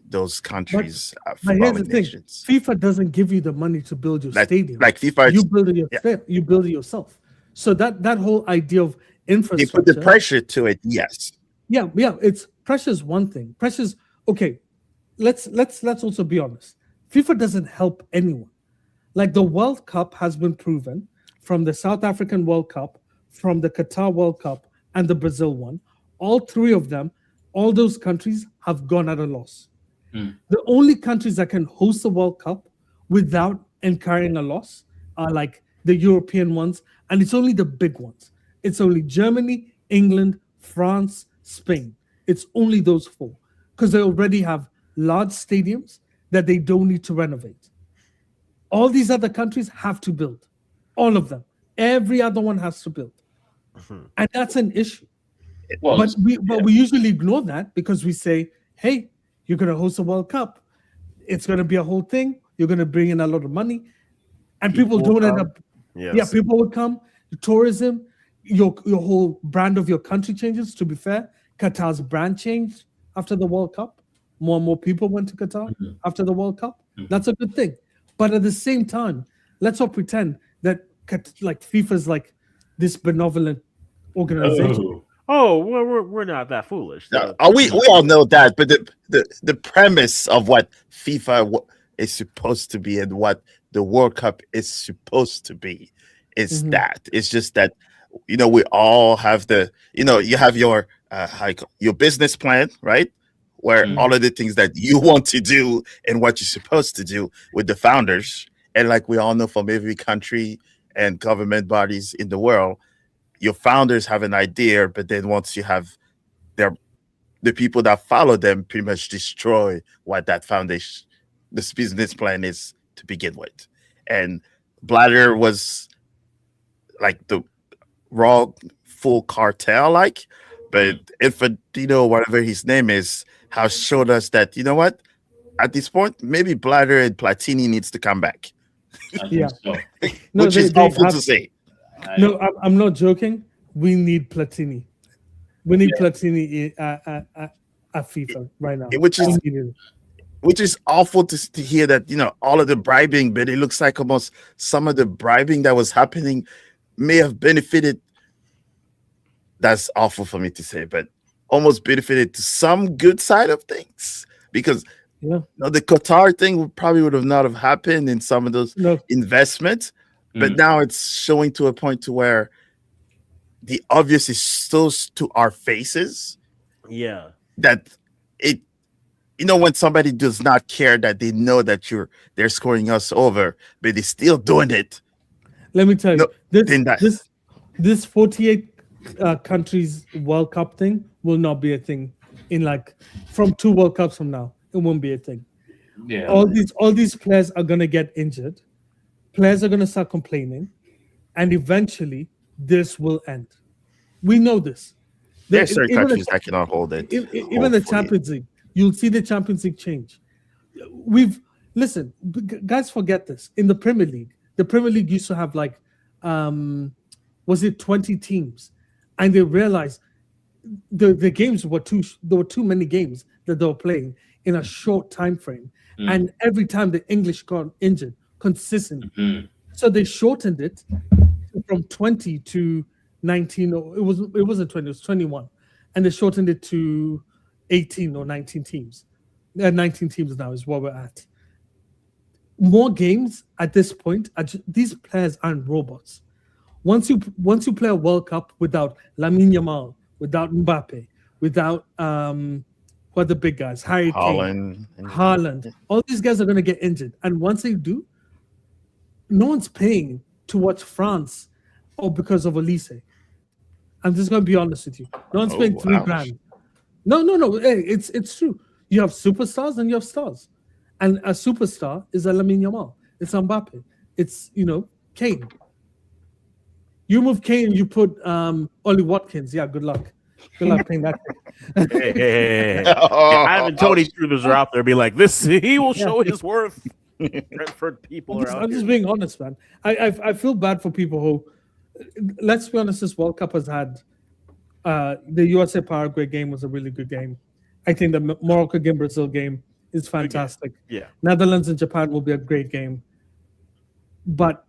those countries footballing nations. FIFA doesn't give you the money to build your stadium. Like FIFA, you build it yourself. So that whole idea of infrastructure, they put the pressure to it. Yes. Yeah. It's pressure is one thing. Pressure's okay. Let's also be honest. FIFA doesn't help anyone. Like the World Cup has been proven from the South African World Cup, from the Qatar World Cup, and the Brazil one. All 3 of them, all those countries have gone at a loss. The only countries that can host the World Cup without incurring a loss are like the European ones, and it's only the big ones. It's only Germany, England, France, Spain. It's only those 4. because they already have large stadiums that they don't need to renovate. All these other countries have to build, all of them. Every other one has to build, and that's an issue. Well, But we usually ignore that because we say, "Hey, you're going to host a World Cup. It's going to be a whole thing. You're going to bring in a lot of money, and people don't end up. Yes. Yeah, people would come. Tourism, your whole brand of your country changes. To be fair, Qatar's brand changed after the World Cup. More and more people went to Qatar after the World Cup. That's a good thing. But at the same time, let's not pretend that like FIFA's like this benevolent organization. Oh, we're not that foolish. No, we all know that, but the premise of what FIFA is supposed to be and what the World Cup is supposed to be is that. It's just that, we all have you have your business plan, right? Where all of the things that you want to do and what you're supposed to do with the founders. And like we all know from every country and government bodies in the world, your founders have an idea, but then once you have the people that follow them pretty much destroy what that foundation, this business plan is to begin with. And Blatter was like the raw full cartel, but Infantino, whatever his name is, has showed us that, what? At this point, maybe Blatter and Platini needs to come back. Yeah. So. Which is awful to say. No, I'm not joking. We need Platini. We need Platini at FIFA right now. Which is awful to hear that, all of the bribing, but it looks like almost some of the bribing that was happening may have benefited. That's awful for me to say, but almost benefited to some good side of things, because the Qatar thing probably would have not have happened in some of those investments, but now it's showing to a point to where the obvious is so to our faces. Yeah, that it, when somebody does not care, that they know that they're scoring us over, but they're still doing it. Let me tell you, this 48 countries World Cup thing will not be a thing from 2 World Cups from now. It won't be a thing. Yeah. All these players are gonna get injured. Players are gonna start complaining, and eventually this will end. We know this. There are certain countries that cannot hold it. Even the Champions League, you'll see the Champions League change. Listen, guys, forget this. In the Premier League used to have was it 20 teams, and they realized the games there were too many games that they were playing in a short time frame, and every time the English got injured consistently, so they shortened it from 20 to 19, or it wasn't 20, it was 21, and they shortened it to 18 or 19 teams. 19 teams now is what we're at. More games at this point. These players aren't robots. Once you play a World Cup without Lamine Yamal, without Mbappe, without what are the big guys, Harry Kane, Haaland, all these guys are going to get injured, and once they do, no one's paying to watch France or because of Elise. I'm just going to be honest with you. No one's paying $3,000. No. Hey, it's true. You have superstars and you have stars, and a superstar is a Lamine Yamal. It's Mbappe. It's Kane. You move Kane, you put Ollie Watkins. Yeah, good luck. Good luck paying that. Hey. Ivan Tony Troopers are out there, be like, he will show his worth. Brentford people I'm just being honest, man. I feel bad for people who, let's be honest, this World Cup has had the USA Paraguay game was a really good game. I think the Morocco game, Brazil game is fantastic. Yeah. Netherlands and Japan will be a great game. But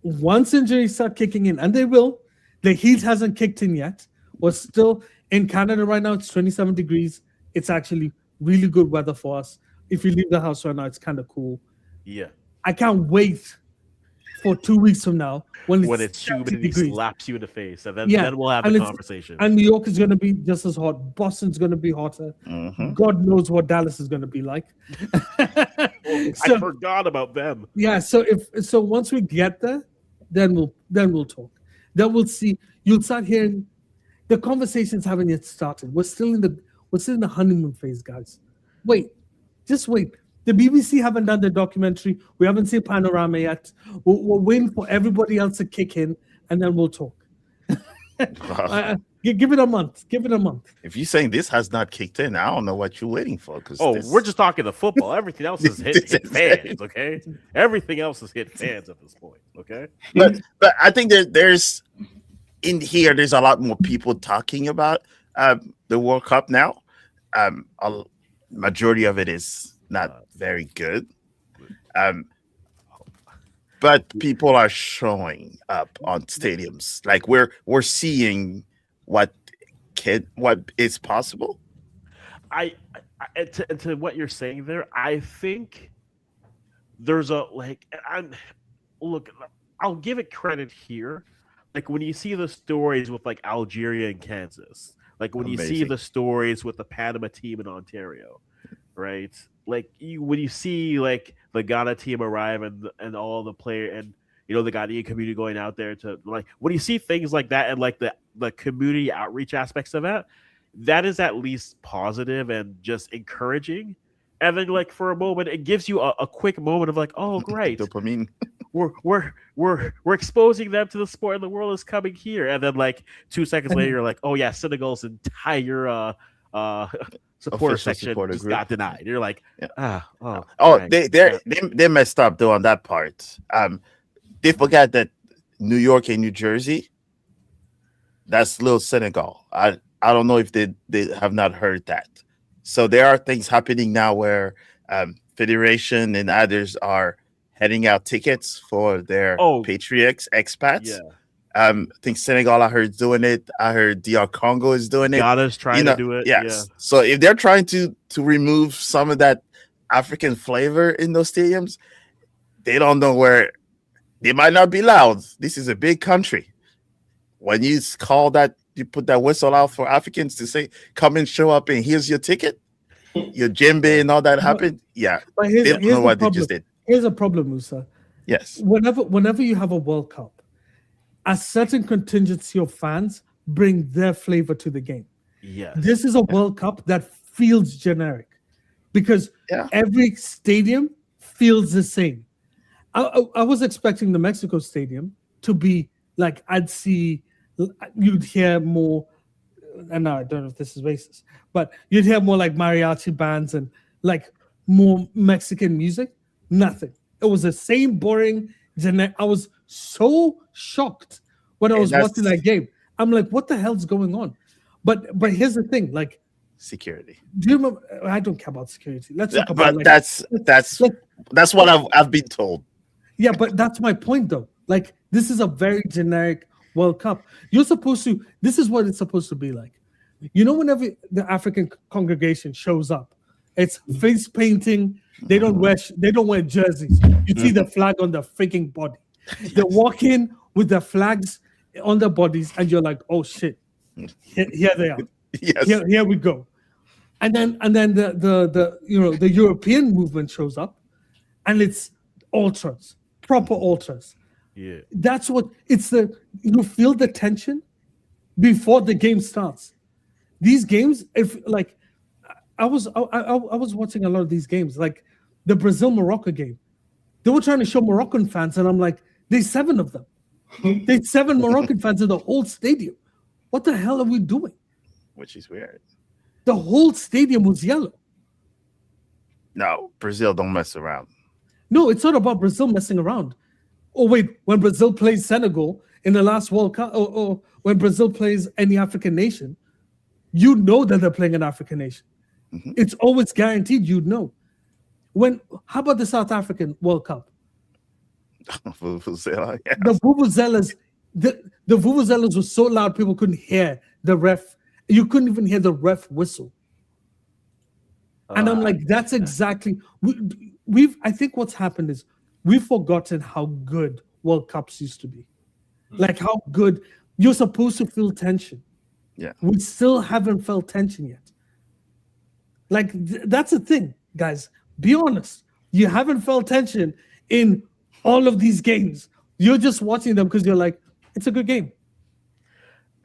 once injuries start kicking in, and they will, the heat hasn't kicked in yet. We're still in Canada right now. It's 27 degrees. It's actually really good weather for us. If you leave the house right now, it's kind of cool. Yeah. I can't wait for 2 weeks from now when it's humidity slaps you in the face, and then we'll have a conversation. And New York is going to be just as hot. Boston's going to be hotter. God knows what Dallas is going to be like. I forgot about them. Yeah. So once we get there, then we'll talk. Then we'll see. You'll start hearing the conversations haven't yet started. We're still in We're still in the honeymoon phase, guys. Wait, just wait. The BBC haven't done the documentary. We haven't seen Panorama yet. We're waiting for everybody else to kick in, and then we'll talk. Give it a month. Give it a month. If you're saying this has not kicked in, I don't know what you're waiting for. We're just talking the football. Everything else is hit fans, okay? Everything else is hit fans at this point, okay? But I think there's in here. There's a lot more people talking about the World Cup now. A majority of it is not very good. But people are showing up on stadiums. Like we're seeing what is possible. To what you're saying there, I think there's I'll give it credit here. Like when you see the stories with like Algeria and Kansas, like when you see the stories with the Panama team in Ontario, right? Like when you see like the Ghana team arrive and all the player and the Ghanaian community going out there to like when you see things like that and like the community outreach aspects of that is at least positive and just encouraging. And then like for a moment it gives you a quick moment of like, oh great, dopamine. we're exposing them to the sport and the world is coming here. And then like 2 seconds later you're like, oh yeah, Senegal's entire supporter section just group got denied. You're like, they messed up though on that part. They forgot that New York and New Jersey, that's little Senegal. I don't know if they have not heard that. So there are things happening now where Federation and others are heading out tickets for their patriots, expats. Yeah. I think Senegal, I heard, doing it. I heard DR Congo is doing it. Ghana's trying to do it. Yes. Yeah. So if they're trying to remove some of that African flavor in those stadiums, they don't know where. They might not be loud. This is a big country. When you call that, you put that whistle out for Africans to say, come and show up and here's your ticket, your djembe and all that happened. Yeah. But they don't know what they just did. Here's a problem, Musa. Yes. Whenever you have a World Cup, a certain contingency of fans bring their flavor to the game. Yeah. This is a World Cup that feels generic because every stadium feels the same. I was expecting the Mexico Stadium to be like you'd hear more, and I don't know if this is racist, but you'd hear more like mariachi bands and like more Mexican music. Nothing. It was the same boring. I was so shocked when I was watching that game. I'm like, what the hell's going on? But here's the thing, like security. Do you remember? I don't care about security. Let's talk about. But that's what I've been told. Yeah, but that's my point, though. Like, this is a very generic World Cup. You're supposed to. This is what it's supposed to be like. Whenever the African congregation shows up, it's face painting. They don't wear jerseys. You see the flag on their freaking body. They walk in with the flags on their bodies, and you're like, oh shit, here they are. Yes. Here we go. And then the European movement shows up, and it's ultras, proper ultras. Yeah, that's what it's you feel the tension before the game starts. These games, if like. I was watching a lot of these games, like the Brazil-Morocco game. They were trying to show Moroccan fans, and I'm like, there's 7 of them. There's 7 Moroccan fans in the whole stadium. What the hell are we doing? Which is weird. The whole stadium was yellow. No, Brazil don't mess around. No, it's not about Brazil messing around. Oh, wait, when Brazil plays Senegal in the last World Cup, or when Brazil plays any African nation, you know that they're playing an African nation. Mm-hmm. It's always guaranteed, you'd know. How about the South African World Cup? Vuvuzela, yes. The vuvuzelas, the vuvuzelas were so loud people couldn't hear the ref. You couldn't even hear the ref whistle. And I'm like, that's exactly I think what's happened is we've forgotten how good World Cups used to be. Like how good you're supposed to feel tension. Yeah. We still haven't felt tension yet. Like that's the thing, guys. Be honest. You haven't felt tension in all of these games. You're just watching them because you're like, it's a good game.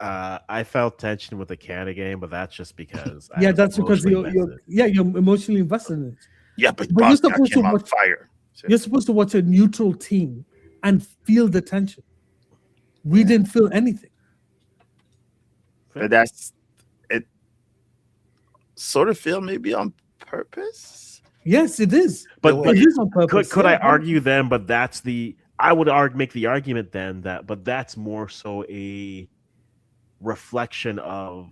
I felt tension with the Canada game, but that's just because I Yeah, was that's because emotionally invested. you're emotionally invested in it. Yeah, but But you're Bosnia supposed to came on watch fire. So, you're supposed to watch a neutral team and feel the tension. We didn't feel anything. but that's it. Sort of feel maybe on purpose. Yes, it is. But It is on purpose. could Yeah, I argue then? But that's the I would make the argument then that, but that's more so a reflection of,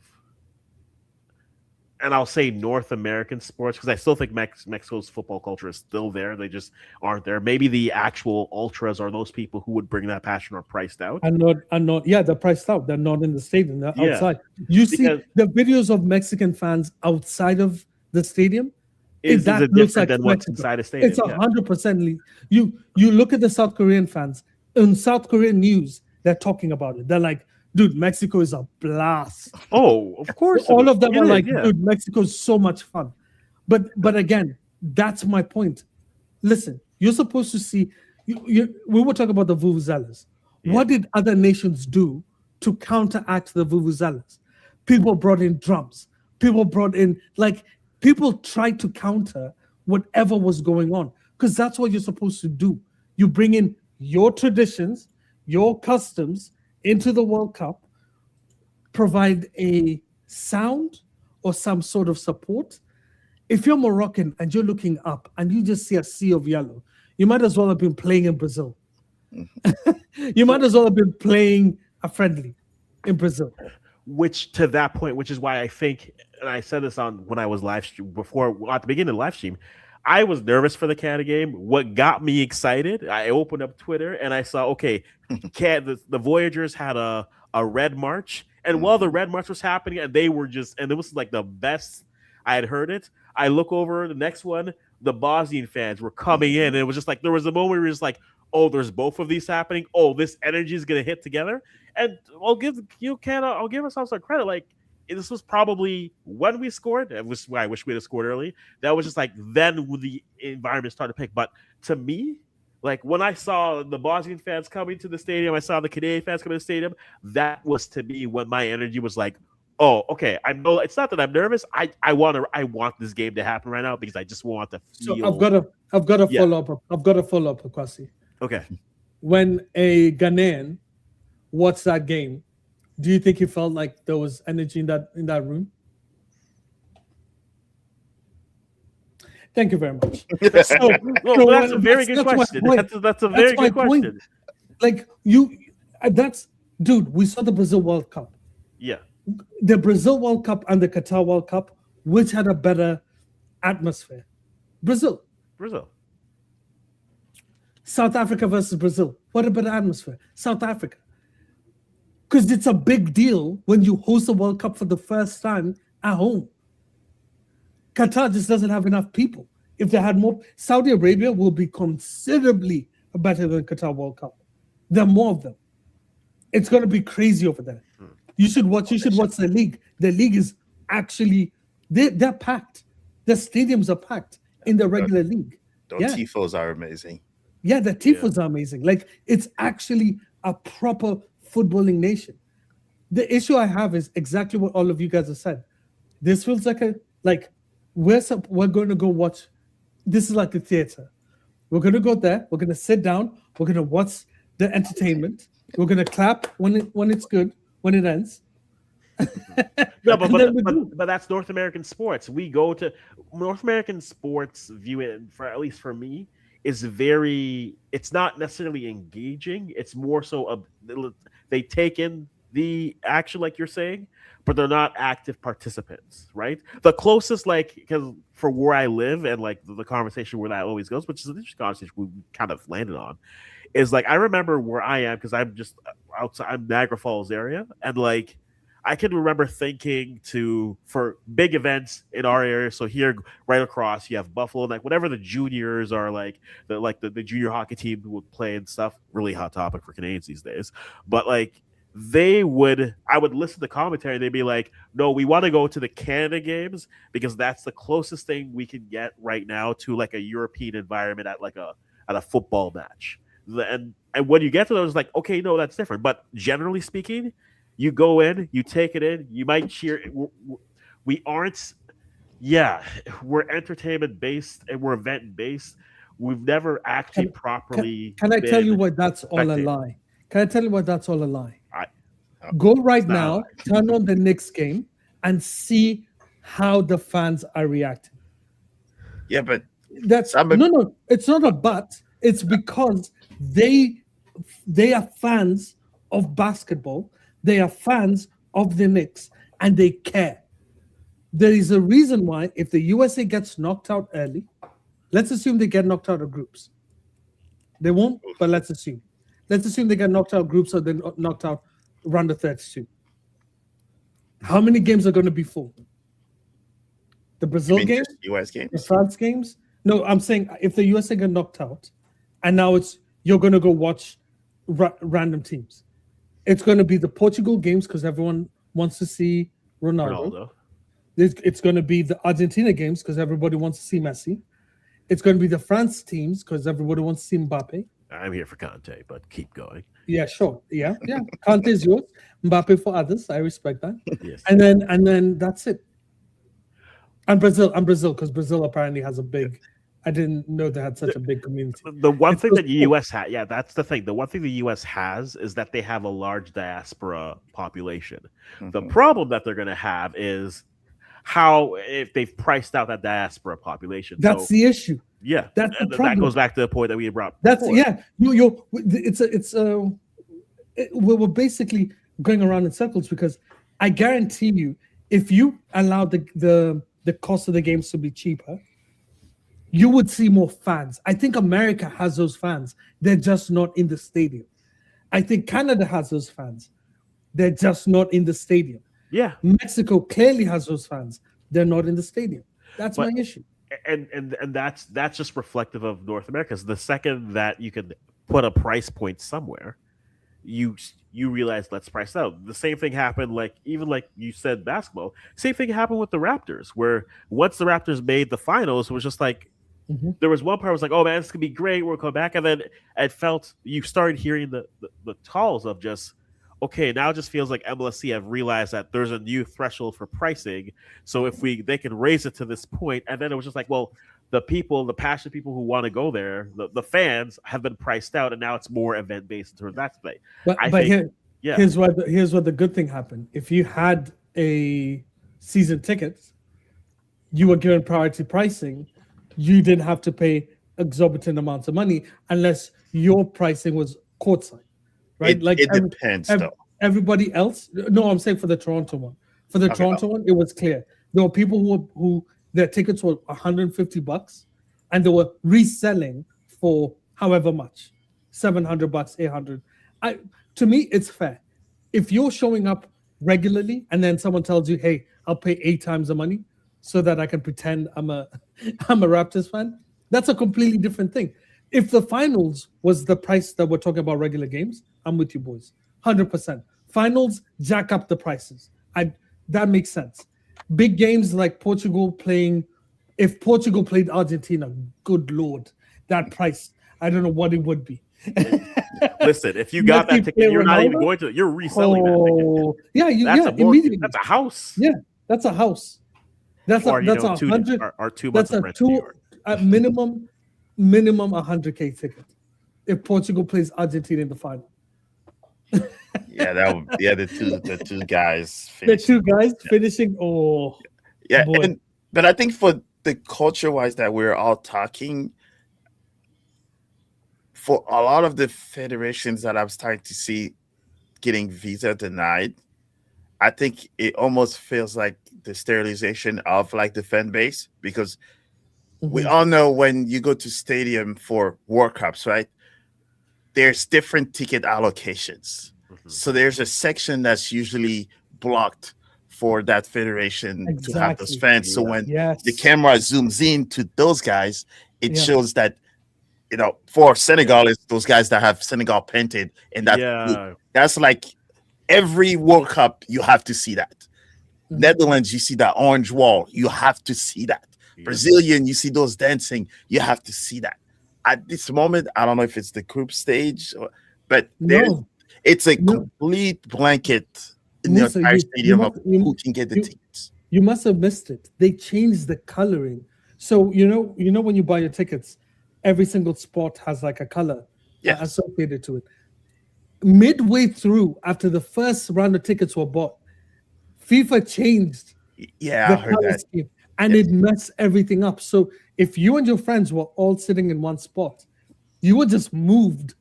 and I'll say North American sports, because I still think Mexico's football culture is still there. They just aren't there. Maybe the actual ultras are those people who would bring that passion are priced out. and not. Yeah, they're priced out. They're not in the stadium. They're Yeah. outside. You see Because- the videos of Mexican fans outside of the stadium. Is that it looks different like than what's Mexico. inside a stadium? It's Yeah. 100%. You look at the South Korean fans in South Korean news. They're talking about it. They're like, dude, Mexico is a blast. Oh, of course. All of them It are is, like, yeah. dude, Mexico's so much fun. But again, that's my point. Listen, you're supposed to see. We were talking about the vuvuzelas. Yeah. What did other nations do to counteract the vuvuzelas? People brought in drums. People brought in people tried to counter whatever was going on, because that's what you're supposed to do. You bring in your traditions, your customs into the World Cup, provide a sound or some sort of support. If you're Moroccan and you're looking up and you just see a sea of yellow, you might as well have been playing in Brazil. You might as well have been playing a friendly in Brazil. Which, to that point, which is why I think, and I said this on when I was live stream before at the beginning of the live stream, I was nervous for the Canada game. What got me excited, I opened up Twitter and I saw, okay, the Voyagers had a red march, and while the red march was happening, and they were just, and it was like the best I had heard it. I look over the next one, the Bosnian fans were coming in, and it was just like there was a moment where we were just like, oh, there's both of these happening. Oh, this energy is gonna hit together. And I'll give ourselves some credit. Like, this was probably when we scored. It was why I wish we'd have scored early. That was just like then the environment started to pick. But to me, like when I saw the Bosnian fans coming to the stadium, I saw the Canadian fans coming to the stadium. That was to me when my energy was like, oh, okay. It's not that I'm nervous. I want this game to happen right now because I just want to feel. So I've got to follow up. I've got to follow up, Kwasi. Okay. When a Ghanaian watched that game, do you think he felt like there was energy in that room? Thank you very much. That's a very good question. That's a very good question. Like dude, we saw the Brazil World Cup. Yeah. The Brazil World Cup and the Qatar World Cup, which had a better atmosphere? Brazil. South Africa versus Brazil. What a better atmosphere. South Africa. Because it's a big deal when you host a World Cup for the first time at home. Qatar just doesn't have enough people. If they had more, Saudi Arabia will be considerably better than Qatar World Cup. There are more of them. It's going to be crazy over there. You should watch the league. The league is actually, they're packed. The stadiums are packed in the regular league. Those tifos are amazing. Yeah, the tifos are amazing. Like, it's actually a proper footballing nation. The issue I have is exactly what all of you guys have said. This feels like we're going to go watch. This is like a theater. We're going to go there. We're going to sit down. We're going to watch the entertainment. We're going to clap when it's good, when it ends. No, but that's North American sports. We go to North American sports. View it at least for me is very. It's not necessarily engaging. It's more so they take in the action, like you're saying, but they're not active participants, right? The closest, because for where I live and like the conversation where that always goes, which is an interesting conversation we kind of landed on, is like I remember where I am because I'm just outside. I'm Niagara Falls area, and like I can remember thinking for big events in our area. So here, right across, you have Buffalo, like whatever the juniors are, the junior hockey team would play and stuff. Really hot topic for Canadians these days, but like. I would listen to commentary. They'd be like, no, we want to go to the Canada games because that's the closest thing we can get right now to like a European environment at a football match. And when you get to those, like, okay, no, that's different. But generally speaking, You go in, you take it in, you might cheer. We aren't, yeah, we're entertainment based and we're event based. We've never actually properly. Can I tell you been why that's all a spectated. lie? Can I tell you why that's all a lie? I- Go right not a now, lie. turn on the Knicks game, and see how the fans are reacting. Yeah, but That's I'm a- no. It's not a but. It's because they are fans of basketball. They are fans of the Knicks, and they care. There is a reason why if the USA gets knocked out early, let's assume they get knocked out of groups. They won't, but let's assume. Let's assume they get knocked out of groups or they're knocked out round of 32. How many games are going to be full? The Brazil mean game, just US the games. France games? No, I'm saying if the USA get knocked out, and now you're going to go watch random teams. It's going to be the Portugal games because everyone wants to see Ronaldo. It's going to be the Argentina games because everybody wants to see Messi. It's going to be the France teams because everybody wants to see Mbappe. I'm here for Conte, but keep going. Yeah, sure. Yeah. Conte is yours. Mbappe for others. I respect that. Yes. And then that's it. And Brazil, because Brazil apparently has a big. I didn't know they had such a big community. The one It's thing so that the U.S. has, yeah, that's the thing. The one thing the U.S. has is that they have a large diaspora population. The problem that they're going to have is how if they've priced out that diaspora population. That's the issue. Yeah, That's the that problem. goes back to the point that we brought. That's before. yeah. We're basically going around in circles because I guarantee you, if you allow the cost of the games to be cheaper, you would see more fans. I think America has those fans. They're just not in the stadium. I think Canada has those fans. They're just not in the stadium. Yeah, Mexico clearly has those fans. They're not in the stadium. That's my issue. and that's just reflective of North America. So the second that you can put a price point somewhere, you realize let's price out. The same thing happened, like you said, basketball. Same thing happened with the Raptors, where once the Raptors made the finals, it was just like there was one part where was like, oh man, this could be great. We'll come back, and then it felt you started hearing the calls of just. Okay, now it just feels like MLSC have realized that there's a new threshold for pricing. So if they can raise it to this point, and then it was just like, well, the passionate people who want to go there, the fans have been priced out, and now it's more event based in terms of that play. Here's what the good thing happened. If you had a season ticket, you were given priority pricing. You didn't have to pay exorbitant amounts of money unless your pricing was courtside. Right? It depends, though. Everybody else, no, I'm saying for the Toronto one. For the Toronto one, it was clear. There were people who their tickets were $150, and they were reselling for however much, $700, $800. To me, it's fair. If you're showing up regularly, and then someone tells you, "Hey, I'll pay 8 times the money so that I can pretend I'm a Raptors fan," that's a completely different thing. If the finals was the price that we're talking about regular games, I'm with you boys, 100%. Finals jack up the prices. That makes sense. Big games like Portugal playing. If Portugal played Argentina, good lord, that price, I don't know what it would be. Listen, if you got that ticket, you're not even going to. You're reselling that ticket. Yeah, immediately. That's a house. Yeah, that's a house. That's a 100. Or 2 months of rent. At minimum 100K ticket. If Portugal plays Argentina in the final. The two guys. The two guys finishing. Oh, yeah. Boy. But I think for the culture-wise that we're all talking, for a lot of the federations that I'm starting to see getting visa denied, I think it almost feels like the sterilization of like the fan base, because we all know when you go to stadium for World Cups, right? There's different ticket allocations. So there's a section that's usually blocked for that federation to have those fans. So when the camera zooms in to those guys, it shows that, for Senegal, it's those guys that have Senegal painted. And that's like every World Cup, you have to see that. Netherlands, you see that orange wall. You have to see that. Brazilian, you see those dancing. You have to see that. At this moment, I don't know if it's the group stage, but it's a complete blanket in the Musa, entire stadium of you, who can get the you, tickets. you must have missed it. They changed the coloring. So you know when you buy your tickets, every single spot has like a color Yes. associated to it. Midway through, after the first round of tickets were bought, FIFA changed Yeah, the I heard color that. scheme, and Yes. it messed everything up. So if you and your friends were all sitting in one spot, you were just moved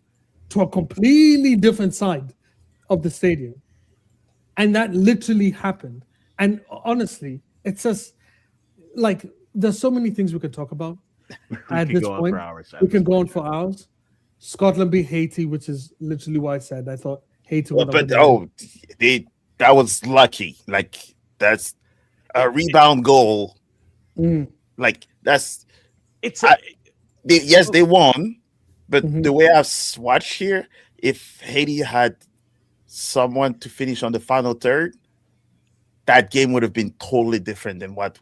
to a completely different side of the stadium, and that literally happened. And honestly, it's just like there's so many things we could talk about We at could this go on point. for hours. We can go on for hours. Scotland beat Haiti, which is literally what I said. I thought Haiti would have been. That was lucky. Like that's a rebound goal. Like that's It's they won, but Mhm. the way I've watched here, if Haiti had someone to finish on the final third, that game would have been totally different than what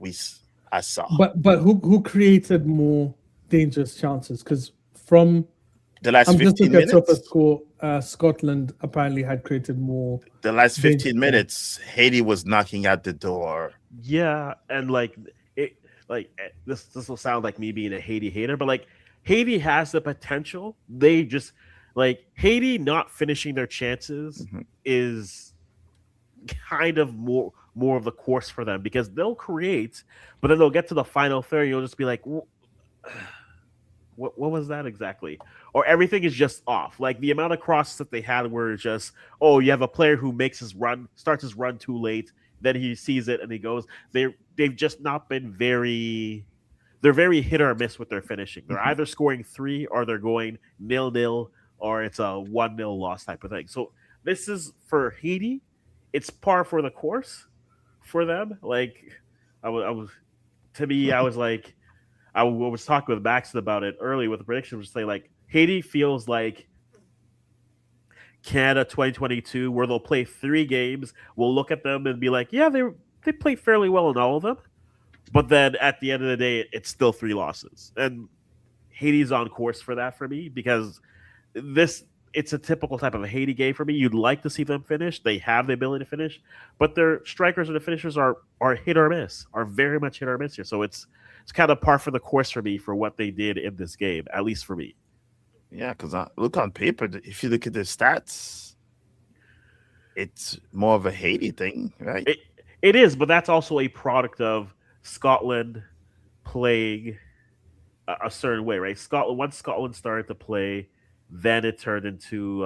I saw. But who created more dangerous chances? Because from The last I'm just 15 looking at minutes. score. Scotland apparently had created more. The last 15 dangerous minutes, Haiti was knocking at the door. yeah, and like this will sound like me being a Haiti hater, but like Haiti has the potential. They just like Haiti not finishing their chances Mhm. is kind of more of the course for them because they'll create, but then they'll get to the final third. You'll just be like, what was that exactly? Or everything is just off. Like the amount of crosses that they had were just, oh, you have a player who makes his run, starts his run too late, then he sees it and he goes. They've just not been very. They're very hit or miss with their finishing. They're either scoring 3 or they're going 0-0 or it's a 1-0 loss type of thing. So this is for Haiti. It's par for the course for them. Like I was to me, I was like. I was talking with Max about it early with the prediction, which say like Haiti feels like Canada 2022, where they'll play 3 games. We'll look at them and be like, yeah, they played fairly well in all of them, but then at the end of the day, it's still 3 losses, and Haiti's on course for that for me because it's a typical type of a Haiti game for me. You'd like to see them finish. They have the ability to finish, but their strikers and the finishers are hit or miss, are very much hit or miss here. So it's kind of par for the course for me for what they did in this game, at least for me. Yeah, because look on paper, if you look at the stats, it's more of a Haiti thing, right? It is, but that's also a product of Scotland playing a certain way, right? Once Scotland started to play, then it turned into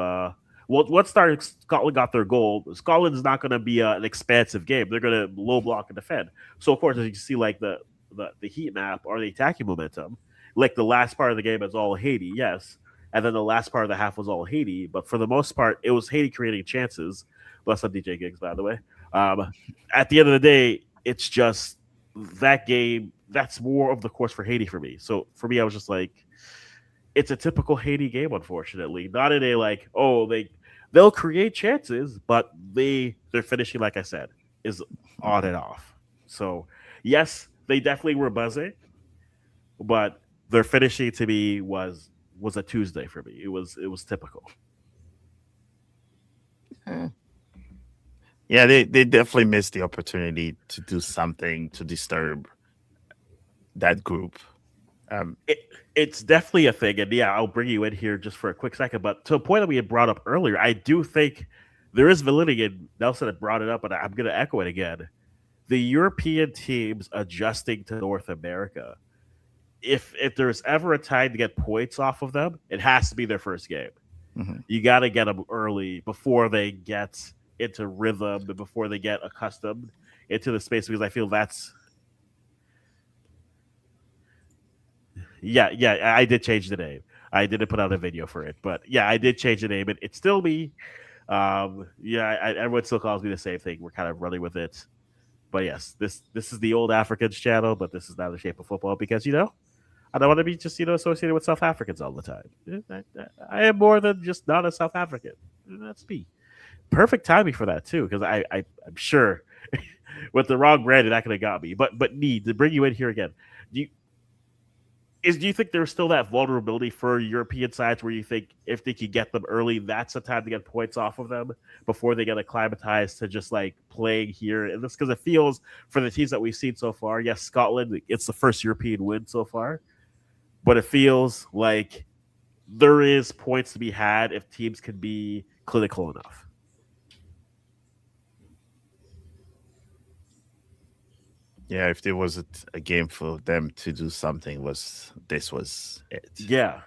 once Scotland got their goal, Scotland's not going to be an expansive game. They're going to low block and defend. So of course, as you see, like the heat map or the attacking momentum, like the last part of the game is all Haiti, yes, and then the last part of the half was all Haiti. But for the most part, it was Haiti creating chances. Bless up DJ Giggs, by the way. At the end of the day, it's just that game. That's more of the course for Haiti for me. So for me, I was just like, it's a typical Haiti game, unfortunately. Not in a like, oh, they'll create chances, but their finishing, like I said, is on and off. So yes, they definitely were buzzing, but their finishing to me was a Tuesday for me. It was typical. Yeah, they definitely missed the opportunity to do something to disturb that group. It's definitely a thing, and yeah, I'll bring you in here just for a quick second. But to a point that we had brought up earlier, I do think there is validity, and Nelson had brought it up, but I'm going to echo it again. The European teams adjusting to North America. If there's ever a time to get points off of them, it has to be their first game. Mm-hmm. You got to get them early before they get into rhythm and before they get accustomed into the space, because I feel that's. Yeah, I did change the name. I didn't put out a video for it, but yeah, I did change the name, and it's still me. Everyone still calls me the same thing. We're kind of running with it, but yes, this is the old Africans channel, but this is now the shape of football because I don't want to be just associated with South Africans all the time. I am more than just not a South African. That's me. Perfect timing for that too, because I'm sure with the wrong brand, it not could have got me. But need to bring you in here again. do you think there's still that vulnerability for European sides where you think if they could get them early, that's the time to get points off of them before they get acclimatized to just like playing here? And this because it feels for the teams that we've seen so far. Yes, Scotland, it's the first European win so far, but it feels like there is points to be had if teams can be clinical enough. Yeah, if there was a game for them to do something, this was it. Yeah,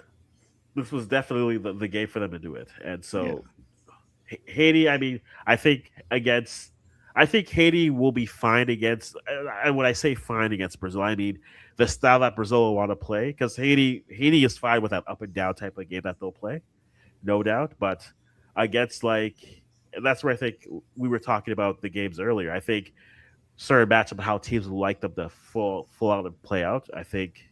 this was definitely the game for them to do it. And Yeah. so Haiti, I mean, I think Haiti will be fine against. And when I say fine against Brazil, I mean the style that Brazil will want to play. Because Haiti is fine with that up and down type of game that they'll play, no doubt. But against and that's where I think we were talking about the games earlier. I think certain matchup how teams would like them to full out and play out. I think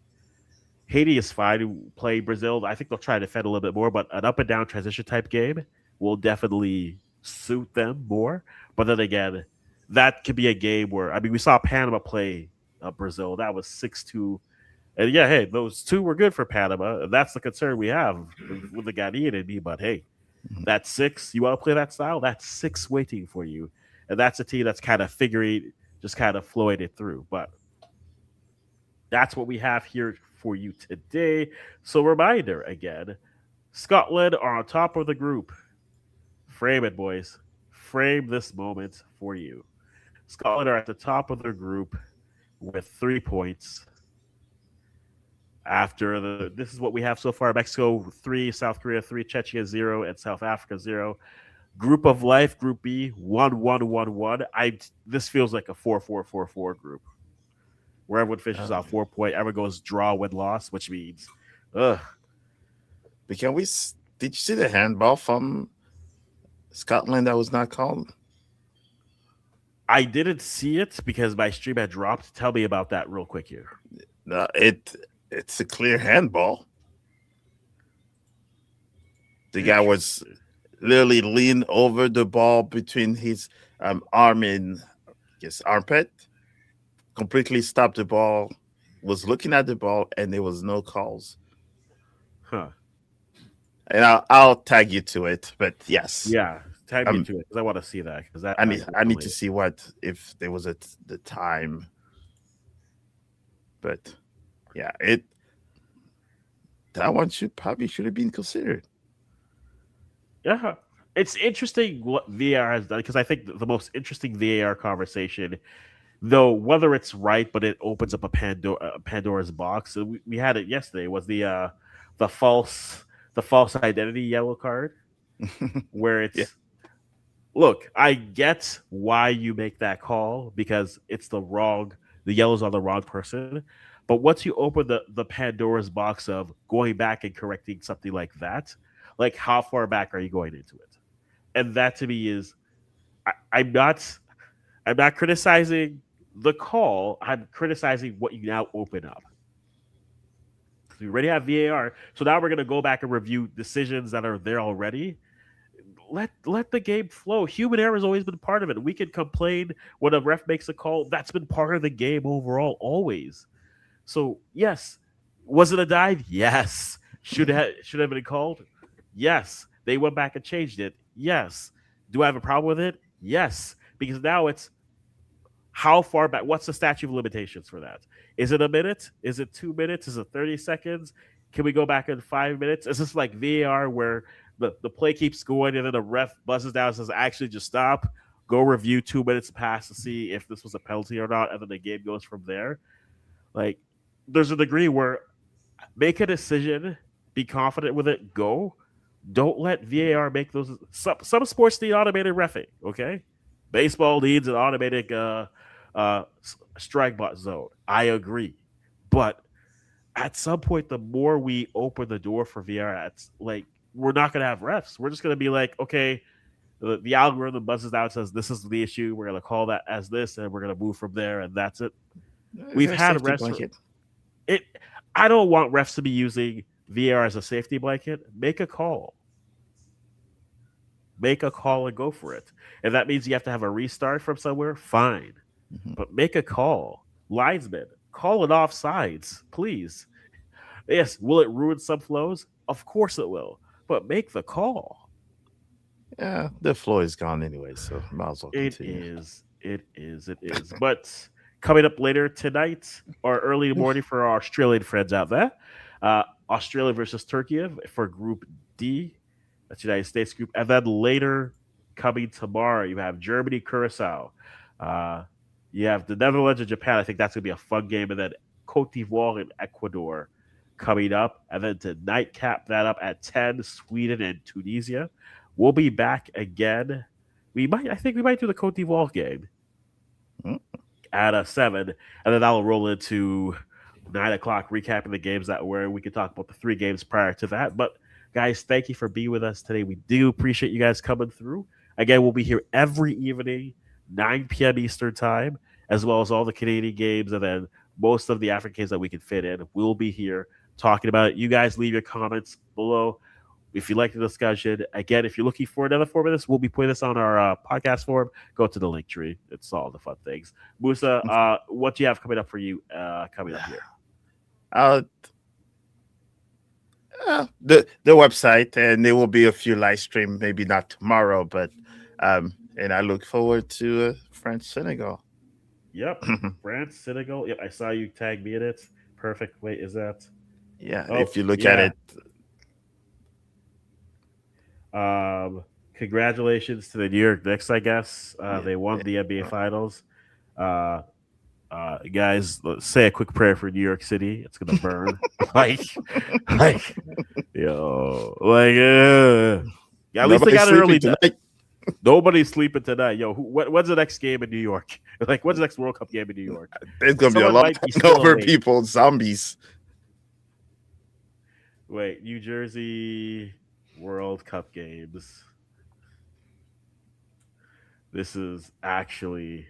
Haiti is fine to play Brazil. I think they'll try to defend a little bit more, but an up and down transition type game will definitely suit them more. But then again, that could be a game where we saw Panama play Brazil. That was 6-2. And yeah, hey, those two were good for Panama. And that's the concern we have with the Ghanaian in me. But hey, that's 6. You want to play that style? That's 6 waiting for you. And that's a team that's kind of just kind of flowing it through. But that's what we have here for you today. So reminder again, Scotland are on top of the group. Frame it, boys. Frame this moment for you. Scotland are at the top of their group with 3 points. This is what we have so far: Mexico 3, South Korea 3, Czechia 0, and South Africa 0. Group of life, Group B 1-1-1-1. This feels like a 4-4-4-4 group where everyone finishes off 4 point. Everyone goes draw, win, loss, which means, ugh. But did you see the handball from Scotland that was not called? I didn't see it because my stream had dropped. Tell me about that real quick here. No, it's a clear handball. The guy was literally leaned over the ball between his arm and his armpit, completely stopped the ball, was looking at the ball, and there was no calls. Huh. And I'll tag you to it, but yes. Yeah, tag me to it because I want to see that. Because I need to see if there was the time. But yeah, that one should have been considered. Yeah, it's interesting what VAR has done because I think the most interesting VAR conversation, though, whether it's right, but it opens up a Pandora's box. So we had it yesterday. Was the false identity yellow card, where it's look. I get why you make that call because it's the yellow's on the wrong person. But once you open the Pandora's box of going back and correcting something like that, like how far back are you going into it? And that to me is, I'm not criticizing the call. I'm criticizing what you now open up. We already have VAR, so now we're going to go back and review decisions that are there already. Let the game flow. Human error has always been part of it. We can complain when a ref makes a call. That's been part of the game overall, always. So yes, was it a dive? Yes. Should have been called? Yes. They went back and changed it. Yes. Do I have a problem with it? Yes. Because now it's how far back? What's the statute of limitations for that? Is it a minute? Is it 2 minutes? Is it 30 seconds? Can we go back in 5 minutes? Is this like VAR where the play keeps going and then the ref buzzes down and says, actually just stop, go review 2 minutes past to see if this was a penalty or not, and then the game goes from there? Like, there's a degree where make a decision, be confident with it, go. Don't let VAR make those. Some sports need automated reffing, okay? Baseball needs an automatic strike bot zone. I agree. But at some point, the more we open the door for VAR, it's like we're not going to have refs. We're just going to be like, okay, the algorithm buzzes out and says, this is the issue. We're going to call that as this, and we're going to move from there, and that's it. We've had refs. I don't want refs to be using VAR as a safety blanket. Make a call. Make a call and go for it. And that means you have to have a restart from somewhere, fine. But make a call. Linesman, call it offsides, please. Yes, will it ruin some flows? Of course it will. But make the call. Yeah, the floor is gone anyway, so might as well It continue. is. It is. It is. But coming up later tonight or early morning for our Australian friends out there, Australia versus Turkey for Group D. That's United States group. And then later, coming tomorrow, you have Germany, Curacao. Uh, you have the Netherlands and Japan. I think that's going to be a fun game. And then Cote d'Ivoire and Ecuador coming up. And then to nightcap that up at 10, Sweden and Tunisia. We'll be back again. I think we might do the Cote d'Ivoire game Mm. at 7. And then that'll roll into 9 o'clock, recapping the games that were. We can talk about the 3 games prior to that. But guys, thank you for being with us today. We do appreciate you guys coming through. Again, we'll be here every evening, 9 p.m. Eastern time, as well as all the Canadian games and then most of the African games that we can fit in. We'll be here talking about it. You guys leave your comments below. If you like the discussion, again, if you're looking for another form of this, we'll be putting this on our podcast form. Go to the link tree. It's all the fun things. Musa, what do you have coming up for you coming up here? The website, and there will be a few live stream, maybe not tomorrow, but and I look forward to France Senegal. Yep, France Senegal. Yep, I saw you tag me in it. Perfect. Wait, is that? Yeah, Oh, if you look yeah. at it. Congratulations to the New York Knicks, I guess. Yeah, They won the NBA yeah. Finals. Guys, let's say a quick prayer for New York City. It's gonna burn. like, yeah. At least they Nobody's got an early. sleeping tonight. Nobody's sleeping tonight. Yo, when's the next game in New York? Like, when's the next World Cup game in New York? There's gonna Someone be a lot might be of still over awake. people, zombies. Wait, New Jersey World Cup games. This is actually.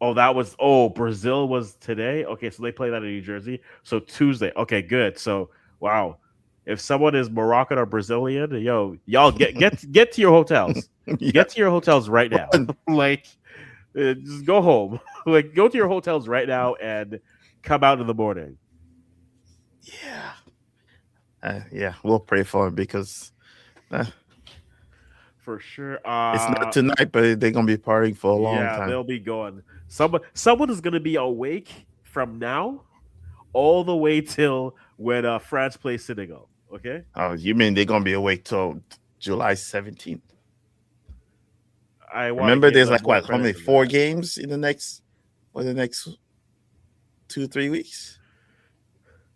Brazil was today. Okay, so they play that in New Jersey. So Tuesday. Okay, good. So wow, if someone is Moroccan or Brazilian, yo, y'all get to your hotels. Yeah. Get to your hotels right now. Just go home. Go to your hotels right now and come out in the morning. Yeah, we'll pray for him because For sure. it's not tonight, but they're gonna be partying for a long time. They'll be going. Someone is going to be awake from now all the way till when France plays Senegal. Okay. Oh, you mean they're gonna be awake till July 17th? I wanna Remember, give there's them like more what? How credit many? than 4 that. games in the next 2-3 weeks?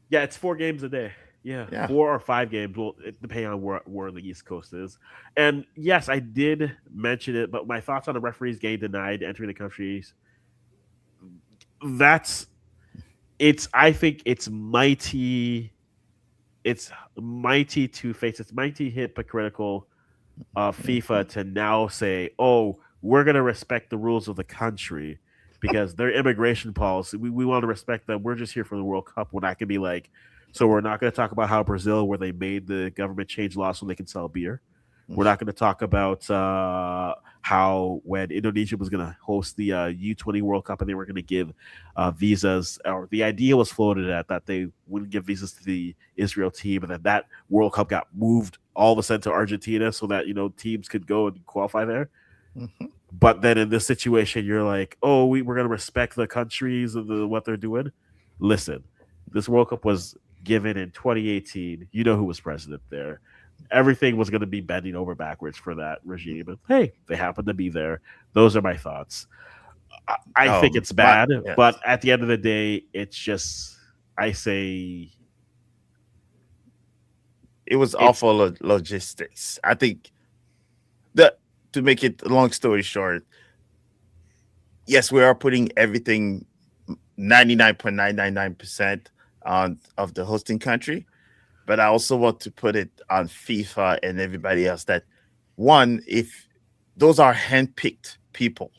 Yeah, it's 4 games a day. Yeah. 4 or 5 games. Well, depending on where the East Coast is. And yes, I did mention it, but my thoughts on the referees getting denied entering the countries. I think it's mighty. It's mighty two-faced. It's mighty hypocritical of FIFA to now say, "Oh, we're going to respect the rules of the country because their immigration policy. We want to respect them. We're just here for the World Cup." When I can be like, so we're not going to talk about how Brazil, where they made the government change laws so they can sell beer. We're not going to talk about how when Indonesia was going to host the U20 World Cup and they were going to give visas, or the idea was floated at that they wouldn't give visas to the Israel team, and then that World Cup got moved all of a sudden to Argentina so that teams could go and qualify there. Mhm. But then in this situation, you're like, oh, we're going to respect the countries and what they're doing. Listen, this World Cup was given in 2018. You know who was president there. Everything was going to be bending over backwards for that regime. And hey, they happen to be there. Those are my thoughts. I think it's bad, yes. but at the end of the day, it's just, I say, It was awful logistics. I think that, to make it a long story short, yes, we are putting everything 99.999% on of the hosting country, but I also want to put it on FIFA and everybody else that, one, if those are handpicked people,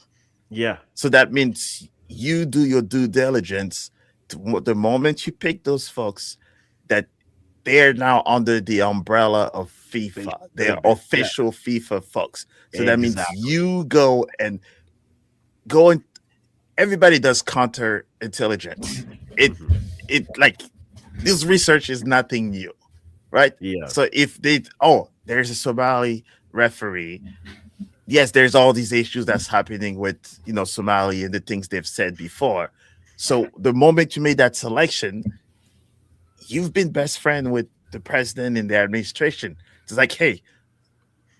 yeah, so that means you do your due diligence. The moment you pick those folks, that they're now under the umbrella of FIFA. They're official FIFA folks. So that means you go and everybody does counter intelligence. It like this research is nothing new, right? Yeah. So if there's a Somali referee, yes, there's all these issues that's happening with Somali and the things they've said before. So the moment you made that selection, you've been best friend with the president and the administration. It's like, hey,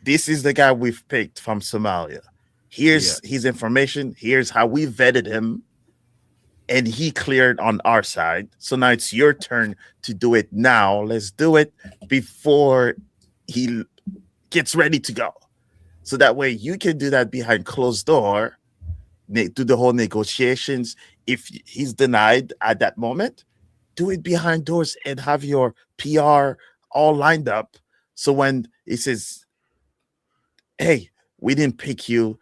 this is the guy we've picked from Somalia. Here's his information. Here's how we vetted him. And he cleared on our side. So now it's your turn to do it now. Let's do it before he gets ready to go. So that way you can do that behind closed door, do the whole negotiations. If he's denied at that moment, do it behind doors and have your PR all lined up. So when he says, hey, we didn't pick you,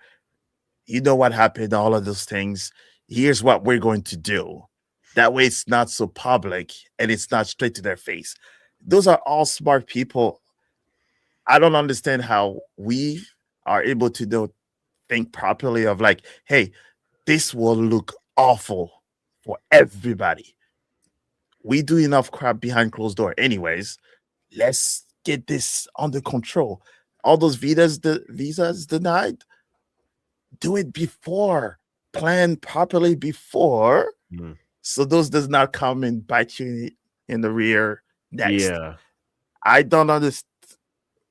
you know what happened, all of those things. Here's what we're going to do. That way it's not so public and it's not straight to their face. Those are all smart people. I don't understand how we are able to think properly of like, hey, this will look awful for everybody. We do enough crap behind closed door anyways. Let's get this under control. All those visas denied, do it before. Plan properly before, so those does not come and bite you in the rear next. Yeah. I don't understand.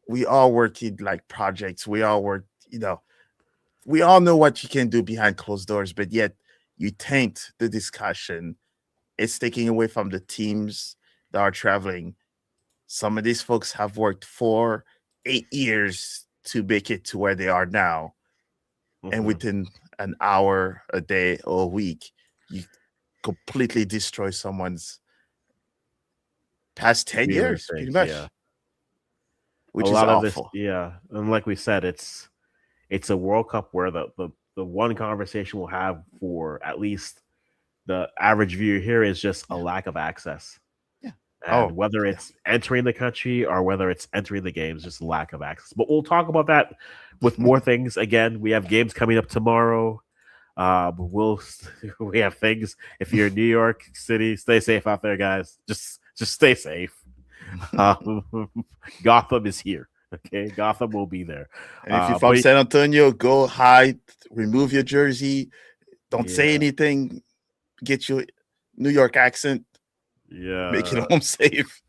We all work in like projects. We all work, we all know what you can do behind closed doors, but yet you taint the discussion. It's taking away from the teams that are traveling. Some of these folks have worked 4-8 years to make it to where they are now. And within an hour, a day, or a week, you completely destroy someone's past 10 years, pretty much. Yeah. Which is awful. And like we said, it's a World Cup where the one conversation we'll have for at least the average viewer here is just a lack of access. Yeah. And whether it's entering the country or whether it's entering the games, just lack of access. But we'll talk about that with more things. Again, we have games coming up tomorrow. We have things. If you're in New York City, stay safe out there, guys. Just stay safe. Gotham is here. Okay, Gotham will be there. And if you're from San Antonio, go hide, remove your jersey, don't say anything, get your New York accent. Yeah, make it home safe.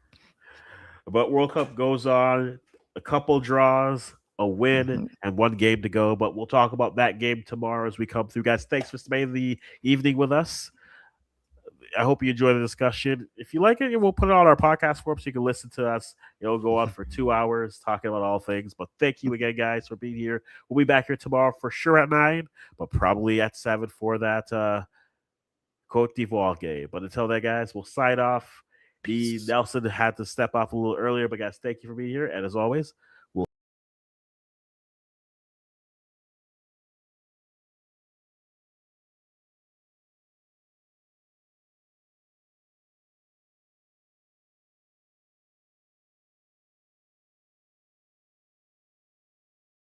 But World Cup goes on. A couple draws, a win, and one game to go. But we'll talk about that game tomorrow as we come through, guys. Thanks for spending the evening with us. I hope you enjoy the discussion. If you like it, we'll put it on our podcast form so you can listen to us. It'll go on for 2 hours talking about all things. But thank you again, guys, for being here. We'll be back here tomorrow for sure at 9, but probably at 7 for that Cote d'Ivoire game. But until then, guys, we'll sign off. Nelson had to step off a little earlier, but guys, thank you for being here. And as always,